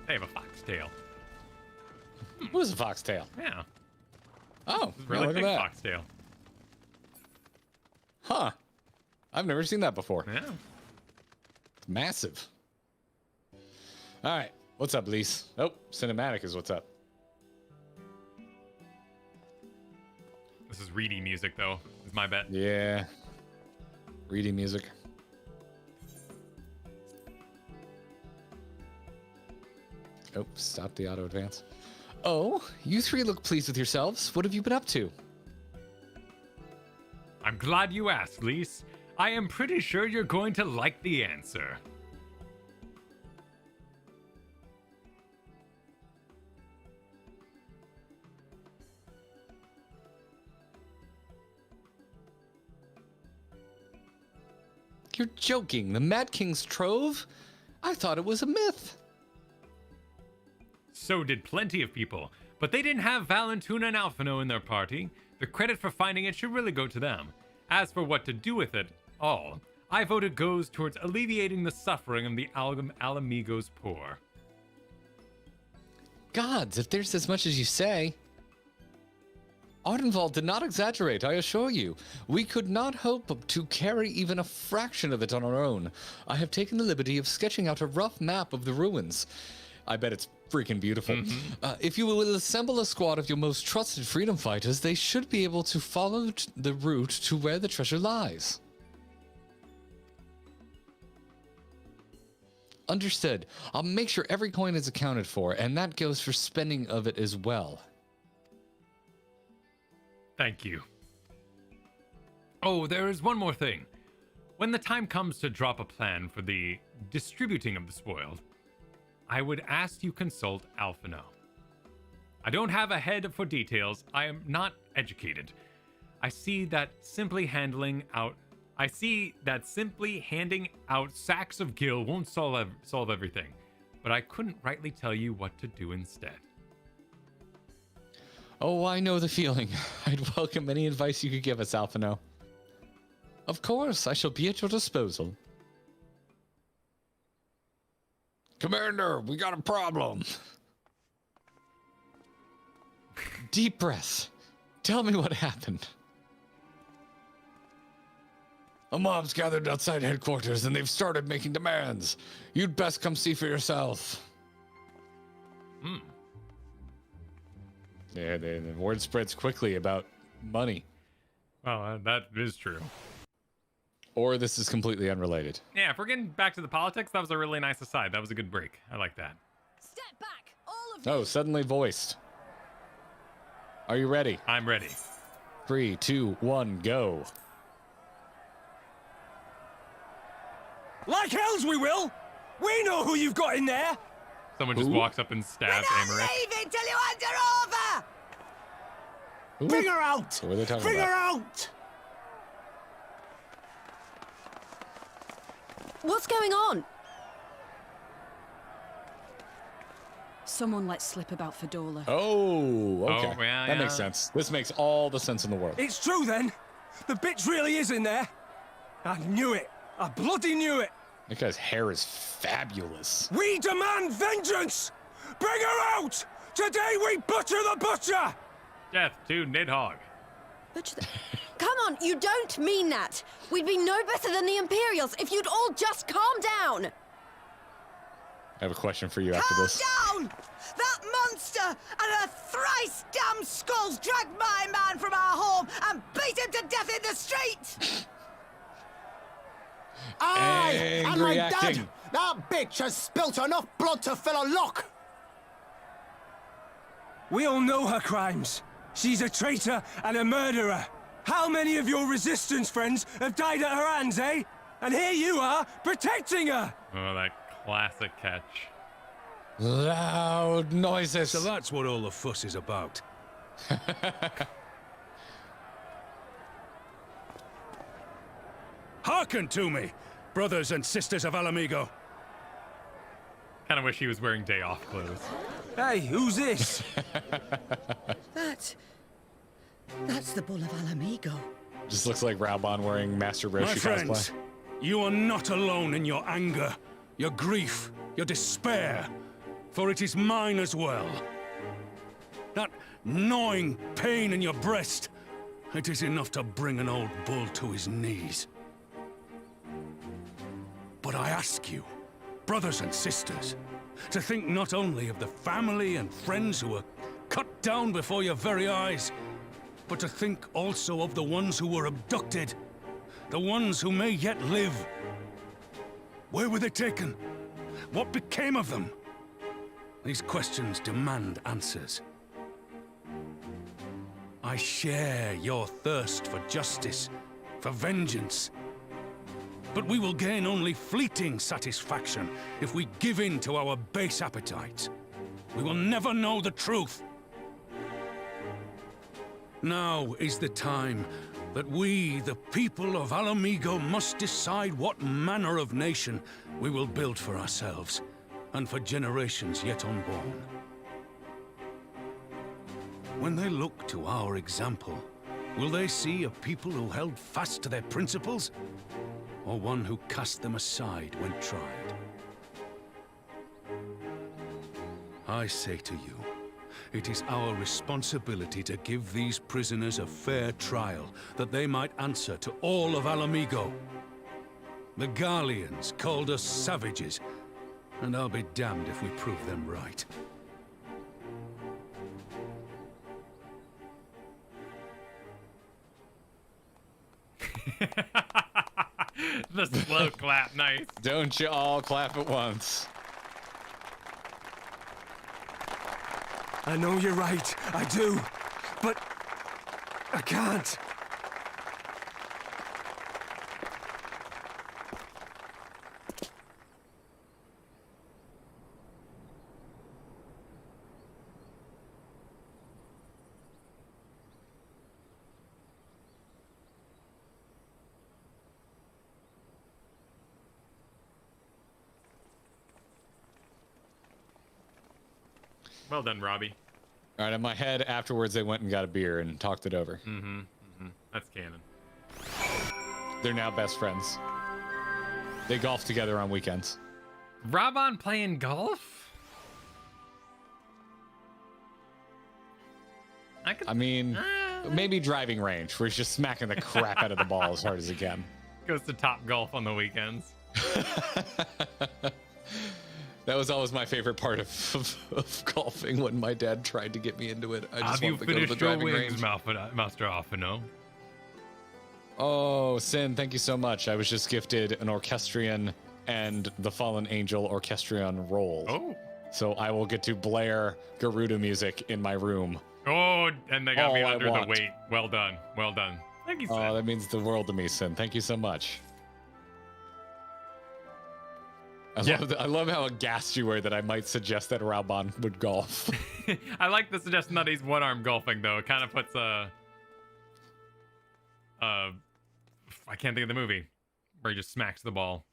A: they have a foxtail.
B: What is a foxtail?
A: Yeah.
B: Oh,
A: Really
B: look
A: big
B: at that.
A: foxtail.
B: Huh. I've never seen that before.
A: Yeah.
B: It's massive. All right. What's up, Lys? Oh, cinematic is what's up.
A: This is reedy music, though, is my bet.
B: Yeah. Reading music. Oh, stop the auto advance. Oh, you three look pleased with yourselves. What have you been up to?
A: I'm glad you asked, Lys. I am pretty sure you're going to like the answer.
B: You're joking. The Mad King's trove? I thought it was a myth.
A: So did plenty of people, but they didn't have Valentuna and Alphino in their party. The credit for finding it should really go to them. As for what to do with it all, I vote it goes towards alleviating the suffering of the Alamigo's poor.
B: Gods, if there's as much as you say. Ardenwald did not exaggerate, I assure you. We could not hope to carry even a fraction of it on our own. I have taken the liberty of sketching out a rough map of the ruins. I bet it's freaking beautiful. If you will assemble a squad of your most trusted freedom fighters, they should be able to follow the route to where the treasure lies. Understood. I'll make sure every coin is accounted for, and that goes for spending of it as well.
A: Thank you. Oh, there is one more thing. When the time comes to drop a plan for the distributing of the spoiled, I would ask you consult Alphino. I don't have a head for details. I am not educated. I see that simply handing out sacks of gil won't solve everything, but I couldn't rightly tell you what to do instead.
B: Oh, I know the feeling. I'd welcome any advice you could give us, Alphino. Of course, I shall be at your disposal. Commander, we got a problem. Deep breath. Tell me what happened. A mob's gathered outside headquarters and they've started making demands. You'd best come see for yourself. Yeah, the word spreads quickly about money.
A: Well, that is true.
B: Or this is completely unrelated.
A: Yeah, if we're getting back to the politics, that was a really nice aside. That was a good break. I like that.
C: Step back, all of you.
B: Oh, suddenly voiced. Are you ready?
A: I'm ready.
B: 3, 2, 1, go.
E: Like hells we will! We know who you've got in there!
A: Someone just walks up and stabs Amaret.
C: Leave it till you hand her over!
E: Bring her out!
B: So what are they talking
E: Bring
B: about?
E: her out!
C: What's going on?
D: Someone let slip about Fedorla.
B: Oh, okay.
A: Oh, yeah,
B: that
A: yeah.
B: makes sense. This makes all the sense in the world.
E: It's true then! The bitch really is in there! I knew it! I bloody knew it!
B: That guy's hair is fabulous.
E: We demand vengeance! Bring her out! Today we butcher the butcher!
A: Death to Nidhogg.
C: Come on, you don't mean that! We'd be no better than the Imperials if you'd all just calm down!
B: I have a question for you after this.
C: Calm down! That monster and her thrice damned skulls dragged my man from our home and beat him to death in the street!
E: Aye! And
B: Angry
E: my
B: acting.
E: dad! That bitch has spilt enough blood to fill a lock! We all know her crimes. She's a traitor and a murderer. How many of your resistance friends have died at her hands, eh? And here you are, protecting her!
A: Oh, that classic catch.
B: Loud noises.
H: So that's what all the fuss is about. Hearken to me, brothers and sisters of Alamigo.
A: Kind of wish he was wearing day off clothes.
E: Hey, who's this?
C: That's the Bull of Alamigo.
B: Just looks like Raubon wearing Master Roshi
H: My friends,
B: cosplay.
H: you are not alone in your anger, your grief, your despair, for it is mine as well. That gnawing pain in your breast, it is enough to bring an old bull to his knees. But I ask you, brothers and sisters, to think not only of the family and friends who were cut down before your very eyes, but to think also of the ones who were abducted, the ones who may yet live. Where were they taken? What became of them? These questions demand answers. I share your thirst for justice, for vengeance. But we will gain only fleeting satisfaction if we give in to our base appetites. We will never know the truth. Now is the time that we, the people of Alamigo, must decide what manner of nation we will build for ourselves and for generations yet unborn. When they look to our example, will they see a people who held fast to their principles, or one who cast them aside when tried? I say to you, it is our responsibility to give these prisoners a fair trial, that they might answer to all of Alamigo. The Garleans called us savages, and I'll be damned if we prove them right.
A: The slow clap, nice.
B: Don't you all clap at once.
E: I know you're right, I do. But I can't.
A: Well done, Robbie.
B: All right, in my head, afterwards, they went and got a beer and talked it over.
A: That's canon.
B: They're now best friends. They golf together on weekends.
A: Raubon playing golf?
B: I mean, maybe driving range, where he's just smacking the crap out of the ball as hard as he can.
A: Goes to Top Golf on the weekends.
B: That was always my favorite part of golfing, when my dad tried to get me into it. I just
A: Have you
B: wanted to go to the
A: finished your
B: driving
A: wings,
B: range.
A: Master Offino?
B: Oh, Sin, thank you so much. I was just gifted an orchestrion and the Fallen Angel orchestrion roll.
A: Oh.
B: So I will get to blare Garuda music in my room.
A: Oh, and they got me
B: All I
A: under the
B: want.
A: weight. Well done. Well done. Thank you,
B: Oh,
A: Seth.
B: that means the world to me, Sin. Thank you so much. I love how aghast you were that I might suggest that Raubon would golf.
A: I like the suggestion that he's one-arm golfing, though. It kind of puts I can't think of the movie where he just smacks the ball.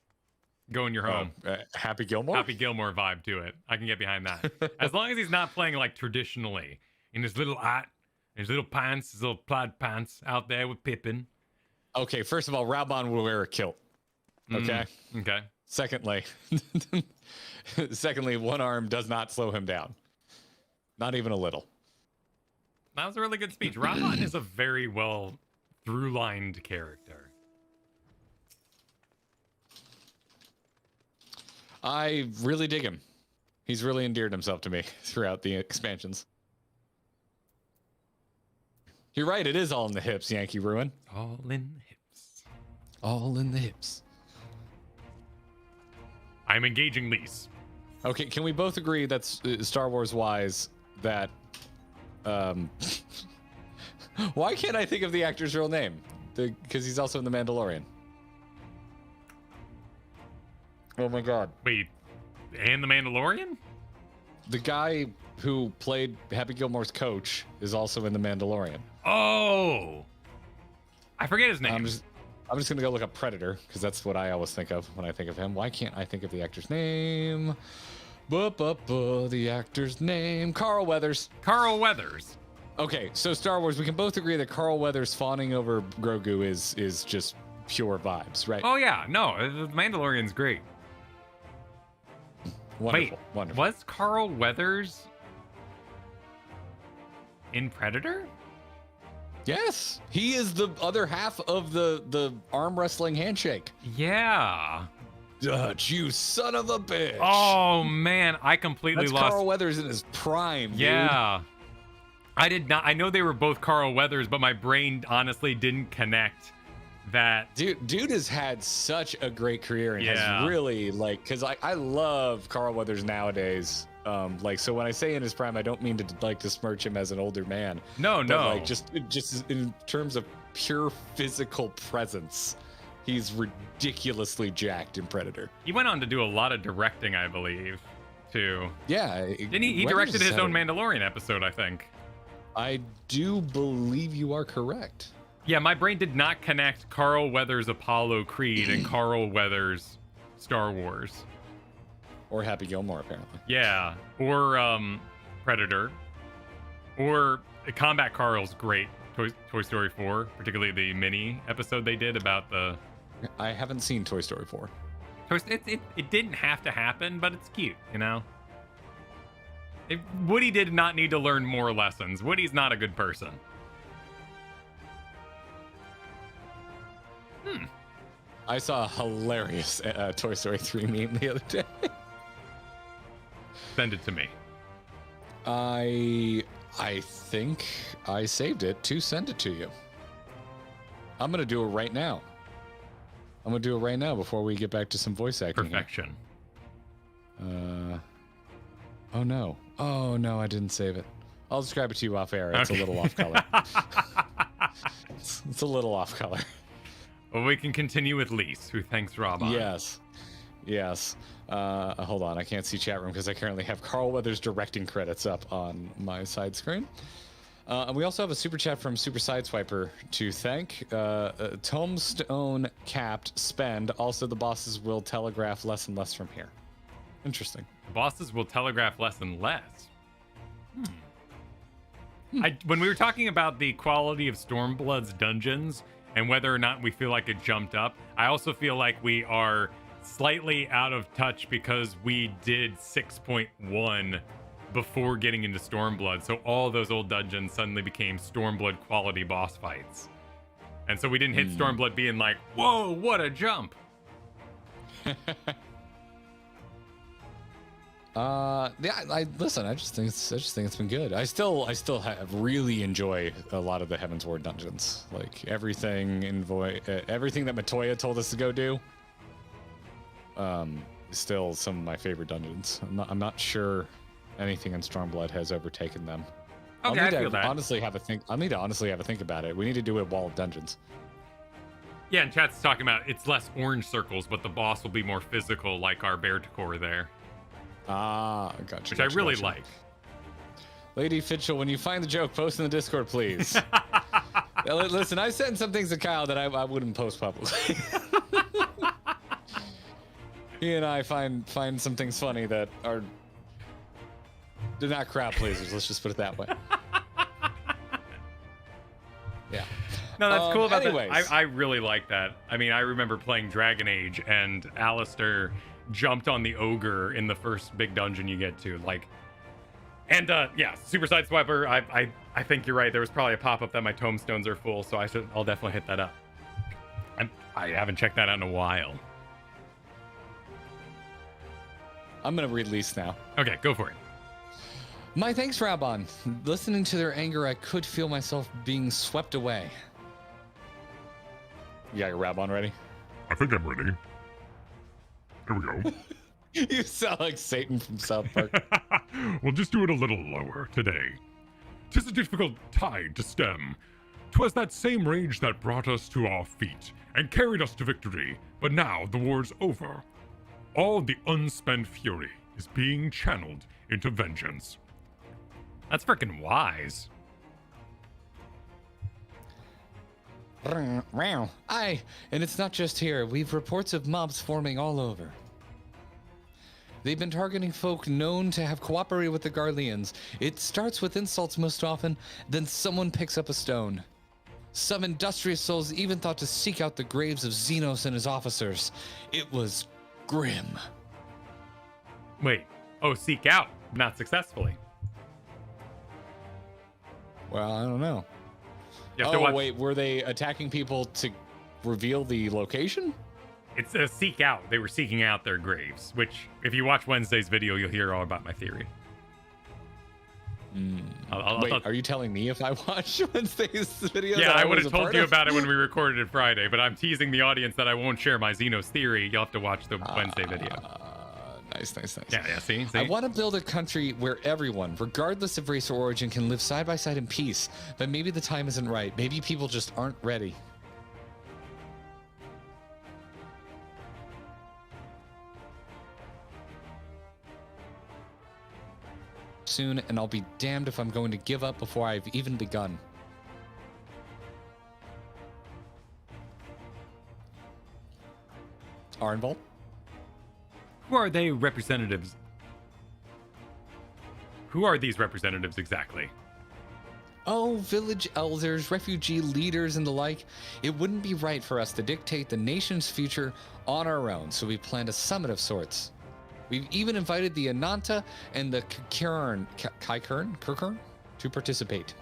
A: Go in your home.
B: Happy Gilmore?
A: Happy Gilmore vibe to it. I can get behind that. As long as he's not playing like traditionally in his little hat, his little pants, his little plaid pants out there with Pippin.
B: Okay, first of all, Raubon will wear a kilt. Okay?
A: Okay.
B: Secondly, one arm does not slow him down. Not even a little.
A: That was a really good speech. Raubon is a very well through-lined character.
B: I really dig him. He's really endeared himself to me throughout the expansions. You're right, it is all in the hips, Yankee Ruin.
A: All in the hips.
B: All in the hips.
A: I'm engaging Lise.
B: Okay, can we both agree that's Star Wars-wise that... why can't I think of the actor's real name? Because he's also in The Mandalorian. Oh my god.
A: Wait, and The Mandalorian?
B: The guy who played Happy Gilmore's coach is also in The Mandalorian.
A: Oh! I forget his name.
B: I'm just gonna go look up Predator, because that's what I always think of when I think of him. Why can't I think of the actor's name? The actor's name. Carl Weathers.
A: Carl Weathers.
B: Okay, so Star Wars, we can both agree that Carl Weathers fawning over Grogu is just pure vibes, right?
A: Oh yeah, no, The Mandalorian's great.
B: Wonderful,
A: Wait,
B: wonderful.
A: was Carl Weathers in Predator?
B: Yes, he is the other half of the arm wrestling handshake.
A: Yeah.
B: Dutch, you son of a bitch.
A: Oh man, I completely
B: That's
A: lost.
B: Carl Weathers in his prime, dude.
A: Yeah. I did not. I know they were both Carl Weathers, but my brain honestly didn't connect that.
B: Dude has had such a great career and has really because I love Carl Weathers nowadays. So when I say in his prime, I don't mean to to smirch him as an older man.
A: No.
B: Just in terms of pure physical presence, he's ridiculously jacked in Predator.
A: He went on to do a lot of directing, I believe, too.
B: Yeah.
A: Didn't he? He directed his own Mandalorian episode, I think.
B: I do believe you are correct.
A: Yeah, my brain did not connect Carl Weathers' Apollo Creed and Carl Weathers' Star Wars.
B: Or Happy Gilmore, apparently.
A: Yeah, or Predator, or Combat Carl's great Toy Story 4, particularly the mini episode they did about the...
B: I haven't seen Toy Story 4.
A: It didn't have to happen, but it's cute, you know? Woody did not need to learn more lessons. Woody's not a good person.
B: I saw a hilarious Toy Story 3 meme the other day.
A: Send it to me.
B: I think I saved it to send it to you. I'm going to do it right now. I'm going to do it right now before we get back to some voice acting.
A: Perfection.
B: Oh no, I didn't save it. I'll describe it to you off air. It's
A: okay.
B: A little off color. It's a little off color.
A: Well, we can continue with Lise, who thanks Raubon.
B: Yes. Hold on, I can't see chat room because I currently have Carl Weathers directing credits up on my side screen. And we also have a super chat from Super Sideswiper to thank. Tombstone capped spend. Also, the bosses will telegraph less and less from here. Interesting.
A: Bosses will telegraph less and less. When we were talking about the quality of Stormblood's dungeons and whether or not we feel like it jumped up, I also feel like we are slightly out of touch because we did 6.1 before getting into Stormblood. So all those old dungeons suddenly became Stormblood quality boss fights. And so we didn't hit Stormblood being like, whoa, what a jump.
B: Listen. I just think it's been good. I still have really enjoy a lot of the Heaven's Ward dungeons. Like everything everything that Matoya told us to go do. Still some of my favorite dungeons. I'm not sure anything in Stormblood has overtaken them.
A: Okay, I feel that.
B: I'll need to honestly have a think about it. We need to do a wall of dungeons.
A: Yeah, and chat's talking about it's less orange circles, but the boss will be more physical, like our bear decor there.
B: Ah, gotcha.
A: Which I really like.
B: Lady Fitchell, when you find the joke, post in the Discord, please. Listen, I sent some things to Kyle that I wouldn't post publicly. He and I find some things funny that are... They're not crowd pleasers, let's just put it that way. Yeah.
A: No, that's cool about
B: anyways.
A: that. I really like that. I mean, I remember playing Dragon Age, and Alistair jumped on the ogre in the first big dungeon you get to. Like, and yeah, Super Sideswiper. I think you're right. There was probably a pop-up that my tombstones are full, so I'll definitely hit that up. I haven't checked that out in a while.
B: I'm gonna release now.
A: Okay, go for it.
B: My thanks, Rabon. Listening to their anger, I could feel myself being swept away. You got your Rabon ready?
I: I think I'm ready. Here we go.
B: You sound like Satan from South Park.
I: We'll just do it a little lower today. 'Tis a difficult tide to stem. 'Twas that same rage that brought us to our feet and carried us to victory, but now the war's over. All the unspent fury is being channeled into vengeance.
A: That's freaking wise.
B: Aye, and it's not just here. We've reports of mobs forming all over. They've been targeting folk known to have cooperated with the Garleans. It starts with insults most often, then someone picks up a stone. Some industrious souls even thought to seek out the graves of Xenos and his officers. It was grim.
A: Wait. Oh, seek out. Not successfully.
B: Well, I don't know. Wait, were they attacking people to reveal the location?
A: It's a seek out. They were seeking out their graves, which, if you watch Wednesday's video, you'll hear all about my theory.
B: Wait, are you telling me if I watch Wednesday's video?
A: Yeah, I would have told you about it when we recorded it Friday, but I'm teasing the audience that I won't share my Xenos theory. You'll have to watch the Wednesday video.
B: Nice.
A: Yeah, see?
B: I want to build a country where everyone, regardless of race or origin, can live side by side in peace. But maybe the time isn't right. Maybe people just aren't ready. Soon, and I'll be damned if I'm going to give up before I've even begun. Arnvold?
A: Who are they representatives? Who are these representatives exactly?
B: Oh, village elders, refugee leaders, and the like. It wouldn't be right for us to dictate the nation's future on our own, so we planned a summit of sorts. We've even invited the Ananta and the Coeurl to participate.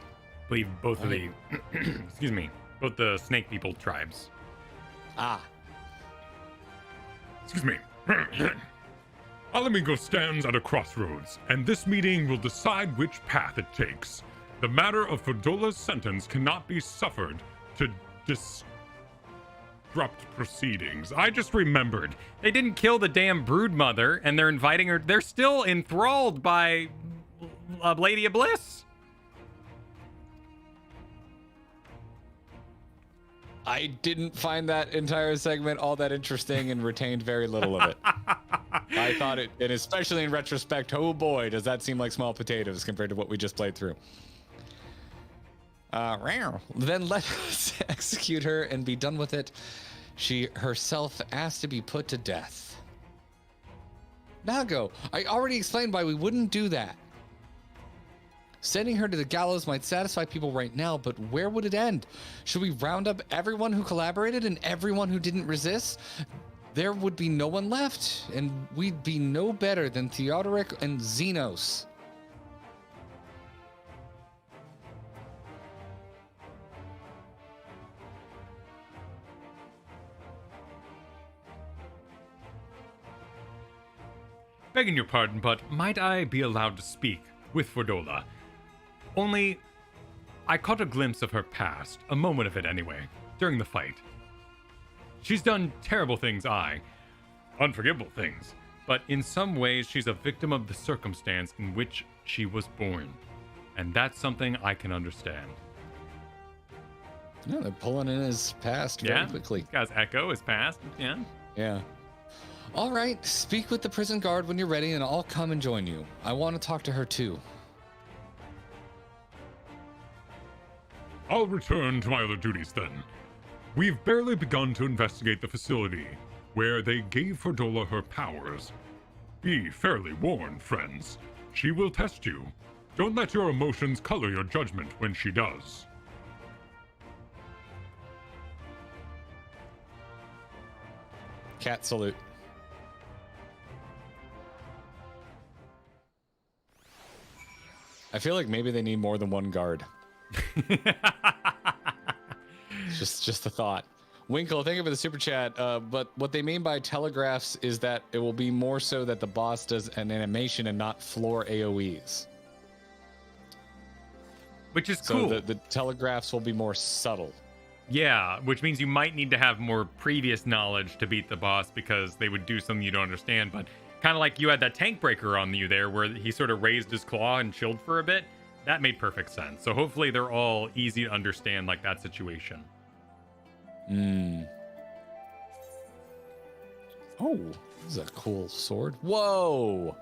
A: I believe both of the, excuse me, both the snake people tribes.
B: Ah.
I: Excuse me. Alamigo stands at a crossroads, and this meeting will decide which path it takes. The matter of Ferdola's sentence cannot be suffered to disrupt proceedings. I just remembered.
A: They didn't kill the damn broodmother, and they're inviting her. They're still enthralled by Lady of Bliss.
B: I didn't find that entire segment all that interesting and retained very little of it. I thought it, and especially in retrospect, oh boy, does that seem like small potatoes compared to what we just played through. Then let us execute her and be done with it. She herself asked to be put to death. Nago, I already explained why we wouldn't do that. Sending her to the gallows might satisfy people right now, but where would it end? Should we round up everyone who collaborated and everyone who didn't resist? There would be no one left, and we'd be no better than Theodoric and Xenos.
A: Begging your pardon, but might I be allowed to speak with Ferdola? Only, I caught a glimpse of her past, a moment of it anyway, during the fight. She's done terrible things, unforgivable things, but in some ways she's a victim of the circumstance in which she was born, and that's something I can understand.
B: No, they're pulling in his past very quickly.
A: This guy's echo is past. Yeah.
B: Yeah. All right. Speak with the prison guard when you're ready, and I'll come and join you. I want to talk to her too.
I: I'll return to my other duties then. We've barely begun to investigate the facility where they gave Fordola her powers. Be fairly warned, friends. She will test you. Don't let your emotions color your judgment when she does.
B: Cat salute. I feel like maybe they need more than one guard. just a thought. Winkle, thank you for the super chat. But what they mean by telegraphs is that it will be more so that the boss does an animation and not floor AoEs.
A: Which is cool.
B: So the telegraphs will be more subtle.
A: Yeah, which means you might need to have more previous knowledge to beat the boss because they would do something you don't understand. But kind of like you had that tank breaker on you there where he sort of raised his claw and chilled for a bit. That made perfect sense. So hopefully they're all easy to understand like that situation.
B: Oh, this is a cool sword. Whoa!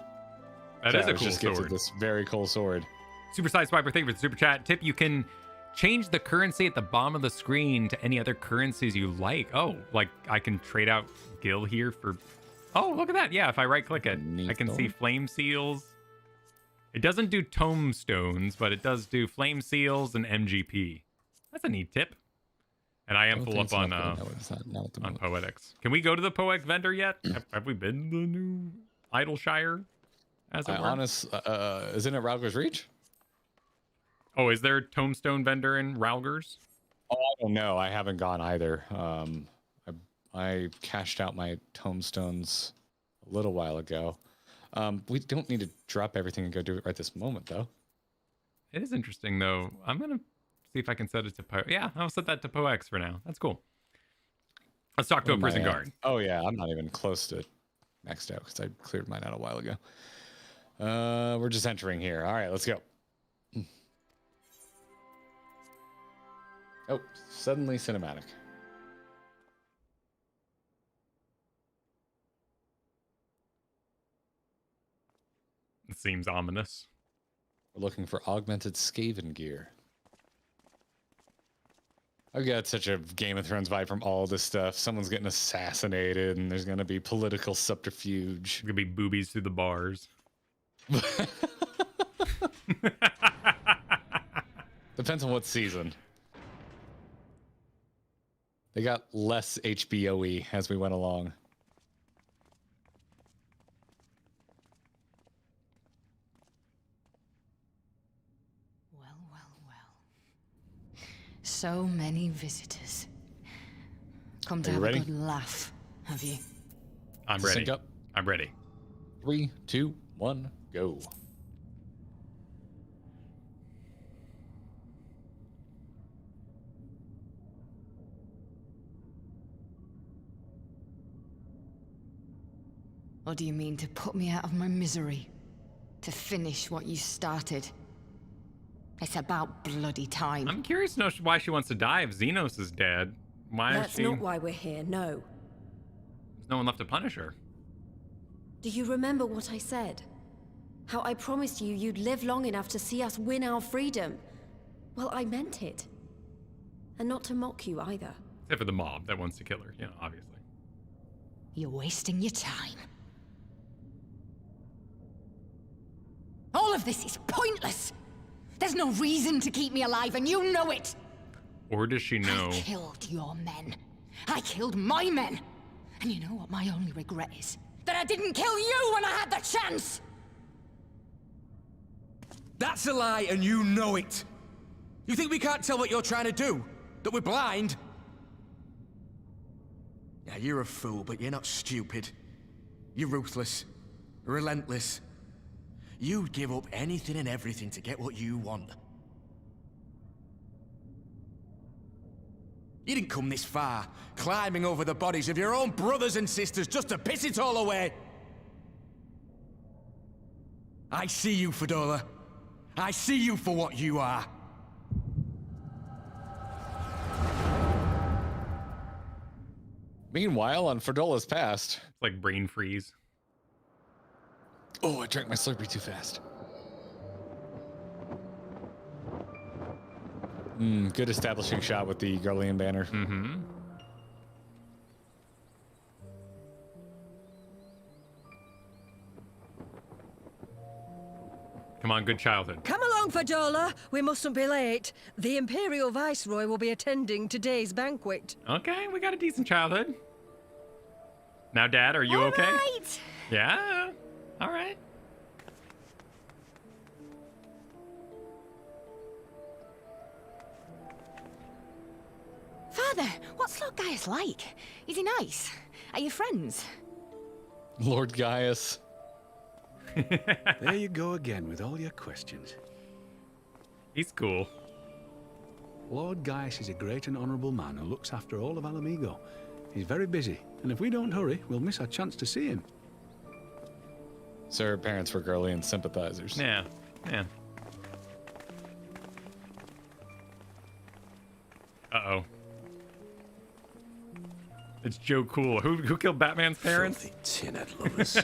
A: That is a cool sword.
B: This very cool sword.
A: Super Side Swiper, thank you for the super chat. Tip, you can change the currency at the bottom of the screen to any other currencies you like. Oh, like I can trade out Gil here for... Oh, look at that. Yeah, if I right click it, I can see flame seals. It doesn't do tomestones, but it does do flame seals and MGP. That's a neat tip. And I am full up on poetics. Can we go to the poetic vendor yet? Have we been to the new Idleshire? As it were?
B: Isn't it Rauger's Reach?
A: Oh, is there a tombstone vendor in Rauger's?
B: Oh, I don't know. I haven't gone either. I cashed out my tombstones a little while ago. We don't need to drop everything and go do it right this moment, though.
A: It is interesting, though. I'm going to see if I can set it to Yeah, I'll set that to PoX for now. That's cool. Let's talk to a prison guard.
B: Oh, yeah. I'm not even close to maxed out because I cleared mine out a while ago. We're just entering here. All right, let's go. Oh, suddenly cinematic.
A: It seems ominous.
B: We're looking for augmented Skaven gear. I've got such a Game of Thrones vibe from all this stuff. Someone's getting assassinated, and there's going to be political subterfuge.
A: There's going to be boobies through the bars.
B: Depends on what season. They got less HBO-y as we went along.
D: So many visitors. Come to have a good laugh, have you?
A: I'm ready. Sync up. I'm ready.
B: 3, 2, 1, go.
D: Or do you mean to put me out of my misery? To finish what you started? It's about bloody time.
A: I'm curious to know why she wants to die if Xenos is dead. Why
C: That's
A: is she...
C: not why we're here, no.
A: There's no one left to punish her.
C: Do you remember what I said? How I promised you you'd live long enough to see us win our freedom? Well, I meant it. And not to mock you either.
A: Except for the mob that wants to kill her, you know, obviously.
D: You're wasting your time. All of this is pointless! There's no reason to keep me alive, and you know it!
A: Or does she know?
D: I killed your men. I killed my men! And you know what my only regret is? That I didn't kill you when I had the chance!
E: That's a lie, and you know it! You think we can't tell what you're trying to do? That we're blind? Yeah, you're a fool, but you're not stupid. You're ruthless. Relentless. You'd give up anything and everything to get what you want. You didn't come this far, climbing over the bodies of your own brothers and sisters just to piss it all away. I see you, Fordola. I see you for what you are.
B: Meanwhile, on Ferdola's past.
A: It's like brain freeze.
B: Oh, I drank my Slurpee too fast. Good establishing shot with the Garlean banner.
A: Mm-hmm. Come on, good childhood.
J: Come along, Fadola. We mustn't be late. The Imperial Viceroy will be attending today's banquet.
A: Okay, we got a decent childhood. Now, Dad, are you okay?
C: Right.
A: Yeah. All right.
D: Father, what's Lord Gaius like? Is he nice? Are you friends?
B: Lord Gaius.
H: There you go again with all your questions.
A: He's cool.
H: Lord Gaius is a great and honourable man who looks after all of Alamigo. He's very busy, and if we don't hurry, we'll miss our chance to see him.
B: So her parents were Garlean sympathizers.
A: Yeah, yeah. Uh-oh. It's Joe Cool. Who killed Batman's parents?
E: Filthy tin-head lovers.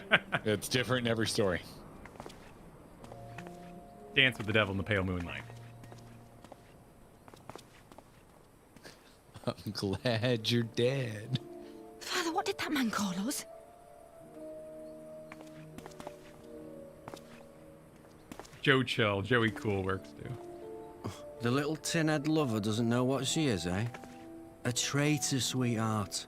B: It's different in every story.
A: Dance with the Devil in the Pale Moonlight.
B: I'm glad you're dead.
D: Father, what did that man call us?
A: Joe Chill. Joey Cool works too.
E: The little tin-head lover doesn't know what she is, eh? A traitor, sweetheart.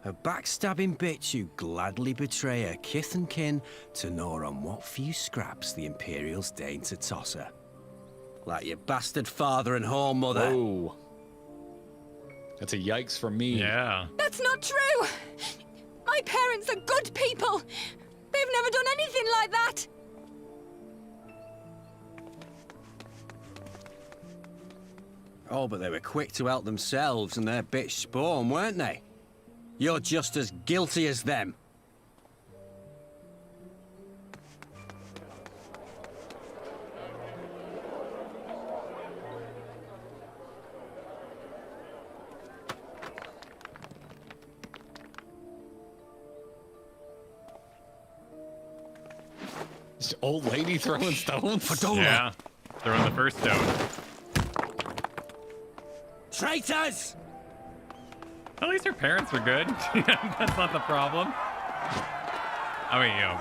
E: A backstabbing bitch who gladly betray her kith and kin to gnaw on what few scraps the Imperials deign to toss her. Like your bastard father and whore mother.
B: Whoa. That's a yikes from me.
A: Yeah.
D: That's not true! My parents are good people! They've never done anything like that!
E: Oh, but they were quick to help themselves and their bitch spawn, weren't they? You're just as guilty as them.
B: This old lady throwing stones?
H: Fadola!
A: Yeah. Throwing the first stone.
E: Traitors!
A: At least her parents were good. That's not the problem. I mean, you know,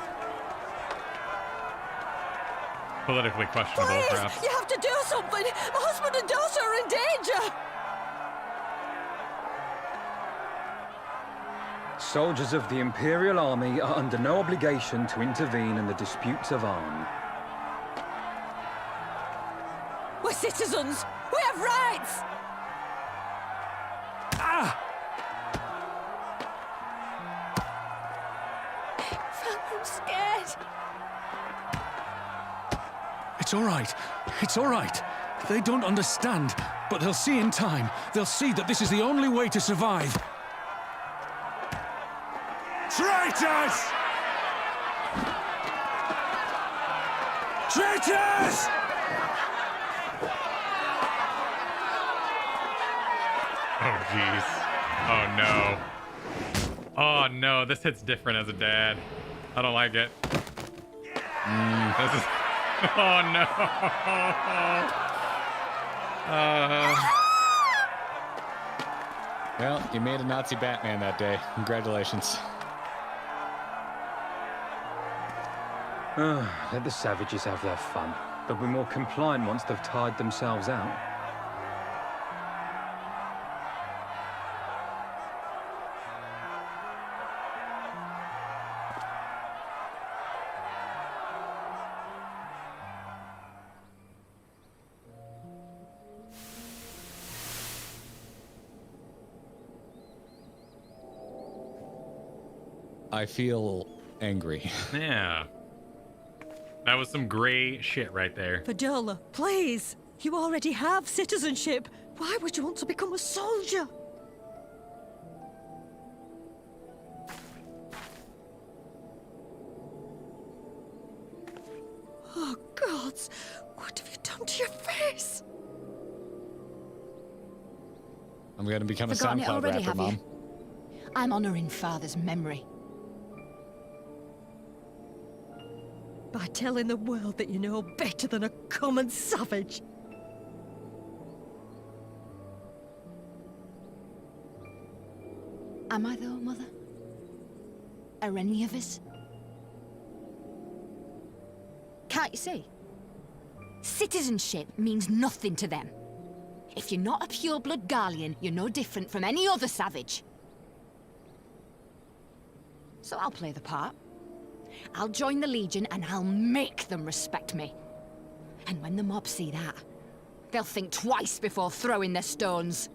A: politically questionable,
J: Please,
A: perhaps.
J: you have to do something. My husband and daughter are in danger.
K: Soldiers of the Imperial Army are under no obligation to intervene in the disputes of arms.
J: We're citizens. We have rights.
D: I'm scared.
H: It's all right. It's all right. They don't understand, but they'll see in time. They'll see that this is the only way to survive. Traitors! Traitors!
A: Oh, jeez. Oh, no. Oh, no. This hits different as a dad. I don't like it. This is... Oh, no.
B: Well, you made a Nazi Batman that day. Congratulations.
K: Let the savages have their fun. They'll be more compliant once they've tired themselves out.
B: I feel angry.
A: Yeah. That was some gray shit right there.
J: Fadola, please. You already have citizenship. Why would you want to become a soldier? Oh, gods. What have you done to your face?
B: I'm gonna become a
D: Forgotten it
B: SoundCloud
D: already,
B: rapper,
D: have you?
B: Mom.
D: I'm honoring Father's memory.
J: By telling the world that you're no better than a common savage.
D: Am I though, Mother? Are any of us? Can't you see? Citizenship means nothing to them. If you're not a pure-blood Garlean, you're no different from any other savage. So I'll play the part. I'll join the Legion and I'll make them respect me. And when the mob see that, they'll think twice before throwing their stones.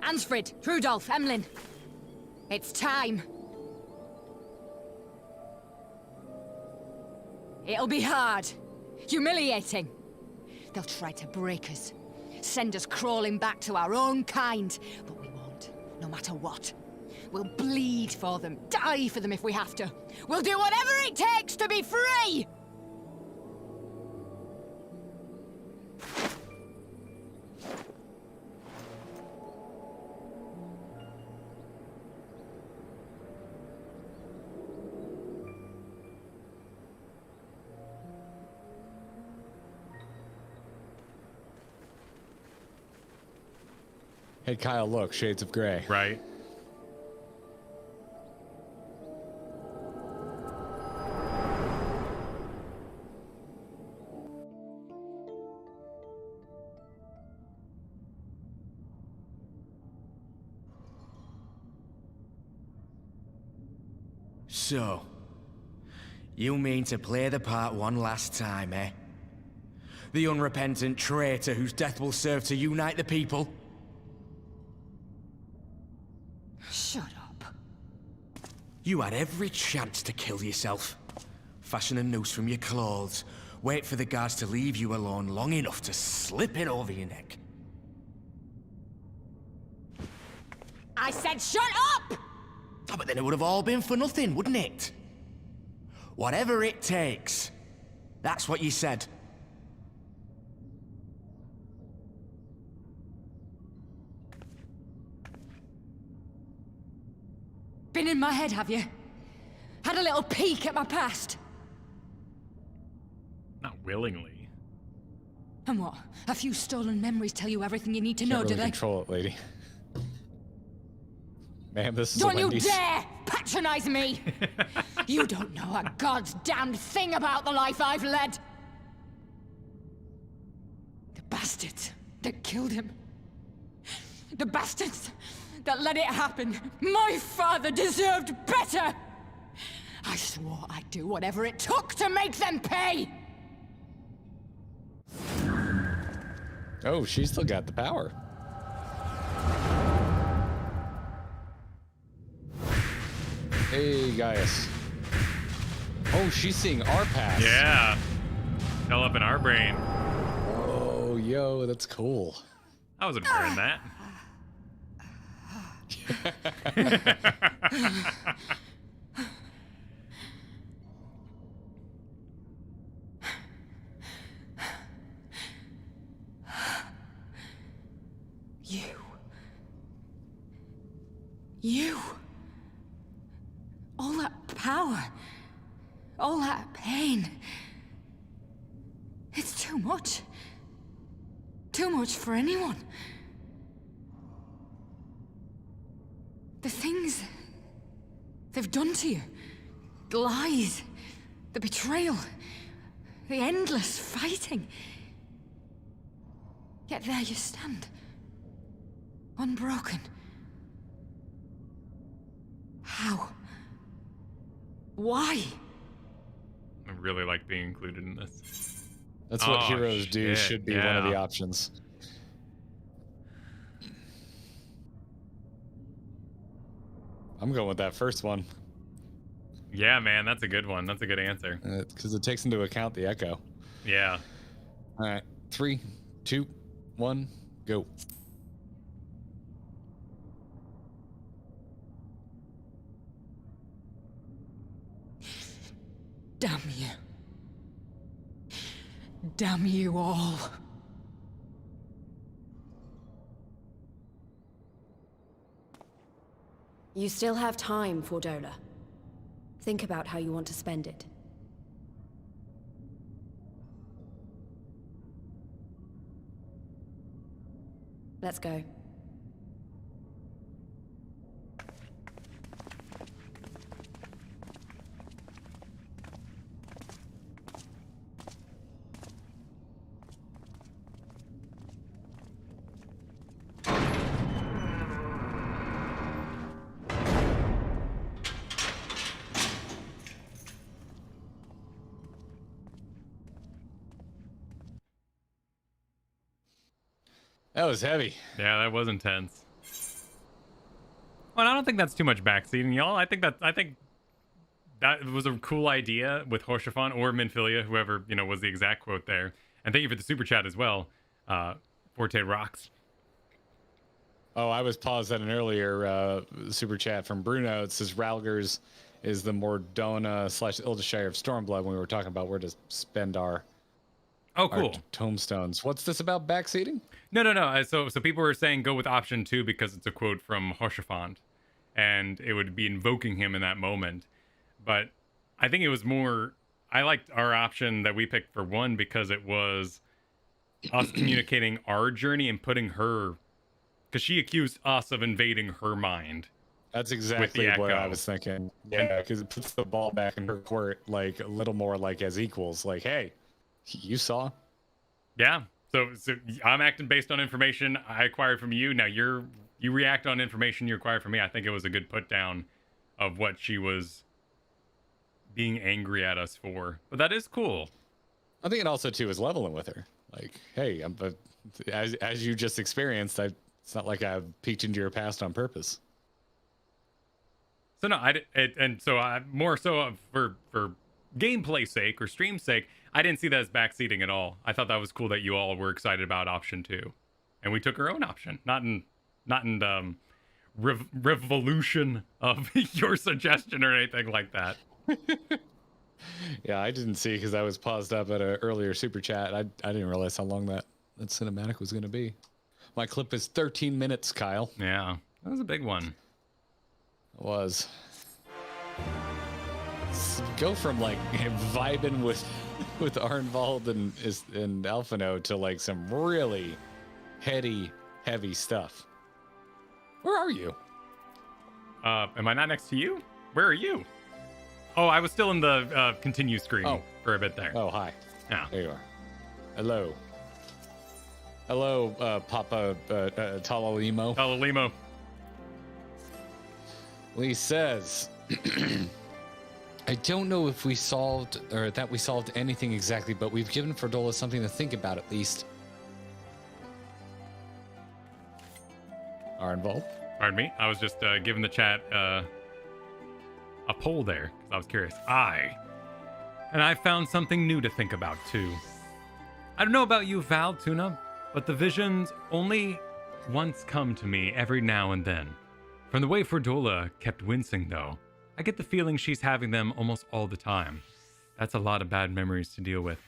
D: Ansfrid, Rudolph, Emlyn. It's time. It'll be hard. Humiliating. They'll try to break us. Send us crawling back to our own kind. But we won't, no matter what. We'll bleed for them, die for them if we have to. We'll do whatever it takes to be free!
B: Hey, Kyle, look, shades of gray.
A: Right.
E: So, you mean to play the part one last time, eh? The unrepentant traitor whose death will serve to unite the people?
D: Shut up.
E: You had every chance to kill yourself. Fashion a noose from your clothes, wait for the guards to leave you alone long enough to slip it over your neck.
D: I said shut up!
E: Oh, but then it would have all been for nothing, wouldn't it? Whatever it takes. That's what you said.
D: Been in my head, have you? Had a little peek at my past?
A: Not willingly.
D: And what? A few stolen memories tell you everything you need to know,
B: Can't
D: do
B: really
D: they?
B: control it, lady. Ma'am, this is
D: Don't
B: a
D: you
B: Wendy's.
D: dare patronize me! You don't know a god's damned thing about the life I've led! The bastards that killed him. The bastards that let it happen. My father deserved better! I swore I'd do whatever it took to make them pay!
B: Oh, she's still got the power. Hey, Gaius. Oh, she's seeing our past.
A: Yeah. Fell up in our brain.
B: Oh, yo, that's cool.
A: I wasn't wearing that.
D: You. All that power. All that pain. It's too much. Too much for anyone. The things they've done to you. The lies. The betrayal. The endless fighting. Yet there you stand. Unbroken. How? Why?
A: I really like being included in this.
B: That's what
A: Oh,
B: heroes do,
A: shit,
B: should be one of the
A: yeah.
B: options. I'm going with that first one.
A: Yeah, man, that's a good one. That's a good answer.
B: Because it takes into account the echo.
A: Yeah.
B: All right, 3, 2, 1, go.
D: Damn you. Damn you all.
C: You still have time, Fordola. Think about how you want to spend it. Let's go.
B: That was heavy.
A: Yeah, that was intense. Well, I don't think that's too much backseating, y'all. I think that was a cool idea with Hoshafon or Minfilia, whoever, you know, was the exact quote there. And thank you for the super chat as well. Forte rocks.
B: Oh, I was paused at an earlier super chat from Bruno. It says Ralgers is the Mordona / Ildashire of Stormblood when we were talking about where to spend our
A: cool
B: tombstones. What's this about backseating?
A: No. So people were saying go with option 2 because it's a quote from Hoshafon, and it would be invoking him in that moment. But I think it was more. I liked our option that we picked for 1 because it was us communicating our journey and putting her, because she accused us of invading her mind.
B: That's exactly what I was thinking. Yeah, because it puts the ball back in her court, like a little more like as equals. Like, hey, you saw?
A: Yeah. So I'm acting based on information I acquired from you. Now you react on information you acquired from me. I think it was a good put down of what she was being angry at us for. But that is cool.
B: I think it also too is leveling with her. Like, hey, as you just experienced, it's not like I've peeked into your past on purpose.
A: So no, I more so for gameplay sake or stream sake, I didn't see that as backseating at all. I thought that was cool that you all were excited about option 2, and we took our own option, not in revolution of your suggestion or anything like that.
B: Yeah, I didn't see because I was paused up at an earlier super chat. I didn't realize how long that cinematic was going to be. My clip is 13 minutes, Kyle.
A: Yeah, that was a big one.
B: It was. Go from like vibing with Arnvald and Alphino to like some really heady, heavy stuff. Where are you?
A: Am I not next to you? Where are you? Oh, I was still in the continue screen for a bit there.
B: Oh, hi.
A: Yeah.
B: There you are. Hello. Hello, Papa Talalimo.
A: Talalimo.
B: Lee says, I don't know if we solved anything exactly, but we've given Fordola something to think about at least. Arnvald?
A: Pardon me. I was just giving the chat a poll there because I was curious. And I found something new to think about too. I don't know about you, Val, Tuna, but the visions only once come to me every now and then. From the way Fordola kept wincing, though, I get the feeling she's having them almost all the time. That's a lot of bad memories to deal with.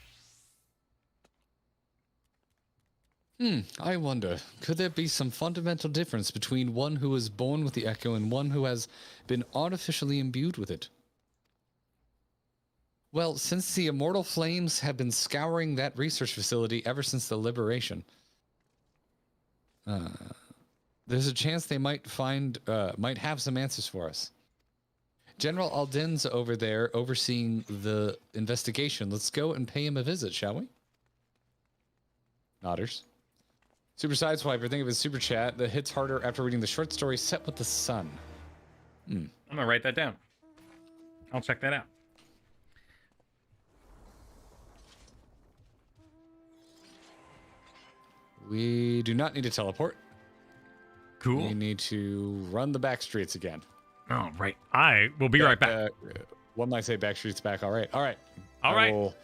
B: I wonder, could there be some fundamental difference between one who was born with the Echo and one who has been artificially imbued with it? Well, since the immortal flames have been scouring that research facility ever since the liberation, there's a chance they might have some answers for us. General Aldin's over there overseeing the investigation. Let's go and pay him a visit, shall we? Nodders. Super Sideswiper, think of his super chat that hits harder after reading the short story Set with the Sun.
A: I'm gonna write that down. I'll check that out.
B: We do not need to teleport.
A: Cool.
B: We need to run the back streets again.
A: Oh, right. I will be right back.
B: One might say back streets back. All right.
A: All
B: I
A: right.
B: will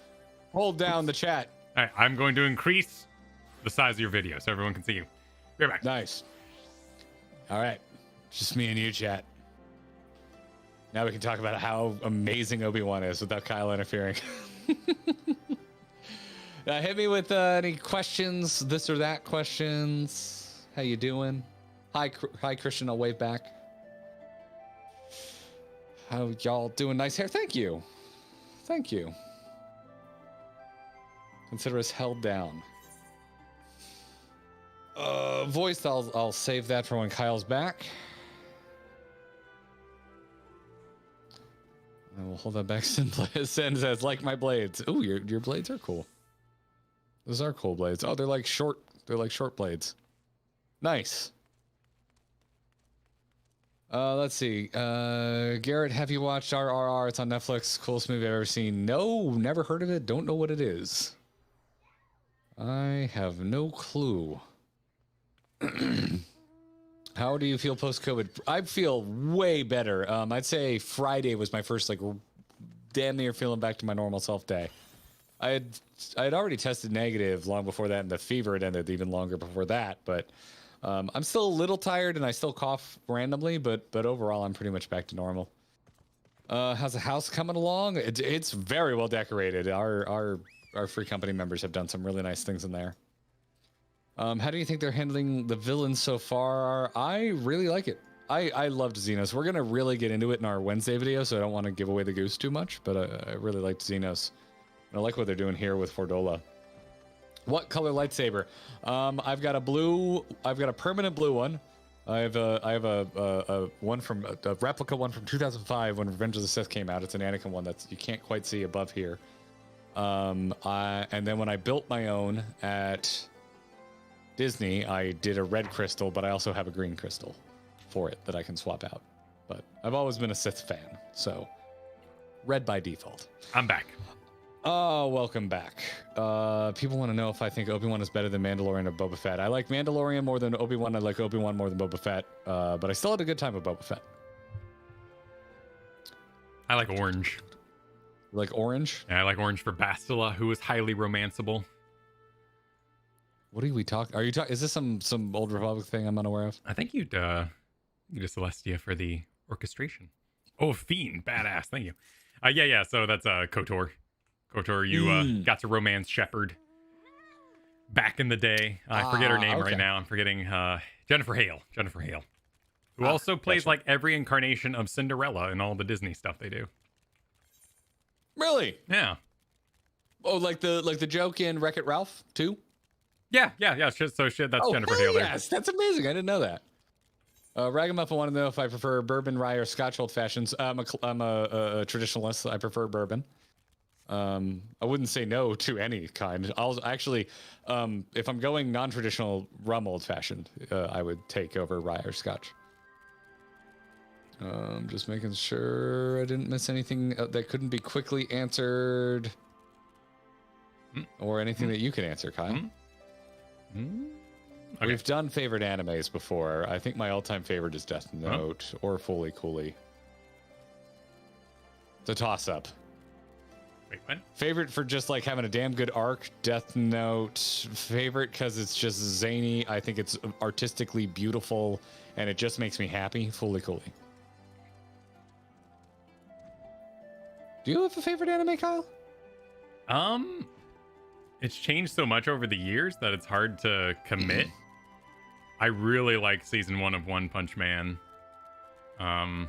B: hold down the chat.
A: All right. I'm going to increase the size of your video so everyone can see you. Be right back.
B: Nice. All right. Just me and you, chat. Now we can talk about how amazing Obi-Wan is without Kyle interfering. Hit me with any questions, this or that questions. How you doing? Hi, Christian. I'll wave back. How y'all doing? Nice hair. Thank you. Thank you. Consider us held down. Voice, I'll save that for when Kyle's back. And we'll hold that back. Sin says, like my blades. Ooh, your blades are cool. Those are cool blades. Oh, they're like short blades. Nice. Let's see. Garrett, have you watched RRR? It's on Netflix. Coolest movie I've ever seen. No, never heard of it. Don't know what it is. I have no clue. How do you feel post-COVID? I feel way better. I'd say Friday was my first like damn near feeling back to my normal self day. I had already tested negative long before that, and the fever had ended even longer before that. But I'm still a little tired, and I still cough randomly. But overall, I'm pretty much back to normal. How's the house coming along? It's very well decorated. Our free company members have done some really nice things in there. How do you think they're handling the villains so far? I really like it. I loved Xenos. We're going to really get into it in our Wednesday video, so I don't want to give away the goose too much, but I really liked Xenos. And I like what they're doing here with Fordola. What color lightsaber? I've got a permanent blue one. I have a one from a replica one from 2005 when Revenge of the Sith came out. It's an Anakin one that you can't quite see above here. And then when I built my own at Disney, I did a red crystal, but I also have a green crystal for it that I can swap out. But I've always been a Sith fan, so red by default.
A: I'm back.
B: Oh, welcome back. People want to know if I think Obi-Wan is better than Mandalorian or Boba Fett. I like Mandalorian more than Obi-Wan. I like Obi-Wan more than Boba Fett. But I still had a good time with Boba Fett.
A: I like orange.
B: You like orange?
A: Yeah, I like orange for Bastila, who is highly romanceable.
B: What are we talking? Are you talking? Is this some Old Republic thing I'm unaware of?
A: I think you'd a Celestia for the orchestration. Oh, Fiend, badass. Thank you. Yeah. So that's Kotor. Kotor, you got to romance Shepard back in the day. I forget her name right now. I'm forgetting Jennifer Hale. Who also plays like every incarnation of Cinderella in all the Disney stuff they do.
B: Really?
A: Yeah.
B: Oh, like the joke in Wreck-It Ralph too?
A: Yeah. That's Jennifer Hale there.
B: Yes, that's amazing. I didn't know that. Ragamuffin wanted to know if I prefer bourbon, rye, or Scotch old fashions. I'm a traditionalist. I prefer bourbon. I wouldn't say no to any kind. I'll actually, if I'm going non-traditional rum old fashioned, I would take over rye or Scotch. Just making sure I didn't miss anything that couldn't be quickly answered, or anything that you can answer, Kyle.
A: Okay.
B: We've done favorite animes before. I think my all-time favorite is Death Note or Fully Cooley. It's a toss-up.
A: Wait, what?
B: Favorite for just like having a damn good arc, Death Note. Favorite because it's just zany. I think it's artistically beautiful, and it just makes me happy. Fully Cooley. Do you have a favorite anime, Kyle?
A: It's changed so much over the years that it's hard to commit. I really like season 1 of One Punch Man. I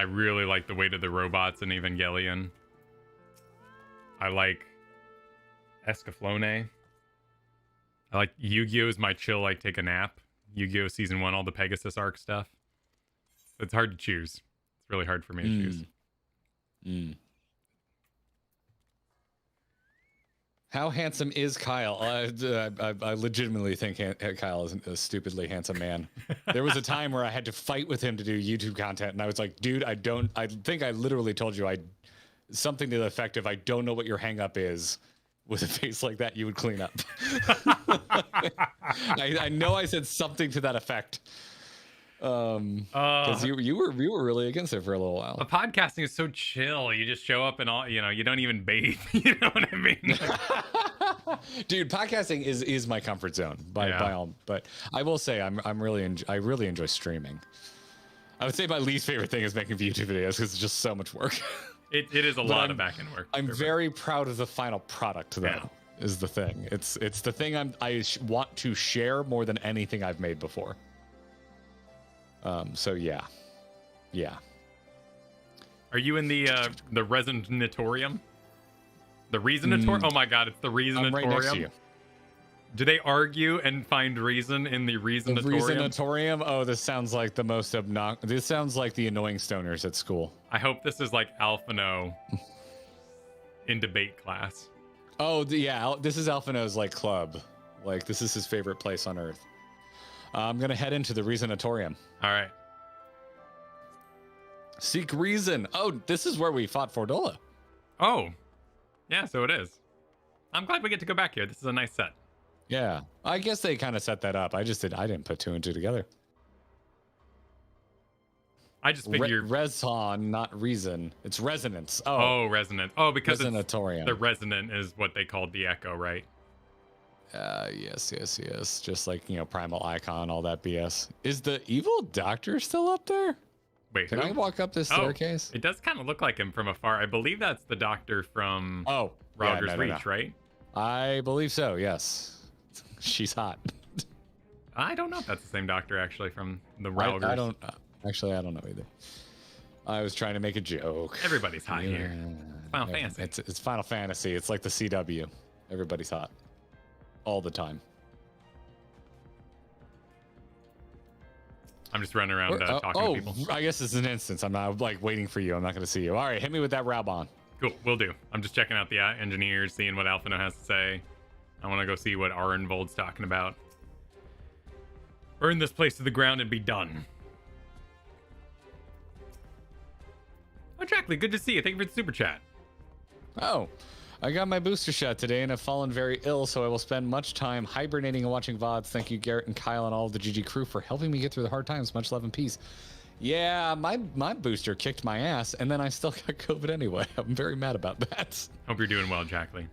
A: really like the Weight of the Robots in Evangelion. I like Escaflowne. I like Yu-Gi-Oh! Is my chill, like take a nap. Yu-Gi-Oh! Season 1, all the Pegasus arc stuff. It's hard to choose. It's really hard for me to choose.
B: How handsome is Kyle? I legitimately think Kyle is a stupidly handsome man. There was a time where I had to fight with him to do YouTube content, and I was like, dude, I think I literally told you something to the effect of, I don't know what your hang up is. With a face like that, you would clean up. I know I said something to that effect. Because you were really against it for a little while.
A: But podcasting is so chill. You just show up and all, you don't even bathe. You know what I mean?
B: Dude, podcasting is my comfort zone by all. But I will say I really enjoy streaming. I would say my least favorite thing is making YouTube videos because it's just so much work.
A: It is a lot of back end work.
B: I'm very proud of the final product, though. Yeah. Is the thing. It's the thing I want to share more than anything I've made before. So yeah. Yeah.
A: Are you in the resonatorium? The reasonatorium? Oh my god, it's the reasonatorium.
B: I'm right next to you.
A: Do they argue and find reason in the reasonatorium?
B: The reasonatorium? Oh, this sounds like the most obnoxious. This sounds like the annoying stoners at school.
A: I hope this is like Alphino in debate class.
B: Oh, yeah. This is Alphino's like club. Like this is his favorite place on Earth. I'm gonna head into the reasonatorium.
A: All right.
B: Seek reason. Oh, this is where we fought Fordola.
A: Oh, yeah. So it is. I'm glad we get to go back here. This is a nice set.
B: Yeah, I guess they kind of set that up. I didn't put 2 and 2 together.
A: I just figured
B: Reson, not reason. It's resonance.
A: Oh, resonance. Oh, because
B: resonatorium.
A: The resonant is what they called the echo, right?
B: Yes. Just like, primal icon, all that BS. Is the evil doctor still up there?
A: Wait,
B: can I walk up this staircase?
A: It does kind of look like him from afar. I believe that's the doctor from Roger's Reach, right?
B: I believe so, yes. She's hot.
A: I don't know if that's the same doctor actually from the Routers.
B: I don't know either. I was trying to make a joke.
A: Everybody's hot here. Final Fantasy.
B: It's Final Fantasy. It's like the CW. Everybody's hot. All the time.
A: I'm just running around talking to people.
B: I guess it's an instance. I'm not like waiting for you. I'm not going to see you. All right, hit me with that Raubon.
A: Cool, will do. I'm just checking out the engineers, seeing what Alphino has to say. I want to go see what Arenvold's talking about. Burn this place to the ground and be done. Oh, Jackley, good to see you. Thank you for the super chat.
B: Oh, I got my booster shot today and have fallen very ill, so I will spend much time hibernating and watching VODs. Thank you, Garrett and Kyle and all of the GG crew for helping me get through the hard times. Much love and peace. Yeah, my booster kicked my ass, and then I still got COVID anyway. I'm very mad about that.
A: Hope you're doing well, Jackley.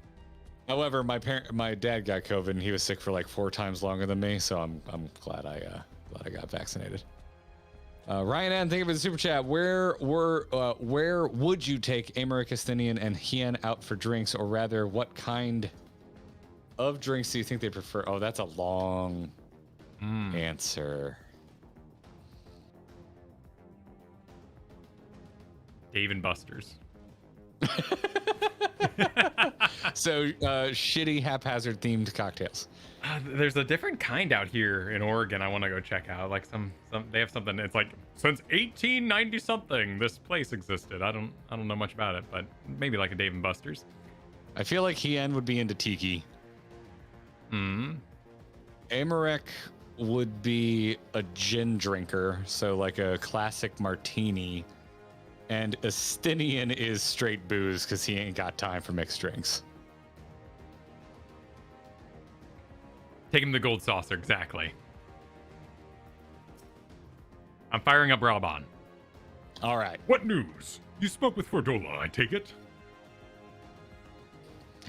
B: However, my dad got COVID, and he was sick for like 4 times longer than me, so I'm glad I got vaccinated. Ryan N, thank you for the super chat. Where would you take Americ, Estinian, and Hien out for drinks, or rather, what kind of drinks do you think they prefer? Oh, that's a long answer.
A: Dave and Buster's.
B: So shitty haphazard themed cocktails.
A: There's a different kind out here in Oregon I want to go check out. Like some they have something. It's like since 1890 something this place existed. I don't know much about it, but maybe like a Dave and Buster's.
B: I feel like Hien would be into tiki. Amarek would be a gin drinker, so like a classic martini. And Estinian is straight booze because he ain't got time for mixed drinks.
A: Take him to the gold saucer, exactly. I'm firing up Raubon.
B: All right.
I: What news? You spoke with Fordola, I take it?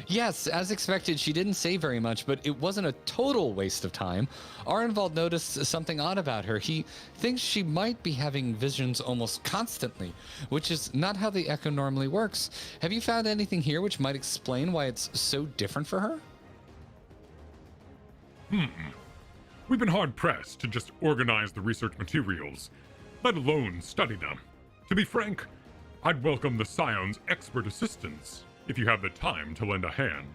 B: Yes, as expected, she didn't say very much, but it wasn't a total waste of time. Arenvold noticed something odd about her. He thinks she might be having visions almost constantly, which is not how the Echo normally works. Have you found anything here which might explain why it's so different for her?
I: We've been hard-pressed to just organize the research materials, let alone study them. To be frank, I'd welcome the Scion's expert assistance if you have the time to lend a hand.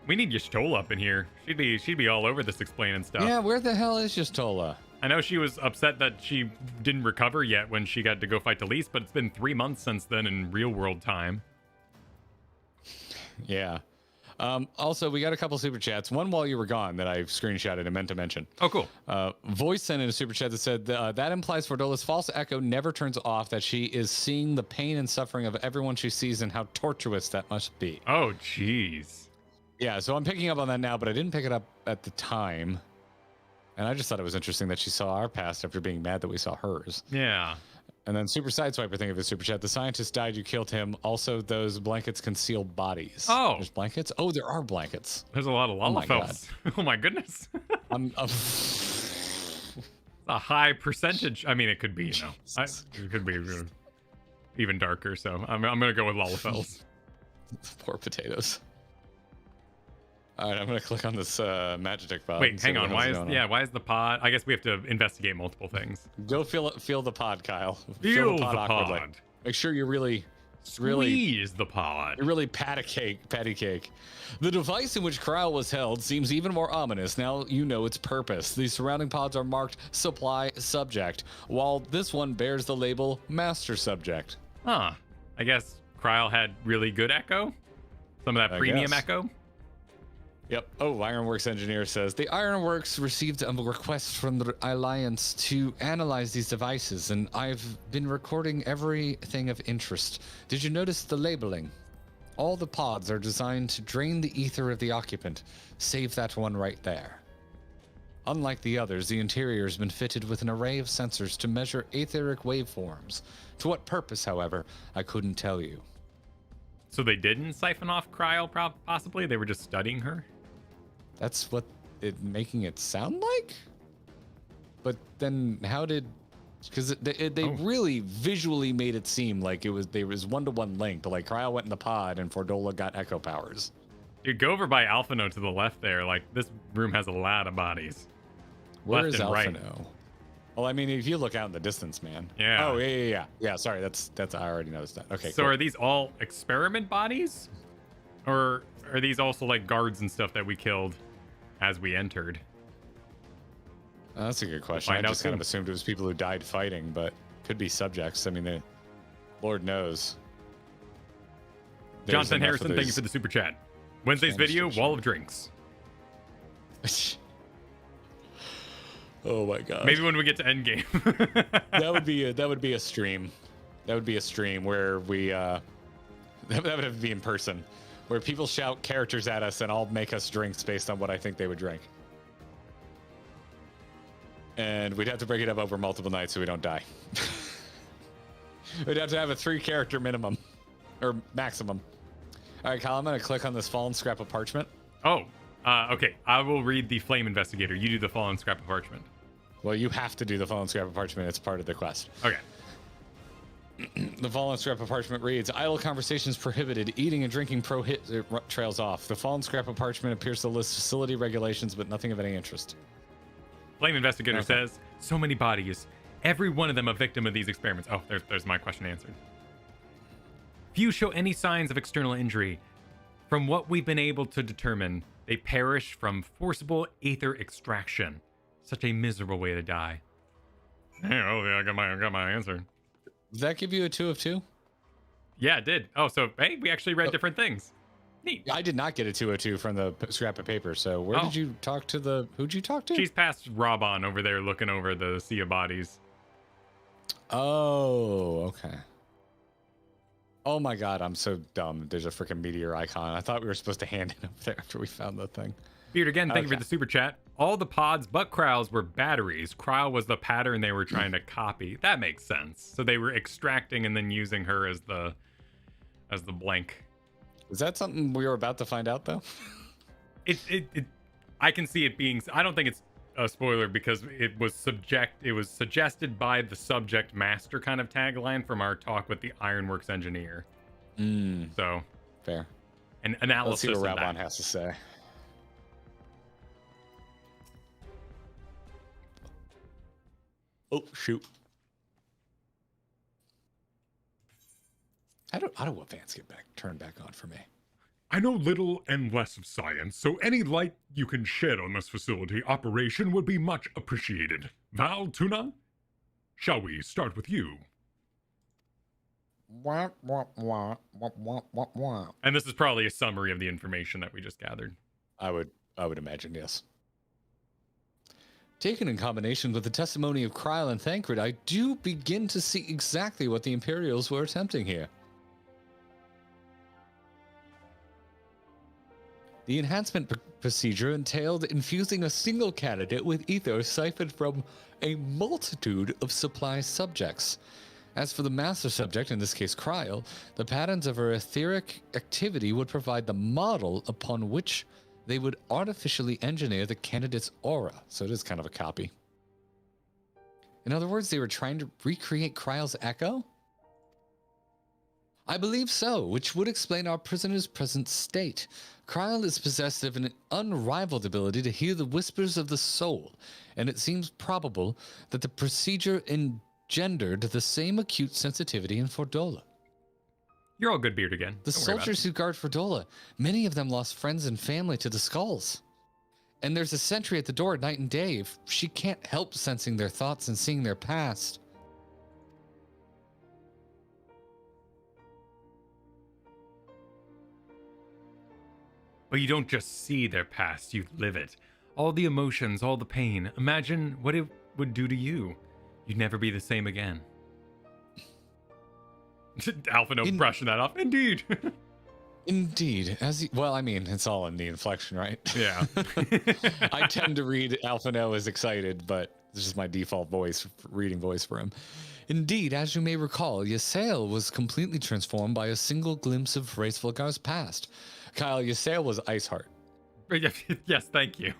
A: We need Y'shtola up in here. She'd be all over this explaining stuff.
B: Yeah, where the hell is Y'shtola?
A: I know she was upset that she didn't recover yet when she got to go fight Talise, but it's been 3 months since then in real world time.
B: Yeah. Also, we got a couple super chats. One while you were gone that I screenshotted and meant to mention.
A: Oh, cool.
B: Voice sent in a super chat that said that implies Fordola's false echo never turns off, that she is seeing the pain and suffering of everyone she sees and how tortuous that must be.
A: Oh, jeez.
B: Yeah, so I'm picking up on that now, but I didn't pick it up at the time. And I just thought it was interesting that she saw our past after being mad that we saw hers.
A: Yeah.
B: And then Super Sideswiper, think of his super chat. The scientist died, you killed him. Also, those blankets conceal bodies.
A: Oh.
B: There's blankets? Oh, there are blankets.
A: There's a lot of Lalafels. Oh my goodness. A high percentage. I mean, it could be, you know. It could be even darker, so I'm going to go with Lalafels.
B: Poor potatoes. All right, I'm gonna click on this Magitek pod.
A: Wait, hang on. Why is the pod? I guess we have to investigate multiple things.
B: Go feel the pod, Kyle.
A: Feel the
B: awkwardly.
A: pod.
B: Make sure you're really
A: Squeeze the pod.
B: You're really patty cake. The device in which Coeurl was held seems even more ominous now you know its purpose. The surrounding pods are marked supply subject, while this one bears the label master subject.
A: Huh. I guess Coeurl had really good echo. Some of that premium echo.
B: Yep. Oh, Ironworks engineer says the Ironworks received a request from the Alliance to analyze these devices, and I've been recording everything of interest. Did you notice the labeling? All the pods are designed to drain the ether of the occupant. Save that one right there. Unlike the others, the interior has been fitted with an array of sensors to measure etheric waveforms. To what purpose, however, I couldn't tell you.
A: So they didn't siphon off Coeurl, possibly? They were just studying her?
B: That's what making it sound like? But then how did... Because they really visually made it seem like there was one-to-one link. Like, Coeurl went in the pod and Fordola got echo powers.
A: Dude, go over by Alphino to the left there. Like, this room has a lot of bodies.
B: Where
A: left
B: is
A: and
B: Alphino?
A: Right.
B: Well, I mean, if you look out in the distance, man.
A: Yeah.
B: Oh, yeah. Yeah, sorry, that's I already noticed that. Okay,
A: so
B: cool.
A: Are these all experiment bodies? Or are these also, like, guards and stuff that we killed as we entered?
B: That's a good question. I just kind of assumed it was people who died fighting, but could be subjects. I mean, Lord knows.
A: Jonathan Harrison, thank you for the super chat. Wednesday's video, wall of drinks.
B: Oh my god.
A: Maybe when we get to Endgame.
B: that would be a stream. That would be a stream where we that would have to be in person, where people shout characters at us and I'll make us drinks based on what I think they would drink. And we'd have to break it up over multiple nights so we don't die. We'd have to have a 3-character minimum or maximum. All right, Kyle, I'm going to click on this fallen scrap of parchment.
A: Oh, okay. I will read the Flame Investigator. You do the fallen scrap of parchment.
B: Well, you have to do the fallen scrap of parchment. It's part of the quest.
A: Okay.
B: The fallen scrap of parchment reads, idle conversations prohibited, eating and drinking trails off. The fallen scrap of parchment appears to list facility regulations, but nothing of any interest.
A: Flame Investigator says, so many bodies, every one of them a victim of these experiments. Oh, there's my question answered. Few show any signs of external injury. From what we've been able to determine, they perish from forcible aether extraction. Such a miserable way to die. Yeah, I got my answer.
B: Did that give you a 2 of 2?
A: Yeah, it did. Oh, so hey, we actually read different things. Neat.
B: I did not get a 202 from the scrap of paper. So where did you talk to who'd you talk to?
A: She's past Robon over there looking over the sea of bodies.
B: Oh, okay. Oh my god, I'm so dumb. There's a freaking meteor icon. I thought we were supposed to hand it up there after we found the thing.
A: Beard again, thank you for the super chat. All the pods but Coeurl's were batteries. Coeurl was the pattern they were trying to copy. That makes sense. So they were extracting and then using her as the blank.
B: Is that something we were about to find out though?
A: I can see it being. I don't think it's a spoiler because it was suggested by the subject master kind of tagline from our talk with the Ironworks engineer. So
B: fair.
A: An analysis.
B: Let's see what Rabon has to say. Oh shoot! How do fans get turned back on for me?
I: I know little and less of science, so any light you can shed on this facility operation would be much appreciated. Val, Tuna, shall we start with you?
A: And this is probably a summary of the information that we just gathered.
B: I would imagine, yes. Taken in combination with the testimony of Coeurl and Thancred, I do begin to see exactly what the Imperials were attempting here. The enhancement procedure entailed infusing a single candidate with ether siphoned from a multitude of supply subjects. As for the master subject, in this case Coeurl, the patterns of her etheric activity would provide the model upon which they would artificially engineer the candidate's aura. So it is kind of a copy. In other words, they were trying to recreate Coeurl's echo? I believe so, which would explain our prisoner's present state. Coeurl is possessed of an unrivaled ability to hear the whispers of the soul, and it seems probable that the procedure engendered the same acute sensitivity in Fordola.
A: You're all good, Beard, again.
B: The soldiers who guard Fordola, many of them lost friends and family to the skulls. And there's a sentry at the door night and day. If she can't help sensing their thoughts and seeing their past.
A: But you don't just see their past, you live it. All the emotions, all the pain. Imagine what it would do to you. You'd never be the same again. Alphino brushing that off. Indeed.
B: Indeed. Well, I mean, it's all in the inflection, right?
A: Yeah.
B: I tend to read Alphino as excited, but this is my default voice, reading voice for him. Indeed, as you may recall, Ysael was completely transformed by a single glimpse of Hraesvelgar's past. Kyle, Ysael was Iceheart.
A: Yes, thank you.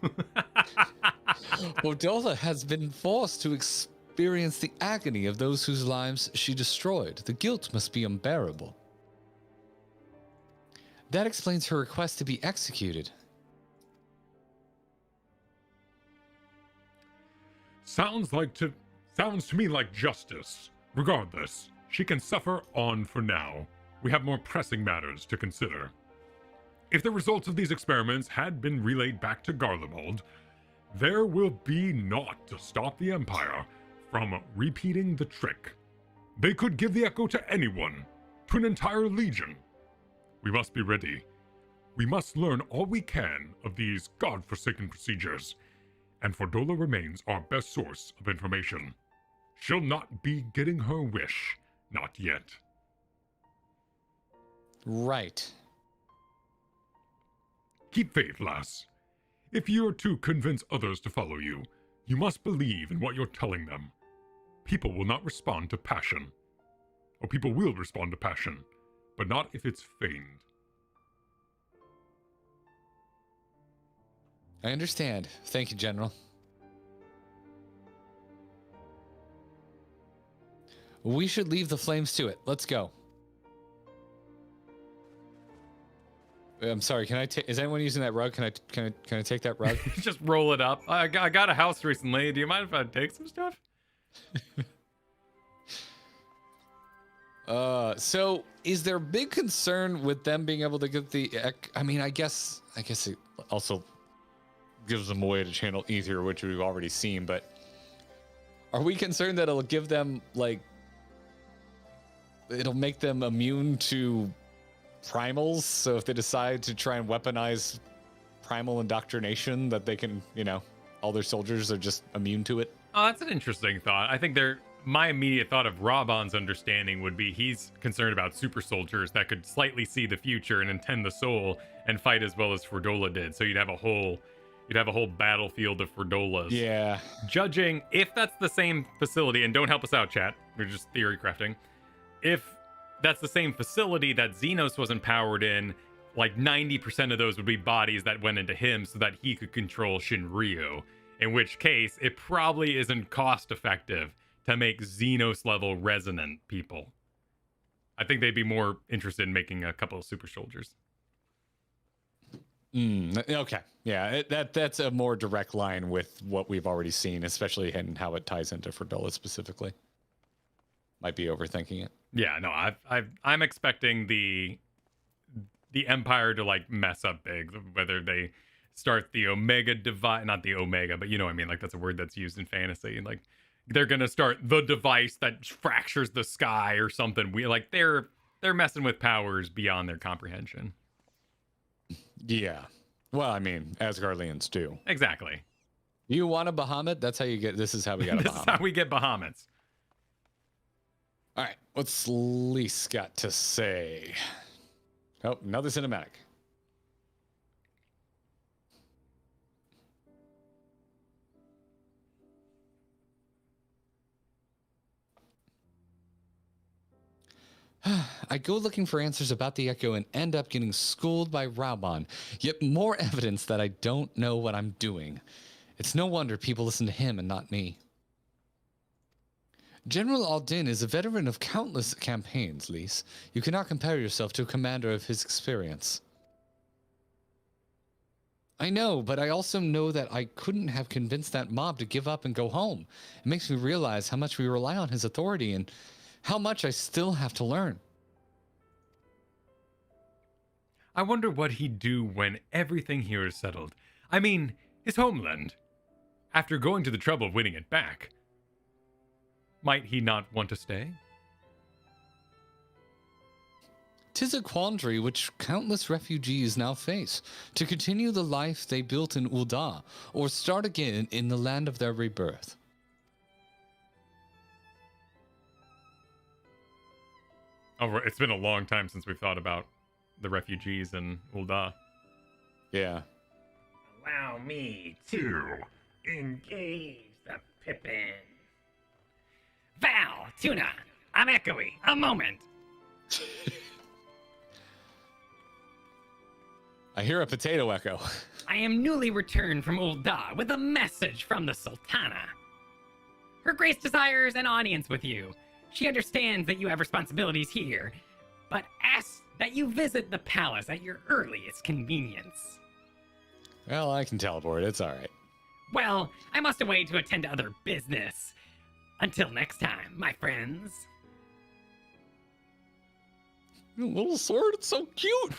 B: Fordola has been forced to experience the agony of those whose lives she destroyed. The guilt must be unbearable. That explains her request to be executed.
I: Sounds to me like justice. Regardless, she can suffer on for now. We have more pressing matters to consider. If the results of these experiments had been relayed back to Garlemald, there will be naught to stop the Empire from repeating the trick. They could give the echo to anyone, to an entire legion. We must be ready. We must learn all we can of these godforsaken procedures, and Fordola remains our best source of information. She'll not be getting her wish, not yet.
B: Right.
I: Keep faith, lass. If you're to convince others to follow you, you must believe in what you're telling them. People will not respond to passion. Or people will respond to passion, but not if it's feigned.
B: I understand. Thank you, General. We should leave the flames to it. Let's go. I'm sorry. Can I take? Is anyone using that rug? Can I take that rug?
A: Just roll it up. I got a house recently. Do you mind if I take some stuff?
B: So is there a big concern with them being able to get the? I mean, I guess it also gives them a way to channel ether, which we've already seen. But are we concerned that it'll give them it'll make them immune to primals? So if they decide to try and weaponize primal indoctrination, that they can, all their soldiers are just immune to it?
A: Oh, that's an interesting thought. I think my immediate thought of Raban's understanding would be he's concerned about super soldiers that could slightly see the future and intend the soul and fight as well as Fordola did. So you'd have a whole battlefield of Fordolas.
B: Yeah.
A: Judging if that's the same facility, and don't help us out, chat. We're just theory crafting. If that's the same facility that Xenos was empowered in, like 90% of those would be bodies that went into him so that he could control Shinryu. In which case, it probably isn't cost effective to make Xenos level resonant people. I think they'd be more interested in making a couple of super soldiers.
B: Okay. Yeah, that's a more direct line with what we've already seen, especially in how it ties into Fordola specifically. Might be overthinking it.
A: Yeah, no, I'm expecting the Empire to mess up big, whether they start the Omega Device, not the Omega, but you know what I mean, that's a word that's used in fantasy. They're gonna start the device that fractures the sky or something. They're messing with powers beyond their comprehension.
B: Yeah. Well, I mean, Asgardians do.
A: Exactly.
B: You want a Bahamut? That's how you get. This is how we got a Bahamut.
A: This is how we get Bahamuts.
B: All right. What's Lise got to say? Oh, another cinematic. I go looking for answers about the Echo and end up getting schooled by Raban. Yet more evidence that I don't know what I'm doing. It's no wonder people listen to him and not me. General Aldin is a veteran of countless campaigns, Lise. You cannot compare yourself to a commander of his experience. I know, but I also know that I couldn't have convinced that mob to give up and go home. It makes me realize how much we rely on his authority and how much I still have to learn.
A: I wonder what he'd do when everything here is settled. I mean, his homeland. After going to the trouble of winning it back. Might he not want to stay?
B: 'Tis a quandary which countless refugees now face, to continue the life they built in Ul'dah, or start again in the land of their rebirth.
A: Oh, it's been a long time since we've thought about the refugees in Ul'dah.
B: Yeah.
L: Allow me to engage the Pippin. Val, Tuna, I'm echoey. A moment.
B: I hear a potato echo.
L: I am newly returned from Ul'dah with a message from the Sultana. Her Grace desires an audience with you. She understands that you have responsibilities here, but asks that you visit the palace at your earliest convenience.
B: Well, I can teleport. It's all right.
L: Well, I must away to attend to other business. Until next time, my friends.
B: Your little sword, it's so cute.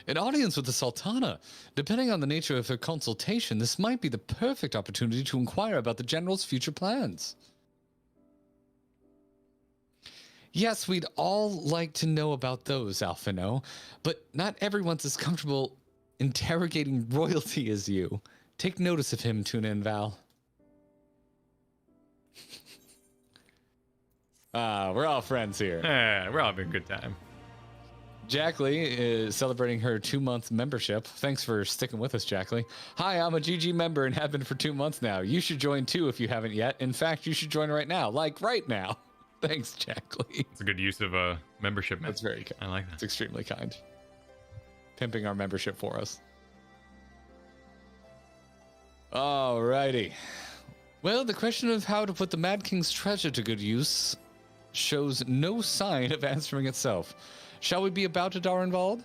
B: An audience with the Sultana. Depending on the nature of her consultation, this might be the perfect opportunity to inquire about the General's future plans. Yes, we'd all like to know about those, Alphino, but not everyone's as comfortable interrogating royalty as you. Take notice of him, Tuna and Val. We're all friends here.
A: We're all having a good time.
B: Jack Lee is celebrating her 2-month membership. Thanks for sticking with us, Jack Lee. Hi, I'm a GG member and have been for 2 months now. You should join too if you haven't yet. In fact, you should join right now. Like right now. Thanks, Jack Lee.
A: It's a good use of a membership.
B: That's very kind.
A: I like that.
B: It's extremely kind. Pimping our membership for us. Alrighty. Well, the question of how to put the Mad King's treasure to good use shows no sign of answering itself. Shall we be about it, Darenwald?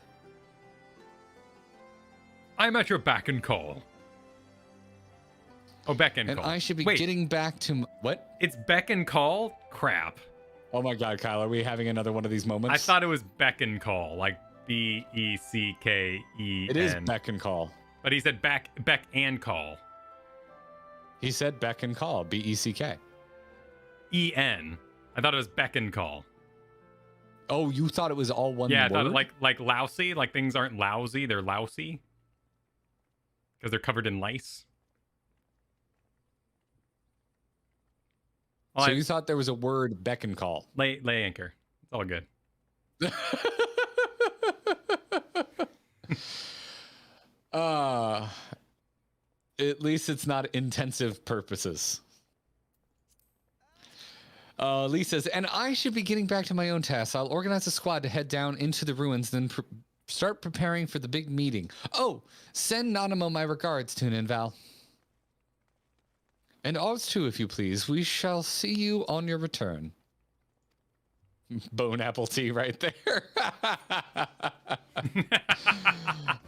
A: I'm at your beck and call. Oh, beck and call.
B: And I should be
A: Wait,
B: getting back to... What?
A: it's beck and call? Crap.
B: Oh my god, Kyle, are we having another one of these moments?
A: I thought it was beck and call, like Beckeen.
B: It is beck and call.
A: But he said beck and call.
B: He said beck and call, B-E-C-K.
A: E-N. I thought it was beck and call.
B: Oh, you thought it was all one
A: Yeah, I
B: word?
A: thought like lousy, like things aren't lousy, they're lousy. Because they're covered in lice. Well,
B: So you thought there was a word beck and call?
A: Lay anchor. It's all good.
B: At least it's not intensive purposes. Lee says, and I should be getting back to my own tasks. I'll organize a squad to head down into the ruins, then start preparing for the big meeting. Oh, send Nanamo my regards, Tuna and Val. And ours too, if you please. We shall see you on your return. Bone apple tea right there.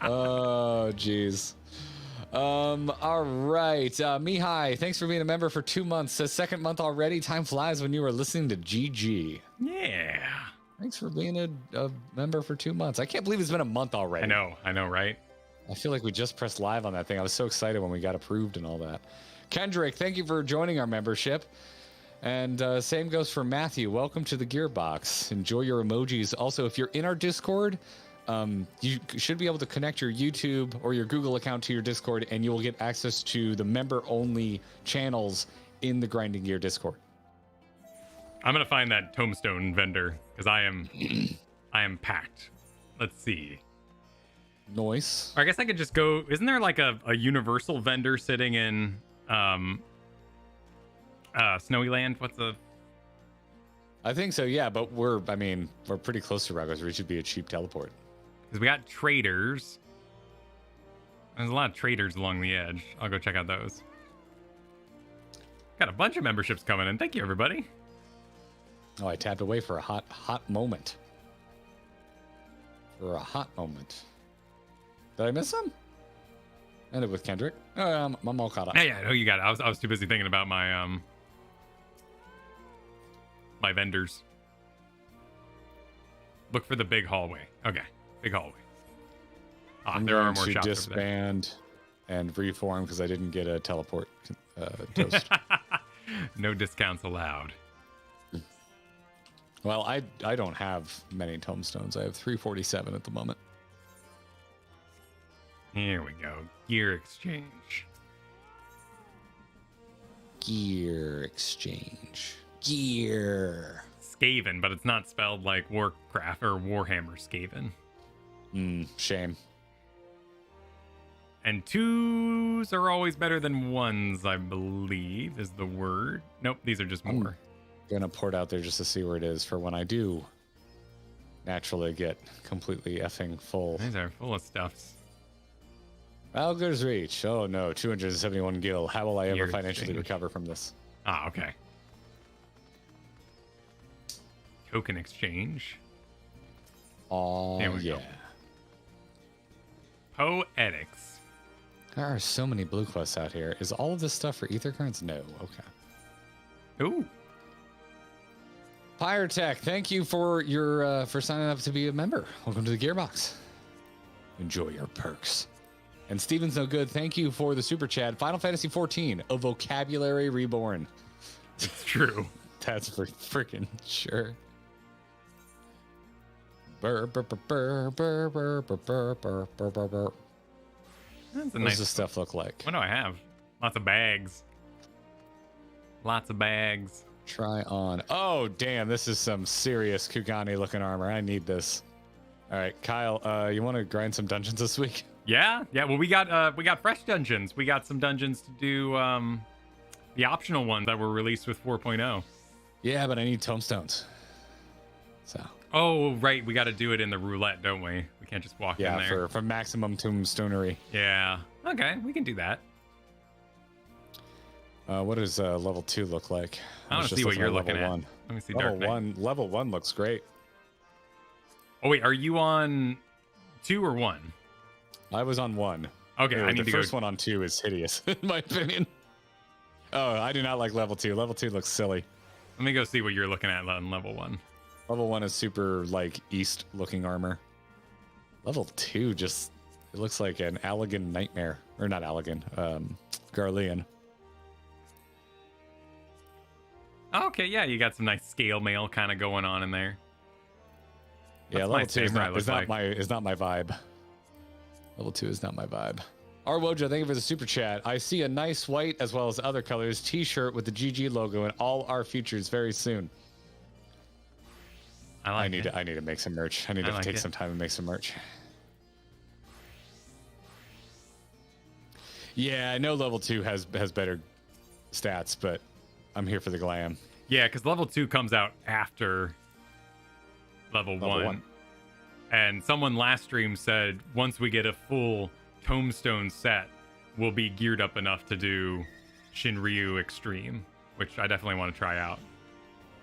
B: Oh, jeez. All right. Mihai, thanks for being a member for 2 months. Says second month already. Time flies when you are listening to GG.
A: Yeah.
B: Thanks for being a member for 2 months. I can't believe it's been a month already.
A: I know, right?
B: I feel like we just pressed live on that thing. I was so excited when we got approved and all that. Kendrick, thank you for joining our membership. And same goes for Matthew. Welcome to the Gearbox. Enjoy your emojis. Also, if you're in our Discord, you should be able to connect your YouTube or your Google account to your Discord, and you will get access to the member-only channels in the Grinding Gear Discord.
A: I'm gonna find that tombstone vendor because I am packed. Let's see.
B: Noise.
A: Or I guess I could just go. Isn't there like a universal vendor sitting in Snowy Land?
B: I think so, yeah, but we're pretty close to Ragos. We should be a cheap teleport.
A: Because we got traders. There's a lot of traders along the edge. I'll go check out those. Got a bunch of memberships coming in. Thank you, everybody.
B: Oh, I tapped away for a hot moment. For a hot moment. Did I miss some? Ended with Kendrick. I'm all caught up.
A: Yeah, no, you got it. I was too busy thinking about my my vendors. Look for the big hallway. Okay, big hallway. There are more shops
B: disband over there. And reform because I didn't get a teleport toast.
A: No discounts allowed.
B: Well, I don't have many tombstones. I have 347 at the moment.
A: Here we go. Gear exchange.
B: Gear exchange. Gear.
A: Skaven, but it's not spelled like Warcraft or Warhammer Skaven.
B: Shame.
A: And 2s are always better than 1s, I believe, is the word. Nope, these are just more.
B: Gonna port out there just to see where it is for when I do naturally get completely effing full.
A: These are full of stuffs.
B: Alger's Reach. Oh no, 271 gil. How will I ever
A: Gear
B: financially
A: exchange.
B: recover from this?
A: Okay. Token exchange.
B: Oh, yeah.
A: Poetics.
B: There are so many blue quests out here. Is all of this stuff for ether currents? No. Okay.
A: Ooh.
B: Pyrotech, thank you for your for signing up to be a member. Welcome to the Gearbox. Enjoy your perks. And Steven's No Good, thank you for the super chat. Final Fantasy XIV, a vocabulary reborn.
A: It's true.
B: That's for freaking sure. Burr, burr, burr, burr, burr, burr, burr, burr, burr, burr, burr.
A: That's a
B: What
A: nice
B: does this stuff look like?
A: What do I have? Lots of bags. Lots of bags.
B: Try on. Oh, damn. This is some serious Kugani looking armor. I need this. All right, Kyle, you want to grind some dungeons this week?
A: Yeah. Well, we got fresh dungeons. We got some dungeons to do, the optional ones that were released with 4.0.
B: Yeah, but I need tombstones. So.
A: Oh, right. We got to do it in the roulette, don't we? We can't just walk in there.
B: Yeah, for maximum tombstonery.
A: Yeah. Okay, we can do that.
B: What does level 2 look like?
A: I want to see what you're looking at.
B: One.
A: Let me see.
B: Level 1 looks great.
A: Oh wait, are you on 2 or 1?
B: I was on 1.
A: Okay, I need to go.
B: The first one on 2 is hideous, in my opinion. Oh, I do not like level 2. Level 2 looks silly.
A: Let me go see what you're looking at on level 1.
B: Level 1 is super, like, east-looking armor. Level 2 just... It looks like an Allegan nightmare. Or not Allegan. Garlean.
A: Okay, yeah, you got some nice scale mail kind of going on in there.
B: Yeah, level 2 is not my vibe. Level 2 is not my vibe. Arwojo, thank you for the super chat. I see a nice white as well as other colors t-shirt with the GG logo and all our features very soon. I need to make some merch. I need to take some time and make some merch. Yeah, I know level 2 has better stats, but I'm here for the glam.
A: Yeah, because level 2 comes out after level 1. And someone last stream said once we get a full tombstone set, we'll be geared up enough to do Shinryu Extreme, which I definitely want to try out.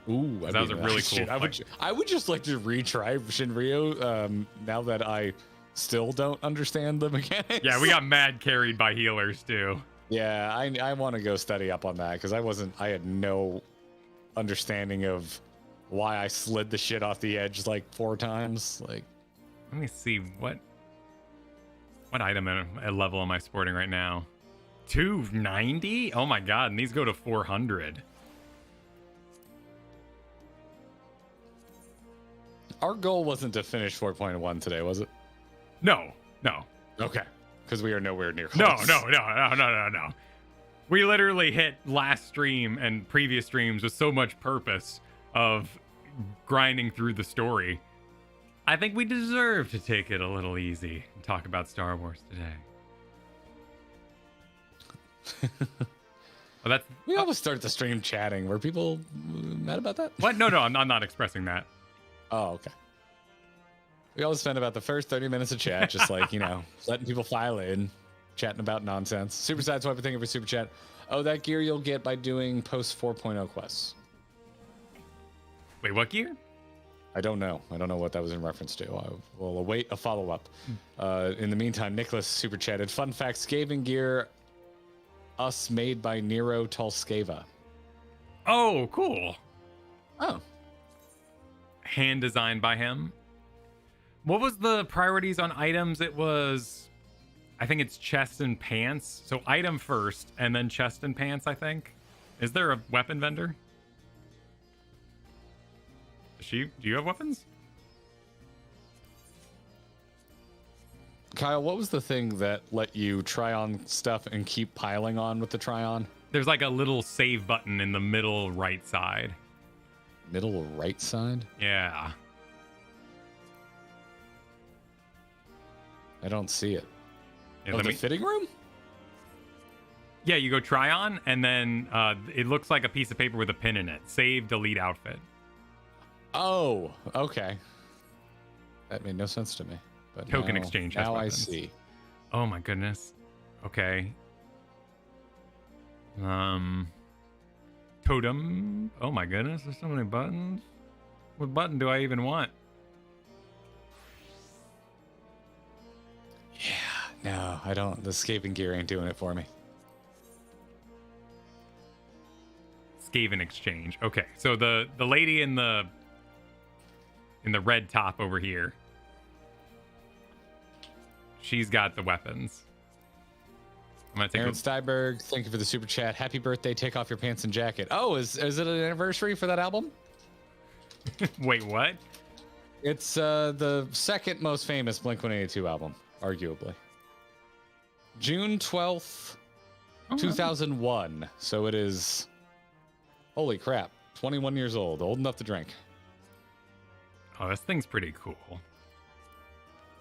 B: Ooh,
A: that was a really cool fight.
B: I would just like to retry Shinryu now that I still don't understand the mechanics.
A: Yeah, we got mad carried by healers too.
B: Yeah, I want to go study up on that because I had no understanding of why I slid the shit off the edge like 4 times. Like,
A: let me see what item at level am I sporting right now? 290? Oh my god, and these go to 400.
B: Our goal wasn't to finish 4.1 today, was it?
A: No.
B: Okay. Because we are nowhere near close.
A: No. We literally hit last stream and previous streams with so much purpose of grinding through the story. I think we deserve to take it a little easy and talk about Star Wars today.
B: We always start the stream chatting. Were people mad about that?
A: What? No, I'm not expressing that.
B: Oh, okay. We always spend about the first 30 minutes of chat just like, letting people file in, chatting about nonsense. Super Sideswiper, thank you for super chat. Oh, that gear you'll get by doing post 4.0 quests.
A: Wait, what gear?
B: I don't know. I don't know what that was in reference to. I will await a follow-up. In the meantime, Nicholas super chatted. Fun fact, Skaven gear, us made by Nero Tolskeva.
A: Oh, cool.
B: Oh.
A: Hand designed by him. What was the priorities on items? It was, I think it's chest and pants. So item first, and then chest and pants, I think. Is there a weapon vendor? Do you have weapons?
B: Kyle, what was the thing that let you try on stuff and keep piling on with the try on?
A: There's like a little save button in the middle right side.
B: Middle right side?
A: Yeah.
B: I don't see it.
A: Yeah,
B: the fitting room?
A: Yeah, you go try on, and then it looks like a piece of paper with a pin in it. Save, delete outfit.
B: Oh, okay. That made no sense to me. But
A: Token exchange.
B: Now
A: I
B: see.
A: Oh my goodness. Okay. Totem. Oh my goodness, there's so many buttons. What button do I even want?
B: Yeah, no, I don't. The Skaven gear ain't doing it for me.
A: Skaven exchange. Okay, so the lady in the red top over here, she's got the weapons. I'm gonna take
B: Aaron Steinberg, thank you for the super chat. Happy birthday, take off your pants and jacket. Oh, is it an anniversary for that album?
A: Wait, what?
B: It's the second most famous Blink-182 album, arguably. June 12th, 2001. So it is, holy crap, 21 years old enough to drink.
A: Oh, this thing's pretty cool.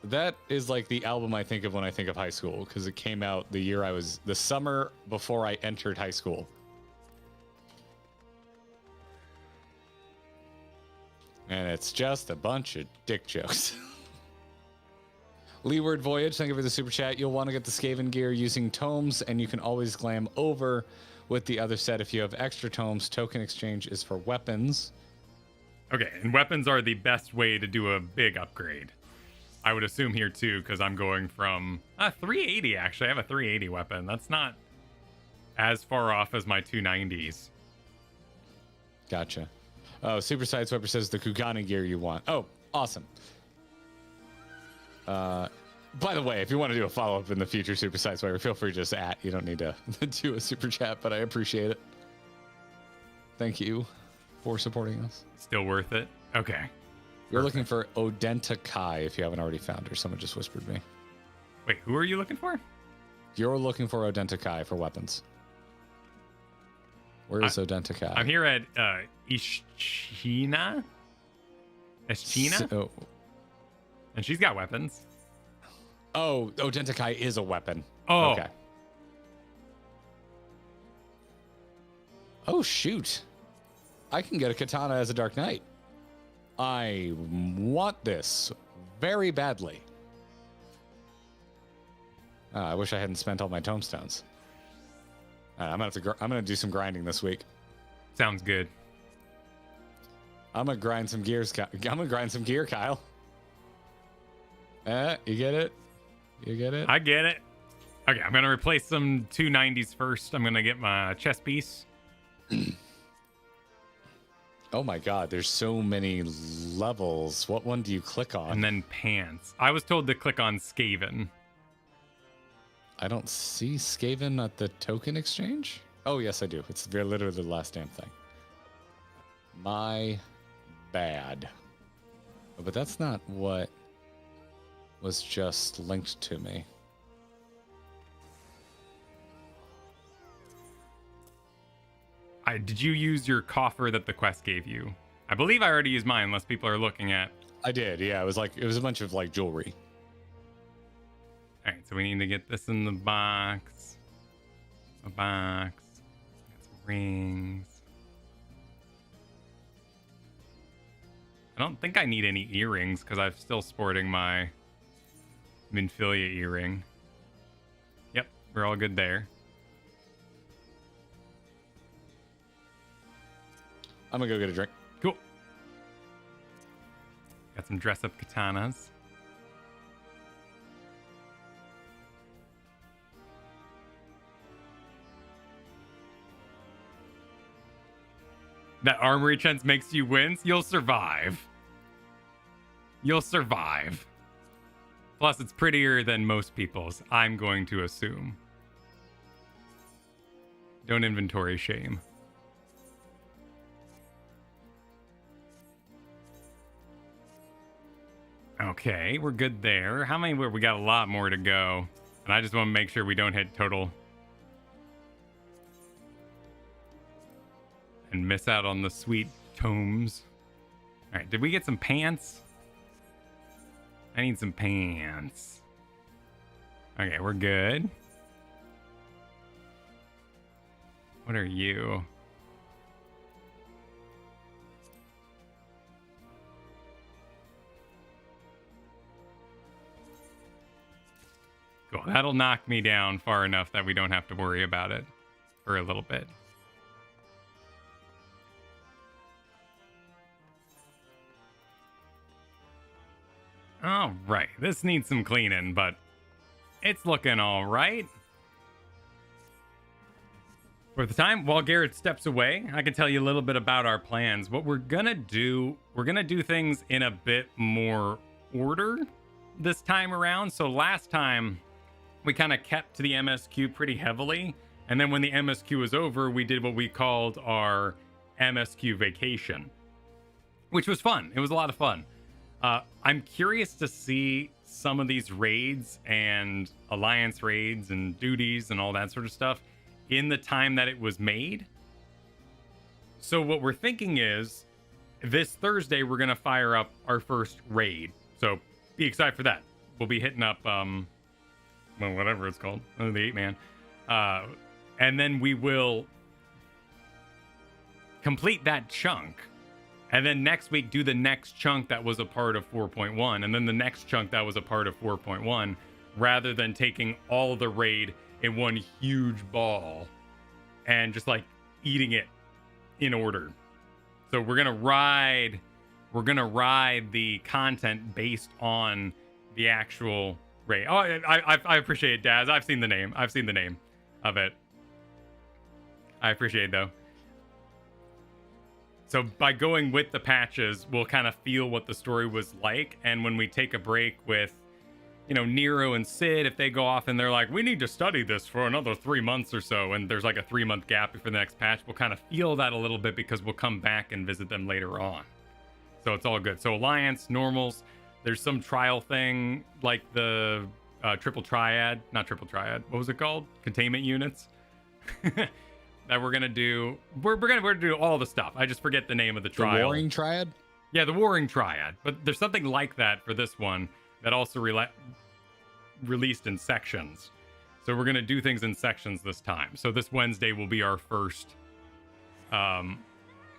B: That is like the album I think of when I think of high school, because it came out the summer before I entered high school. And it's just a bunch of dick jokes. Leeward Voyage, thank you for the super chat. You'll want to get the Skaven gear using tomes, and you can always glam over with the other set if you have extra tomes. Token exchange is for weapons.
A: Okay, and weapons are the best way to do a big upgrade. I would assume here too, because I'm going from 380 actually. I have a 380 weapon. That's not as far off as my 290s.
B: Gotcha. Oh, Super Sideswiper says the Kugani gear you want. Oh, awesome. By the way, if you want to do a follow-up in the future, Super Sideswiper, feel free to just at. You don't need to do a super chat, but I appreciate it. Thank you for supporting us.
A: Still worth it? Okay.
B: You're looking for Odenta Kai if you haven't already found her. Someone just whispered me.
A: Wait, who are you looking for?
B: You're looking for Odenta Kai for weapons. Where is Odenta Kai?
A: I'm here at Ischina. Ischina?
B: So,
A: and she's got weapons.
B: Oh, Odenta Kai is a weapon.
A: Oh.
B: Okay. Oh, shoot. I can get a katana as a Dark Knight. I want this very badly. I wish I hadn't spent all my tomestones. I'm gonna do some grinding this week.
A: Sounds good.
B: I'm gonna grind some gears. I'm gonna grind some gear, Kyle. You get it? You get it?
A: I get it. Okay, I'm gonna replace some 290s first. I'm gonna get my chest piece.
B: Oh my god, there's so many levels. What one do you click on?
A: And then pants. I was told to click on Skaven.
B: I don't see Skaven at the token exchange. Oh, yes, I do. It's literally the last damn thing. My bad. Oh, but that's not what was just linked to me.
A: Did you use your coffer that the quest gave you? I believe I already used mine, unless people are looking at.
B: I did, yeah. It was a bunch of like jewelry.
A: All right, so we need to get this in the box. A box. Got some rings. I don't think I need any earrings because I'm still sporting my Minfilia earring. Yep, We're all good there.
B: I'm gonna go get a drink.
A: Cool. Got some dress-up katanas. That armory chance makes you wince. You'll survive. You'll survive. Plus, it's prettier than most people's, I'm going to assume. Don't inventory shame. Okay, we're good there. How many? We got a lot more to go. And I just want to make sure we don't hit total. And miss out on the sweet tomes. All right, did we get some pants? I need some pants. Okay, we're good. What are you? Cool. That'll knock me down far enough that we don't have to worry about it for a little bit. All right. This needs some cleaning, but it's looking all right. For the time, while Garrett steps away, I can tell you a little bit about our plans. What we're going to do things in a bit more order this time around. So last time, we kind of kept to the MSQ pretty heavily. And then when the MSQ was over, we did what we called our MSQ vacation, which was fun. It was a lot of fun. I'm curious to see some of these raids and alliance raids and duties and all that sort of stuff in the time that it was made. So what we're thinking is this Thursday, we're going to fire up our first raid. So be excited for that. We'll be hitting up, well, whatever it's called, the 8-man. And then we will complete that chunk. And then next week, do the next chunk that was a part of 4.1. And then the next chunk that was a part of 4.1. Rather than taking all the raid in one huge ball and just like eating it in order. So we're going to ride the content based on the actual raid. Oh, I appreciate it, Daz. I've seen the name of it. I appreciate it, though. So by going with the patches, we'll kind of feel what the story was like. And when we take a break with, you know, Nero and Sid, if they go off and they're like, we need to study this for another 3 months or so, and there's like a 3-month gap before the next patch, we'll kind of feel that a little bit because we'll come back and visit them later on. So it's all good. So Alliance, normals, there's some trial thing like the triple triad, not triple triad. What was it called? Containment units. That we're gonna do. We're gonna do all the stuff. I just forget the name of the trial.
B: The Warring Triad?
A: Yeah, the Warring Triad. But there's something like that for this one that also released in sections. So we're gonna do things in sections this time. So this Wednesday will be our first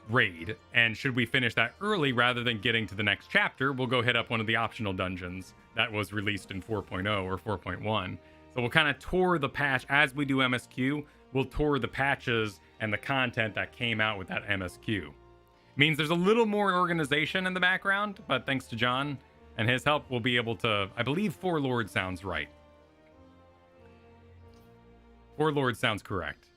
A: raid. And should we finish that early rather than getting to the next chapter, we'll go hit up one of the optional dungeons that was released in 4.0 or 4.1. So we'll kind of tour the patch as we do MSQ. We'll tour the patches and the content that came out with that MSQ. Means there's a little more organization in the background, but thanks to John and his help, we'll be able to, I believe 4 Lords sounds right. 4 Lords sounds correct.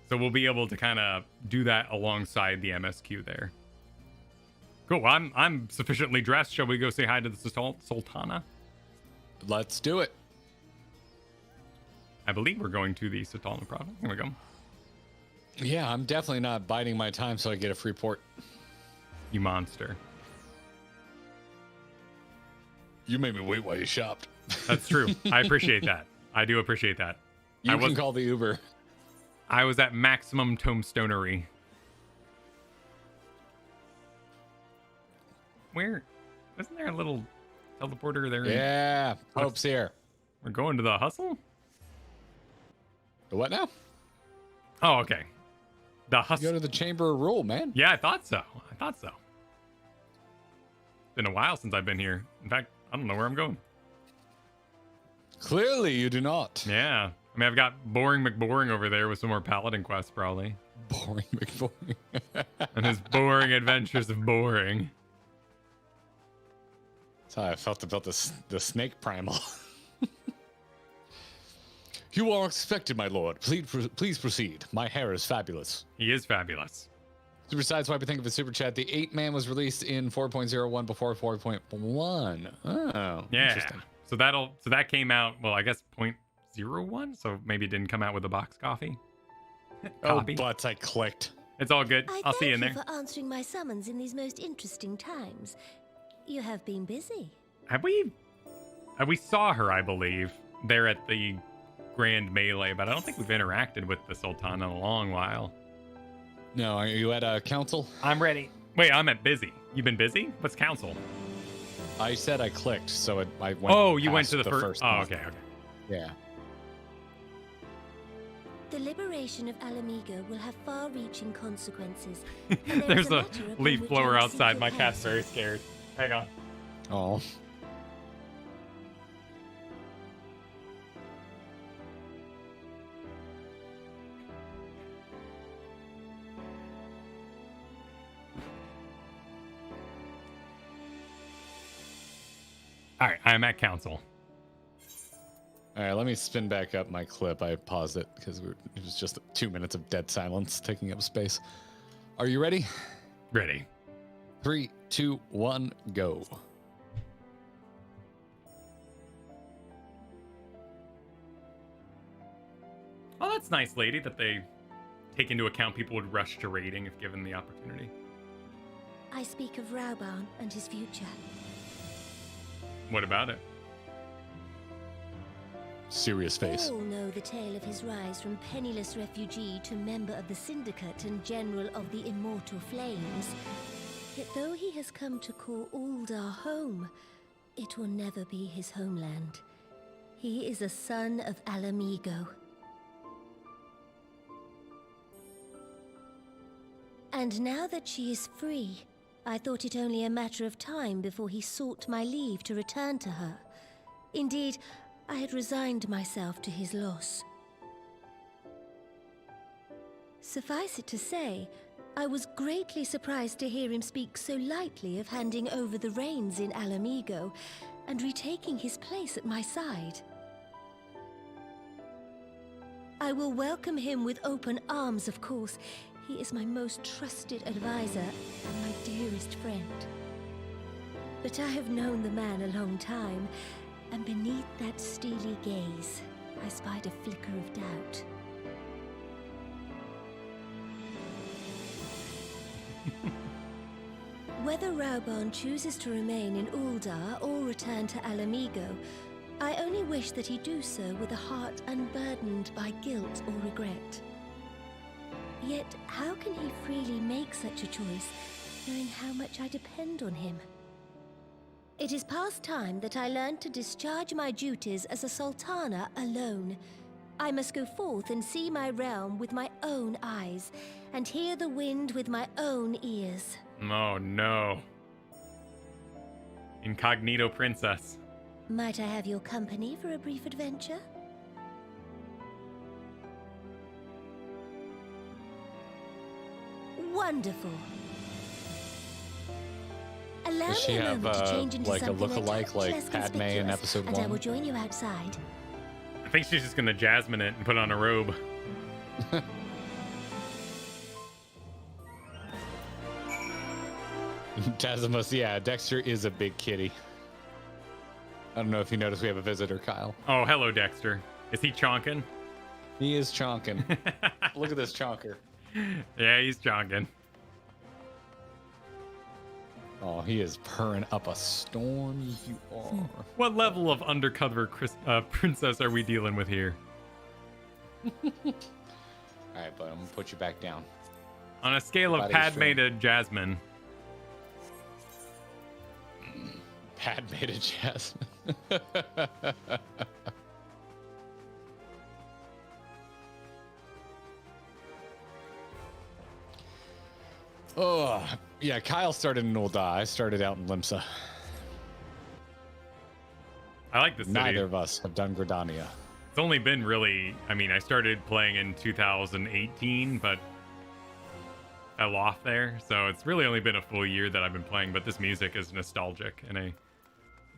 A: So we'll be able to kind of do that alongside the MSQ there. Cool, I'm sufficiently dressed. Shall we go say hi to the Sultana?
B: Let's do it.
A: I believe we're going to the Sultana province. Here we go.
B: Yeah, I'm definitely not biding my time so I get a free port.
A: You monster.
B: You made me wait while you shopped.
A: That's true. I appreciate that. I do appreciate that.
B: You can call the Uber.
A: I was at maximum tomestonery. Where? Isn't there a little teleporter there?
B: Yeah, Pope's here.
A: We're going to the hustle?
B: The what now?
A: Oh, okay. The hustle.
B: Go to the Chamber of Rule, man.
A: Yeah, I thought so. It's been a while since I've been here. In fact, I don't know where I'm going.
B: Clearly, you do not.
A: Yeah. I mean, I've got Boring McBoring over there with some more Paladin quests, probably.
B: Boring McBoring.
A: And his boring adventures of boring.
B: That's how I felt about the snake primal. You are expected, my lord. Please proceed. My hair is fabulous.
A: He is fabulous.
B: Super Side Swipe, think of a super chat. The 8-man was released in 4.01 before 4.1. Oh,
A: yeah.
B: Interesting.
A: So that came out, well, I guess 0.01, so maybe it didn't come out with a box coffee. Copy.
B: Oh, but I clicked.
A: It's all good. I'll see you in there.
C: Thank you for answering my summons in these most interesting times. You have been busy.
A: We saw her, I believe, there at the Grand Melee, but I don't think we've interacted with the Sultana in a long while.
B: No, are you at council?
A: I'm ready. Wait, I'm at busy. You been busy? What's council?
B: I said I clicked, so I went.
A: Oh, you went to the first. Oh,
B: one.
A: okay.
B: Yeah.
C: The liberation of Alamigo will have far-reaching consequences.
A: There's a leaf blower outside. My cat's very scared. Hang on.
B: Oh.
A: All right, I'm at council.
B: All right, let me spin back up my clip. I paused it because it was just 2 minutes of dead silence taking up space. Are you ready?
A: Ready.
B: 3, 2, 1, go.
A: Oh, that's nice, lady, that they take into account people would rush to raiding if given the opportunity.
C: I speak of Rauban and his future.
A: What about it?
B: Serious face.
C: All know the tale of his rise from penniless refugee to member of the Syndicate and General of the Immortal Flames. Yet though he has come to call Uldar home, it will never be his homeland. He is a son of Alamigo. And now that she is free, I thought it only a matter of time before he sought my leave to return to her. Indeed, I had resigned myself to his loss. Suffice it to say, I was greatly surprised to hear him speak so lightly of handing over the reins in Alamigo and retaking his place at my side. I will welcome him with open arms, of course. He is my most trusted advisor and my dearest friend. But I have known the man a long time, and beneath that steely gaze, I spied a flicker of doubt. Whether Rauban chooses to remain in Uldar or return to Alamigo, I only wish that he do so with a heart unburdened by guilt or regret. Yet, how can he freely make such a choice, knowing how much I depend on him? It is past time that I learned to discharge my duties as a Sultana alone. I must go forth and see my realm with my own eyes, and hear the wind with my own ears.
A: Oh, no. Incognito princess.
C: Might I have your company for a brief adventure? Wonderful. Allow
B: Does she
C: me a
B: have
C: moment to change into
B: like a
C: something
B: look-alike like
C: less
B: Padme in
C: conspicuous,
B: episode
C: and
B: 1?
C: I will join you outside.
A: I think she's just gonna Jasmine it and put on a robe.
B: Tazimus, yeah, Dexter is a big kitty. I don't know if you noticed we have a visitor, Kyle.
A: Oh, hello, Dexter. Is he chonking?
B: He is chonking. Look at this chonker.
A: Yeah, he's chonking.
B: Oh, he is purring up a storm. You are.
A: What level of undercover princess are we dealing with here?
B: All right, but I'm gonna put you back down.
A: On a scale of
B: Body
A: Padme
B: stream.
A: to Jasmine.
B: Padme to Jasmine. Oh, yeah, Kyle started in Uldar. I started out in Limsa.
A: I like the city.
B: Neither of us have done Gridania.
A: It's only been really, I mean, I started playing in 2018, but fell off there. So it's really only been a full year that I've been playing, but this music is nostalgic in a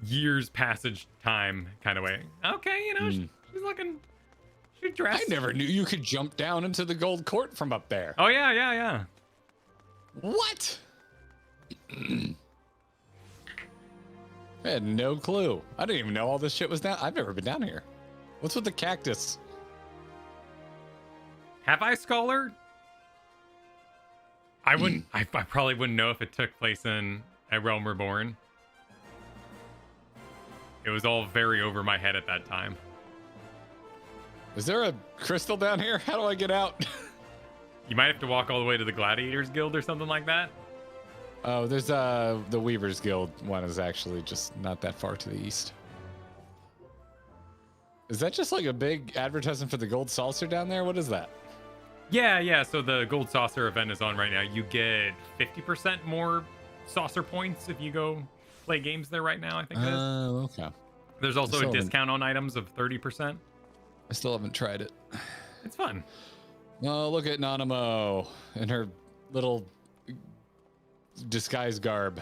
A: years passage time kind of way. Okay, you know, she's looking, she's dressed.
B: I never knew you could jump down into the gold court from up there.
A: Oh, yeah.
B: What? I had no clue. I didn't even know all this shit was down. I've never been down here. What's with the cactus?
A: Have I, Scholar? I wouldn't. I probably wouldn't know if it took place in A Realm Reborn. It was all very over my head at that time.
B: Is there a crystal down here? How do I get out?
A: You might have to walk all the way to the Gladiators Guild or something like that.
B: Oh, there's the Weavers Guild one is actually just not that far to the east. Is that just like a big advertisement for the gold saucer down there? What is that?
A: Yeah. So the gold saucer event is on right now. You get 50% more saucer points if you go play games there right now, I think it is.
B: Oh, okay.
A: There's also a discount on items of 30%.
B: I still haven't tried it.
A: It's fun.
B: Oh, look at Nanamo in her little disguise garb.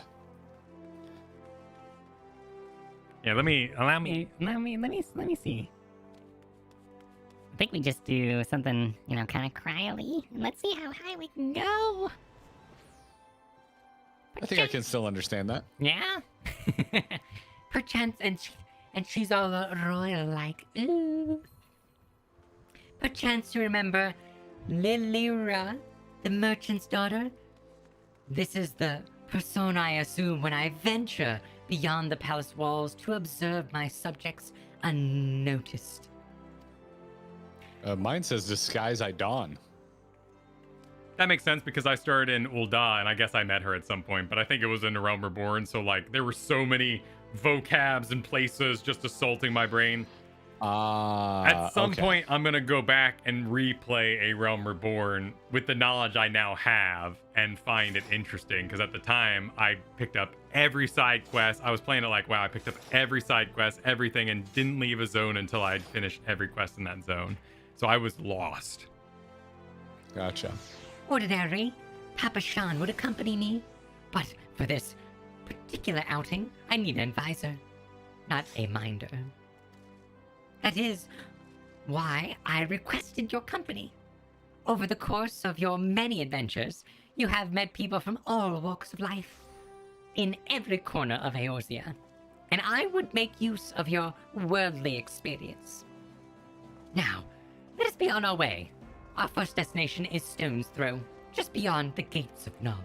A: Yeah, let me
M: see. I think we just do something, you know, kind of cryly. Let's see how high we can go.
B: I think I can still understand that.
M: Yeah? Perchance, and she's all royal like, ooh. Perchance you remember Lilira, the merchant's daughter? This is the persona I assume when I venture beyond the palace walls to observe my subjects unnoticed.
B: Mine says disguise I don.
A: That makes sense because I started in Ul'dah and I guess I met her at some point, but I think it was in A Realm Reborn, so like there were so many vocabs and places just assaulting my brain. At some point, I'm going to go back and replay A Realm Reborn with the knowledge I now have and find it interesting. Because at the time, I picked up every side quest. I was playing it like, wow, I picked up every side quest, everything, and didn't leave a zone until I'd finished every quest in that zone. So I was lost.
B: Gotcha.
M: Ordinarily, Papa Shan would accompany me. But for this particular outing, I need an advisor, not a minder. That is why I requested your company. Over the course of your many adventures, you have met people from all walks of life, in every corner of Eorzea, and I would make use of your worldly experience. Now, let us be on our way. Our first destination is Stone's Throw, just beyond the gates of Nod.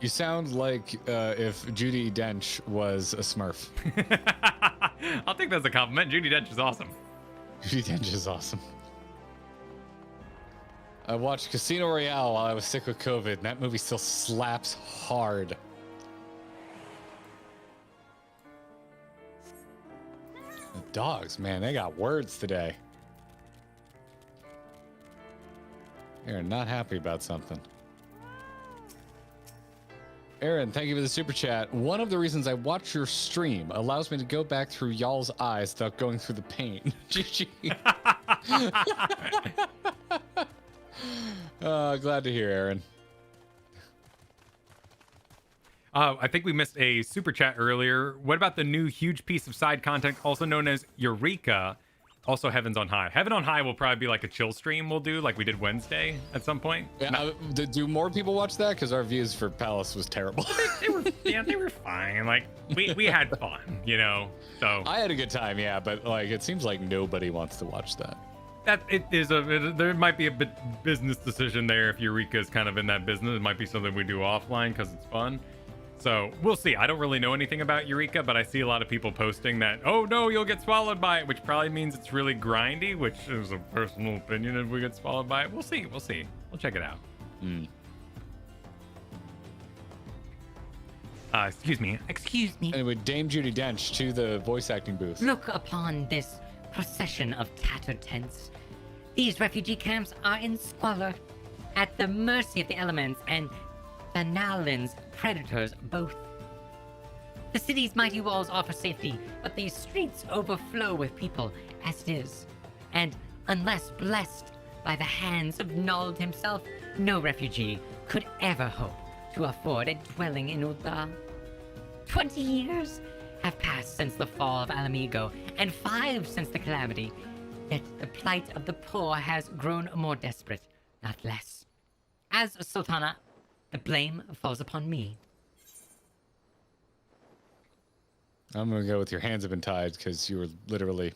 B: You sound like if Judi Dench was a Smurf.
A: I'll take that as a compliment. Judi Dench is awesome.
B: Judi Dench is awesome. I watched Casino Royale while I was sick with COVID, and that movie still slaps hard. The dogs, man, they got words today. They're not happy about something. Aaron, thank you for the super chat. One of the reasons I watch your stream allows me to go back through y'all's eyes without going through the pain. GG. Glad to hear, Aaron.
A: I think we missed a super chat earlier. What about the new huge piece of side content, also known as Eureka? Also, Heaven's on High. Heaven on High will probably be like a chill stream we'll do, like we did Wednesday at some point.
B: Yeah, do more people watch that? Because our views for Palace was terrible.
A: they were fine. Like we had fun, you know. So
B: I had a good time, yeah. But like, it seems like nobody wants to watch that.
A: There might be a bit business decision there if Eureka is kind of in that business. It might be something we do offline because it's fun. So we'll see. I don't really know anything about Eureka, but I see a lot of people posting that, oh no, you'll get swallowed by it, which probably means it's really grindy, which is a personal opinion if we get swallowed by it. We'll see. We'll check it out. Excuse me.
B: Anyway, Dame Judi Dench to the voice acting booth.
M: Look upon this procession of tattered tents. These refugee camps are in squalor, at the mercy of the elements and Thanalin's predators both. The city's mighty walls offer safety, but these streets overflow with people as it is. And unless blessed by the hands of Nald himself, no refugee could ever hope to afford a dwelling in Ul'dah. 20 years have passed since the fall of Alamigo, and 5 since the calamity. Yet the plight of the poor has grown more desperate, not less. As a Sultana, the blame falls upon me.
B: I'm gonna go with your hands have been tied because you were literally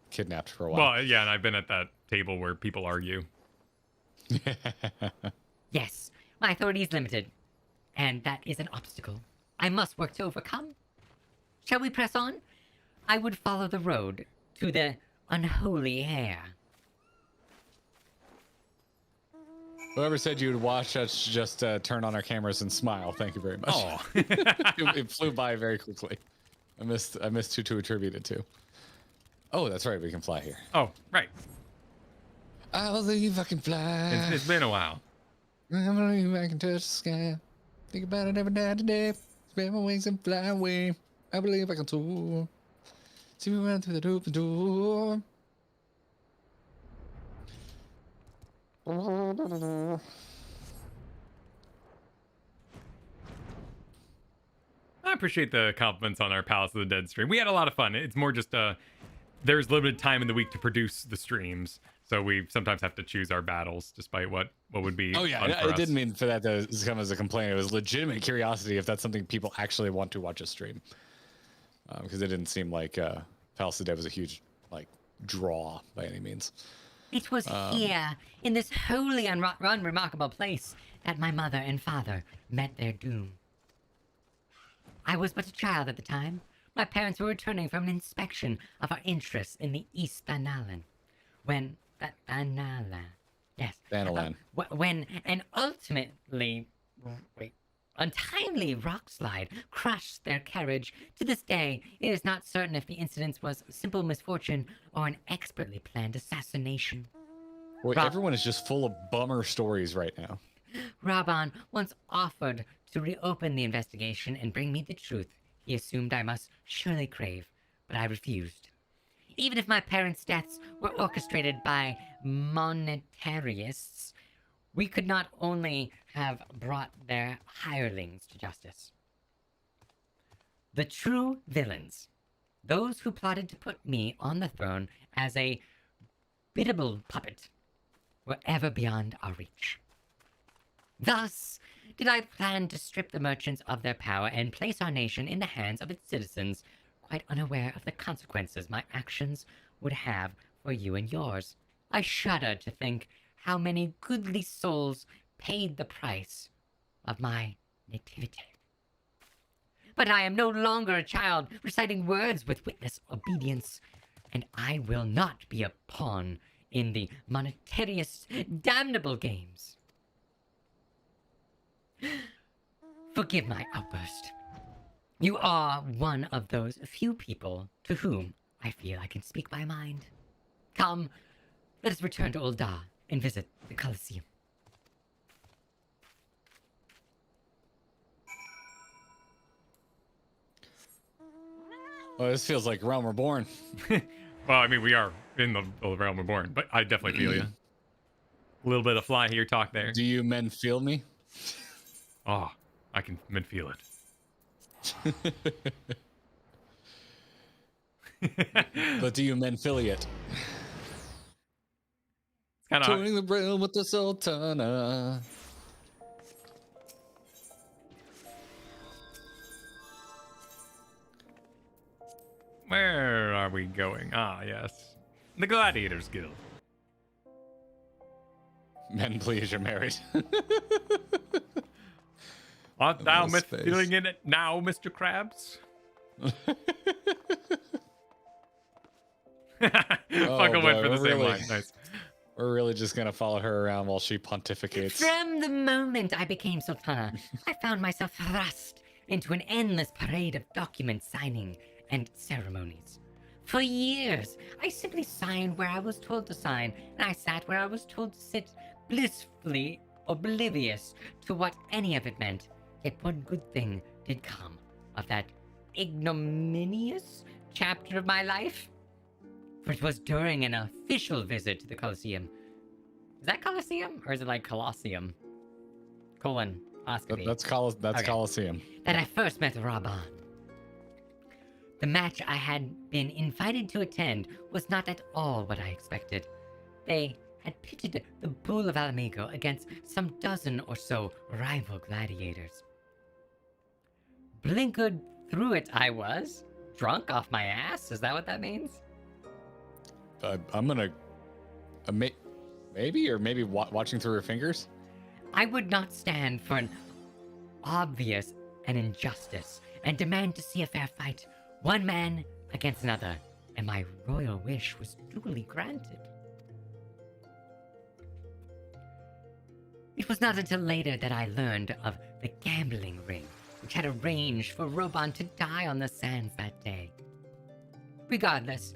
B: kidnapped for a while.
A: Well, yeah, and I've been at that table where people argue.
M: Yes, my authority is limited, and that is an obstacle I must work to overcome. Shall we press on? I would follow the road to the unholy hair.
B: Whoever said you would watch us just turn on our cameras and smile, thank you very much.
A: Oh.
B: It flew by very quickly. I missed who to attribute it to. Oh, that's right, we can fly here.
A: Oh, right.
B: I believe I can fly.
A: It's been a while.
B: I believe I can touch the sky. Think about it every night today. Spread my wings and fly away. I believe I can soar. See me run through the open door.
A: I appreciate the compliments on our Palace of the Dead stream. We had a lot of fun. It's more just there's limited time in the week to produce the streams, so we sometimes have to choose our battles, despite what would be.
B: Oh yeah, I didn't mean for that to come as a complaint. It was legitimate curiosity if that's something people actually want to watch a stream, because it didn't seem like Palace of the Dead was a huge draw by any means.
M: It was here, in this holy and unremarkable place, that my mother and father met their doom. I was but a child at the time. My parents were returning from an inspection of our interests in the East Thanalan. When
B: Thanalan.
M: When an untimely rockslide crushed their carriage. To this day, it is not certain if the incident was simple misfortune or an expertly planned assassination.
B: Boy, everyone is just full of bummer stories right now.
M: Raban once offered to reopen the investigation and bring me the truth he assumed I must surely crave, but I refused. Even if my parents' deaths were orchestrated by monetarists, we could not only have brought their hirelings to justice. The true villains, those who plotted to put me on the throne as a biddable puppet, were ever beyond our reach. Thus, did I plan to strip the merchants of their power and place our nation in the hands of its citizens, quite unaware of the consequences my actions would have for you and yours. I shudder to think how many goodly souls paid the price of my nativity. But I am no longer a child reciting words with witless obedience, and I will not be a pawn in the monetarists' damnable games. Forgive my outburst. You are one of those few people to whom I feel I can speak my mind. Come, let us return to Ul'dah and visit the Colosseum.
B: Well, this feels like Realm Reborn.
A: Well, I mean, we are in the Realm Reborn, but I definitely feel you. A little bit of fly here, talk there.
B: Do you men feel me?
A: Oh, I can men feel it.
B: But do you men affiliate?
A: It's kind of
B: touring the realm with the Sultana.
A: Where are we going? Ah, yes. The Gladiators Guild.
B: Men, please, you're married.
A: Art thou feeling in it now, Mr. Krabs? Fucking went for the same line. Nice.
B: We're really just gonna follow her around while she pontificates.
M: From the moment I became Sultana, I found myself thrust into an endless parade of document signing and ceremonies. For years, I simply signed where I was told to sign, and I sat where I was told to sit, blissfully oblivious to what any of it meant. Yet one good thing did come. of that ignominious chapter of my life. For it was during an official visit to the Colosseum. Is that Colosseum? Or is it like Colosseum? Colonoscopy.
B: That's
M: Okay.
B: Colosseum.
M: That I first met Raban. The match I had been invited to attend was not at all what I expected. They had pitted the Bull of Alamigo against some dozen or so rival gladiators. Blinkered through it I was. Drunk off my ass? Is that what that means?
B: I'm gonna... maybe watching through her fingers?
M: I would not stand for an obvious an injustice and demand to see a fair fight, one man against another, and my royal wish was duly granted. It was not until later that I learned of the gambling ring, which had arranged for Raban to die on the sands that day. Regardless,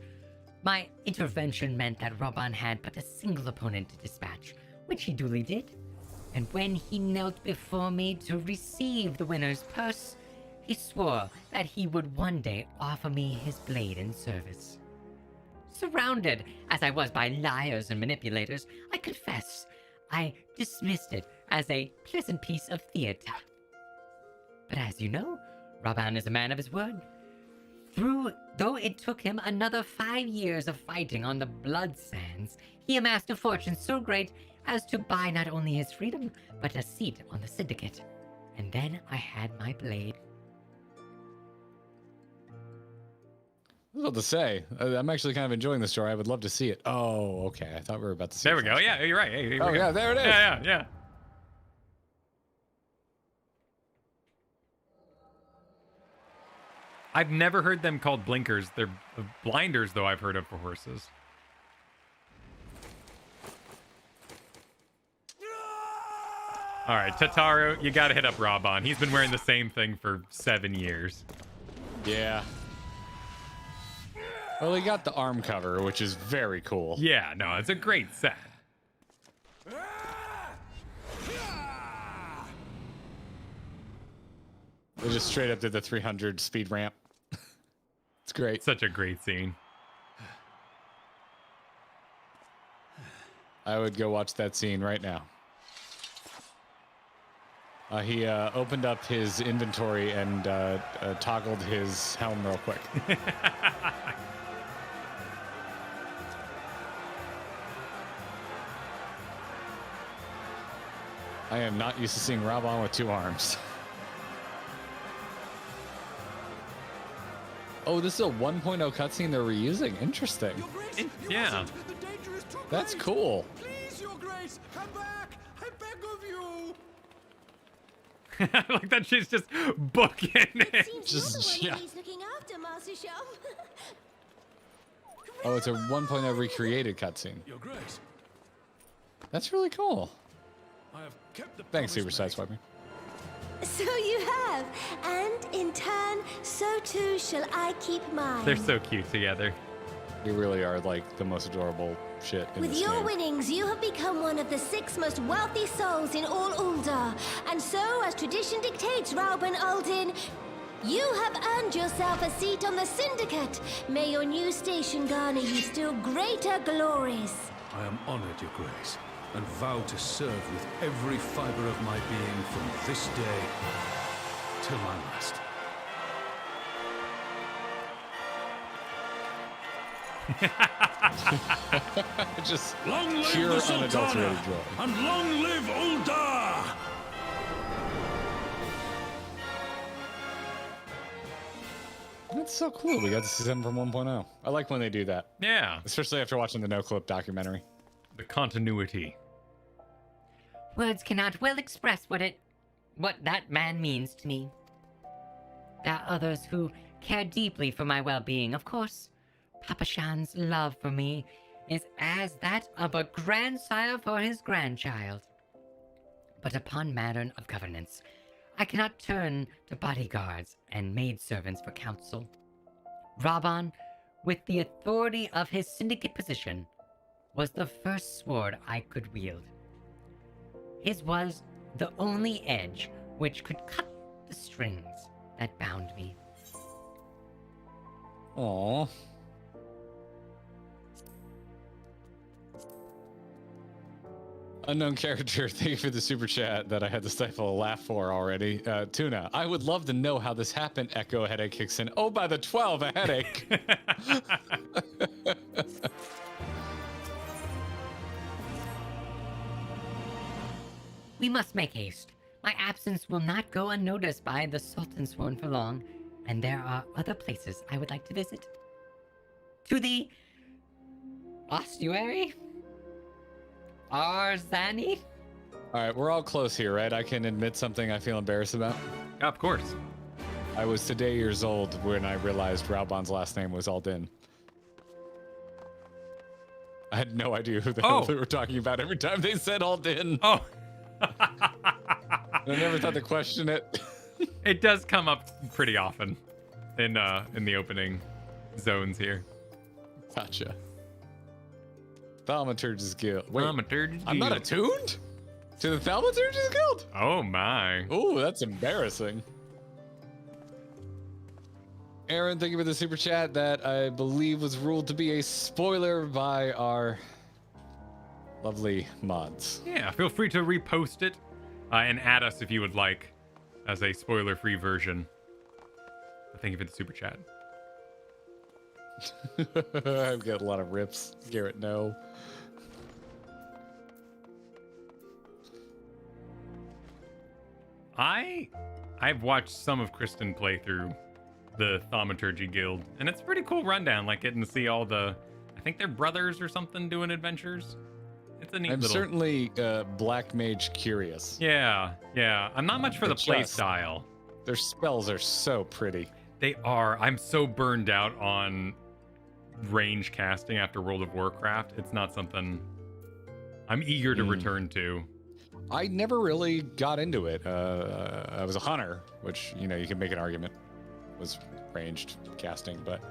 M: my intervention meant that Raban had but a single opponent to dispatch, which he duly did. And when he knelt before me to receive the winner's purse, he swore that he would one day offer me his blade in service. Surrounded as I was by liars and manipulators, I confess I dismissed it as a pleasant piece of theater. But as you know, Raban is a man of his word. Though it took him another 5 years of fighting on the blood sands, he amassed a fortune so great as to buy not only his freedom, but a seat on the syndicate. And then I had my blade.
B: I was about to say, I'm actually kind of enjoying the story. I would love to see it. Oh, okay. I thought we were about to see it.
A: There we go. Yeah, you're right. Hey,
B: oh, yeah, there it is.
A: Yeah. I've never heard them called blinkers. They're blinders, though, I've heard of for horses. All right, Tataru, you got to hit up Raban. He's been wearing the same thing for 7 years.
B: Yeah. Well, he got the arm cover, which is very cool.
A: Yeah, no, it's a great set.
B: They just straight up did the 300 speed ramp. It's great.
A: Such a great scene.
B: I would go watch that scene right now. He opened up his inventory and toggled his helm real quick. I am not used to seeing Raban with 2 arms. Oh, this is a 1.0 cutscene they're reusing. Interesting.
A: Yeah.
B: That's cool.
N: Please, Your Grace, come back. I beg of you.
A: Like that she's just booking it.
B: Just, yeah.
C: He's looking after, Master Show.
B: Oh, it's a 1.0 recreated cutscene.
H: Your Grace.
B: That's really cool.
H: I have kept the
B: Thanks, Super Sideswiping.
C: So you have, and in turn, so too shall I keep mine.
A: They're so cute together.
B: You really are like the most adorable shit in
C: With
B: this
C: your
B: game.
C: winnings, you have become one of the 6 most wealthy souls in all Ul'dah. And so, as tradition dictates, Rauben Aldin, you have earned yourself a seat on the Syndicate. May your new station garner you still greater glories.
H: I am honored, Your Grace, and vow to serve with every fiber of my being from this day till my last.
B: Just
H: long live
B: pure
H: the Sultana,
B: unadulterated joy.
H: and long live Ul'dah!
B: That's so cool. We got to see them from 1.0. I like when they do that.
A: Yeah.
B: Especially after watching the No Clip documentary.
A: The continuity.
M: Words cannot well express what that man means to me. There are others who care deeply for my well-being, of course. Papa Shan's love for me is as that of a grandsire for his grandchild. But upon matter of governance, I cannot turn to bodyguards and maidservants for counsel. Raban, with the authority of his syndicate position, was the first sword I could wield. His was the only edge which could cut the strings. that bound me.
B: Aww. Unknown character, thank you for the super chat that I had to stifle a laugh for already. Tuna, I would love to know how this happened. Echo, a headache kicks in. Oh, by the 12, a headache.
M: We must make haste. My absence will not go unnoticed by the Sultan Sworn for long, and there are other places I would like to visit. To the ossuary? Arzani?
B: Alright, we're all close here, right? I can admit something I feel embarrassed about?
A: Of course.
B: I was today years old when I realized Raubon's last name was Aldin. I had no idea who the hell they were talking about every time they said Aldin.
A: Oh.
B: I never thought to question it.
A: It does come up pretty often in the opening zones here.
B: Gotcha. Thaumaturge's Guild. Wait,
A: Thaumaturge's
B: I'm not
A: Guild.
B: attuned to the Thaumaturge's Guild?
A: Oh my.
B: Oh, that's embarrassing. Aaron, thank you for the super chat that I believe was ruled to be a spoiler by our lovely mods.
A: Yeah, feel free to repost it and add us if you would like as a spoiler-free version. Thank you for the super chat.
B: I've got a lot of rips. Garrett, no.
A: I've watched some of Kristen play through the Thaumaturgy Guild, and it's a pretty cool rundown, like getting to see all the, I think they're brothers or something doing adventures. It's a neat
B: I'm
A: little...
B: certainly Black Mage curious.
A: Yeah. I'm not much for the play style.
B: Their spells are so pretty.
A: They are. I'm so burned out on range casting after World of Warcraft. It's not something I'm eager to return to.
B: I never really got into it. I was a hunter, which, you know, you can make an argument was ranged casting, but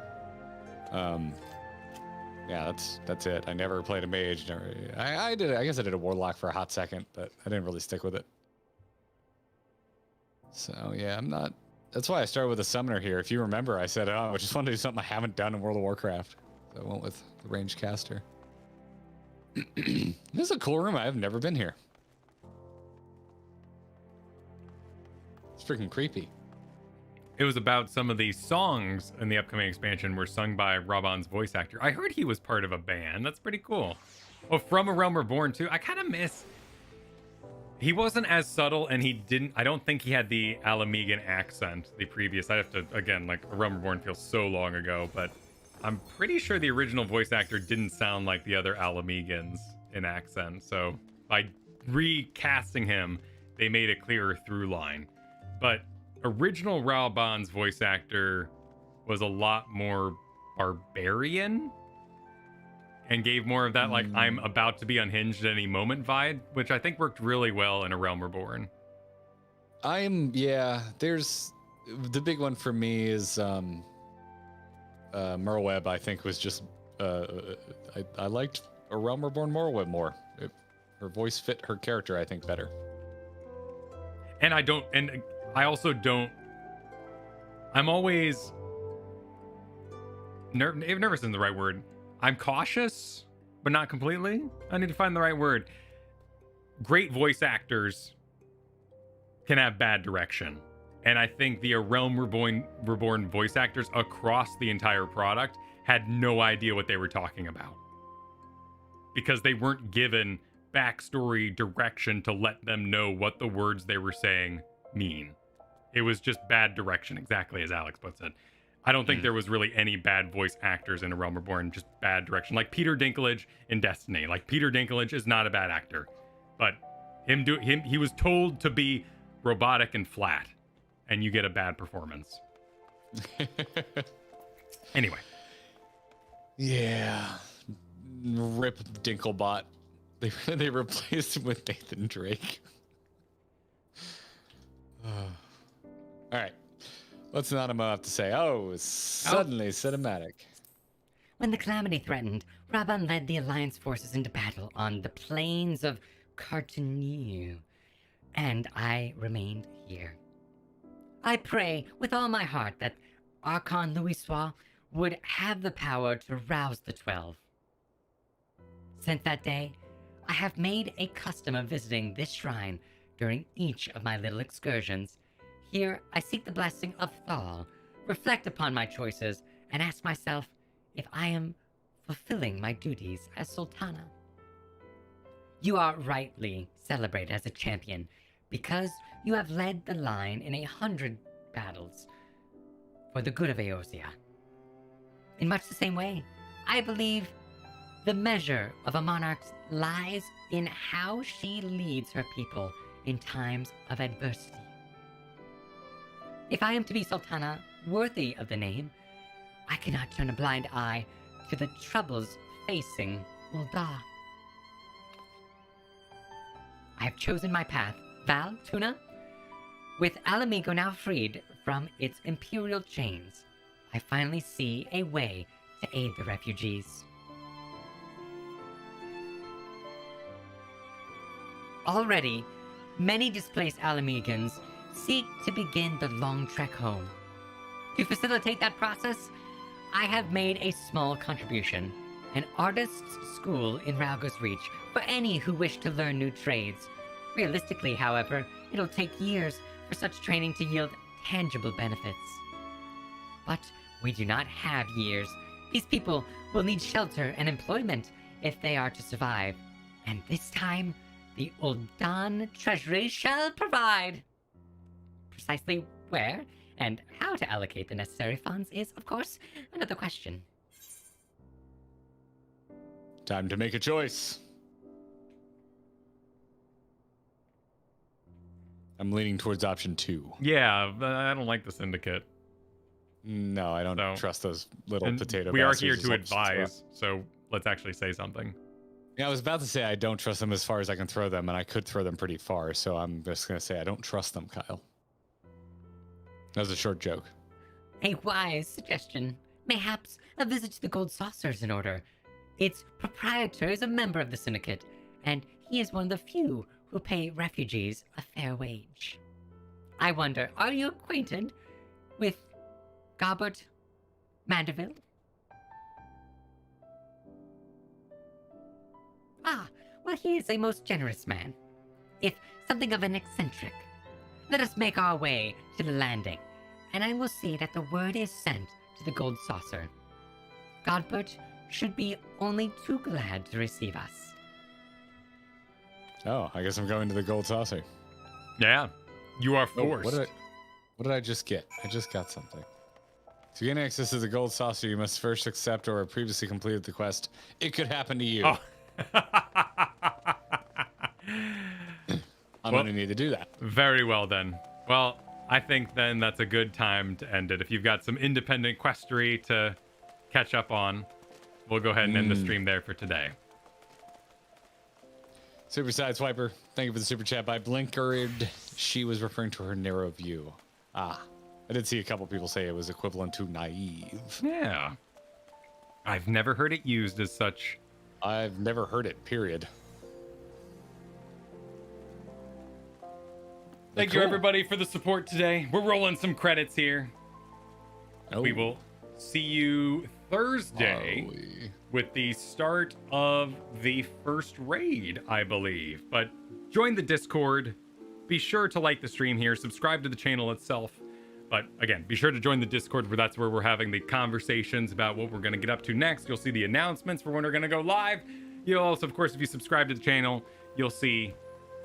B: yeah, that's it. I never played a mage. I guess I did a warlock for a hot second, but I didn't really stick with it. So yeah, I'm not. That's why I started with a summoner here. If you remember, I said, oh, I just want to do something I haven't done in World of Warcraft. So I went with the ranged caster. This is a cool room. I've never been here. It's freaking creepy.
A: It was about some of the songs in the upcoming expansion were sung by Raubon's voice actor. I heard he was part of a band. That's pretty cool. Oh, From a Realm Reborn too. I kind of miss... He wasn't as subtle, and I don't think he had the Alamegan accent, the previous. I'd have to, again, like, A Realm Reborn feels so long ago, but I'm pretty sure the original voice actor didn't sound like the other Alamegans in accent. So by recasting him, they made a clearer through line. But original Raubon's voice actor was a lot more barbarian and gave more of that, like, I'm about to be unhinged at any moment vibe, which I think worked really well in A Realm Reborn.
B: There's the big one for me is Merweb. I think was just I liked A Realm Reborn Merweb more. Her voice fit her character, I think, better.
A: And I also don't. I'm always nervous isn't the right word. I'm cautious, but not completely. I need to find the right word. Great voice actors can have bad direction. And I think the A Realm Reborn voice actors across the entire product had no idea what they were talking about. Because they weren't given backstory direction to let them know what the words they were saying mean. It was just bad direction, exactly as Alex puts it. I don't think there was really any bad voice actors in A Realm Reborn, just bad direction. Like Peter Dinklage in Destiny. Like, Peter Dinklage is not a bad actor. But he was told to be robotic and flat. And you get a bad performance. Anyway.
B: Yeah. Rip Dinklebot. They replaced him with Nathan Drake. All right. What's Nanamo have to say? Oh, suddenly cinematic.
M: When the calamity threatened, Raubon led the Alliance forces into battle on the plains of Cartagena, and I remained here. I pray with all my heart that Archon Louisoix would have the power to rouse the 12. Since that day, I have made a custom of visiting this shrine during each of my little excursions. Here, I seek the blessing of Thal, reflect upon my choices, and ask myself if I am fulfilling my duties as Sultana. You are rightly celebrated as a champion because you have led the line in 100 battles for the good of Eorzea. In much the same way, I believe the measure of a monarch lies in how she leads her people in times of adversity. If I am to be Sultana worthy of the name, I cannot turn a blind eye to the troubles facing Ul'dah. I have chosen my path. Val, Tuna? With Alamigo now freed from its imperial chains, I finally see a way to aid the refugees. Already, many displaced Alamegans seek to begin the long trek home. To facilitate that process, I have made a small contribution, an artist's school in Rauga's Reach for any who wish to learn new trades. Realistically, however, it'll take years for such training to yield tangible benefits. But we do not have years. These people will need shelter and employment if they are to survive. And this time, the Ul'dah Treasury shall provide. Precisely where and how to allocate the necessary funds is, of course, another question.
B: Time to make a choice. I'm leaning towards option 2.
A: Yeah, I don't like the Syndicate.
B: No, I don't trust those little potato
A: We are
B: bastards
A: here to
B: as much as
A: advise, so let's actually say something.
B: Yeah, I was about to say I don't trust them as far as I can throw them, and I could throw them pretty far, so I'm just going to say I don't trust them, Kyle. That was a short joke.
M: A wise suggestion. Mayhaps a visit to the Gold Saucer is in order. Its proprietor is a member of the Syndicate, and he is one of the few who pay refugees a fair wage. I wonder, are you acquainted with Garrett Mandeville? Ah, well, he is a most generous man, if something of an eccentric. Let us make our way to the landing, and I will see that the word is sent to the Gold Saucer. Garrett should be only too glad to receive us.
B: Oh, I guess I'm going to the Gold Saucer.
A: Yeah, you are forced.
B: What did I just get? I just got something. To gain access to the Gold Saucer, you must first accept or have previously completed the quest. It could happen to you.
A: Oh.
B: I'm going to need to do that.
A: Very well then. Well, I think then that's a good time to end it. If you've got some independent questery to catch up on, we'll go ahead and end the stream there for today.
B: Super Side Swiper, thank you for the super chat by Blinkered. She was referring to her narrow view. Ah, I did see a couple people say it was equivalent to naive.
A: Yeah. I've never heard it used as such.
B: I've never heard it, period.
A: Thank you, everybody, for the support today. We're rolling some credits here. Oh. We will see you Thursday with the start of the first raid, I believe. But join the Discord. Be sure to like the stream here. Subscribe to the channel itself. But again, be sure to join the Discord, where that's where we're having the conversations about what we're going to get up to next. You'll see the announcements for when we're going to go live. You'll also, of course, if you subscribe to the channel, you'll see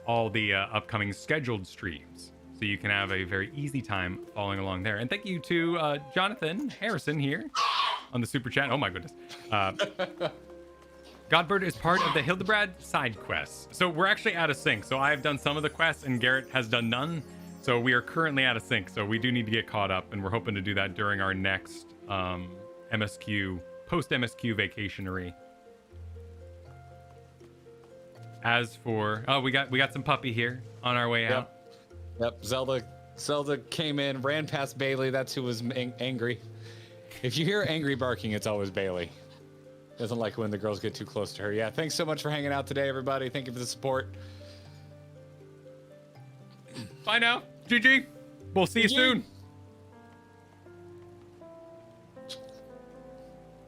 A: all the upcoming scheduled streams. So you can have a very easy time following along there. And thank you to Jonathan Harrison here on the super chat. Oh my goodness. Godbird is part of the Hildebrand side quests. So we're actually out of sync. So I've done some of the quests and Garrett has done none. So we are currently out of sync. So we do need to get caught up, and we're hoping to do that during our next MSQ, post-MSQ vacationary. As for, oh, we got some puppy here on our way out.
B: Yep. Zelda came in, ran past Bailey. That's who was angry. If you hear angry barking, it's always Bailey. Doesn't like when the girls get too close to her. Yeah, thanks so much for hanging out today, everybody. Thank you for the support.
A: Bye now. GG. We'll see you soon.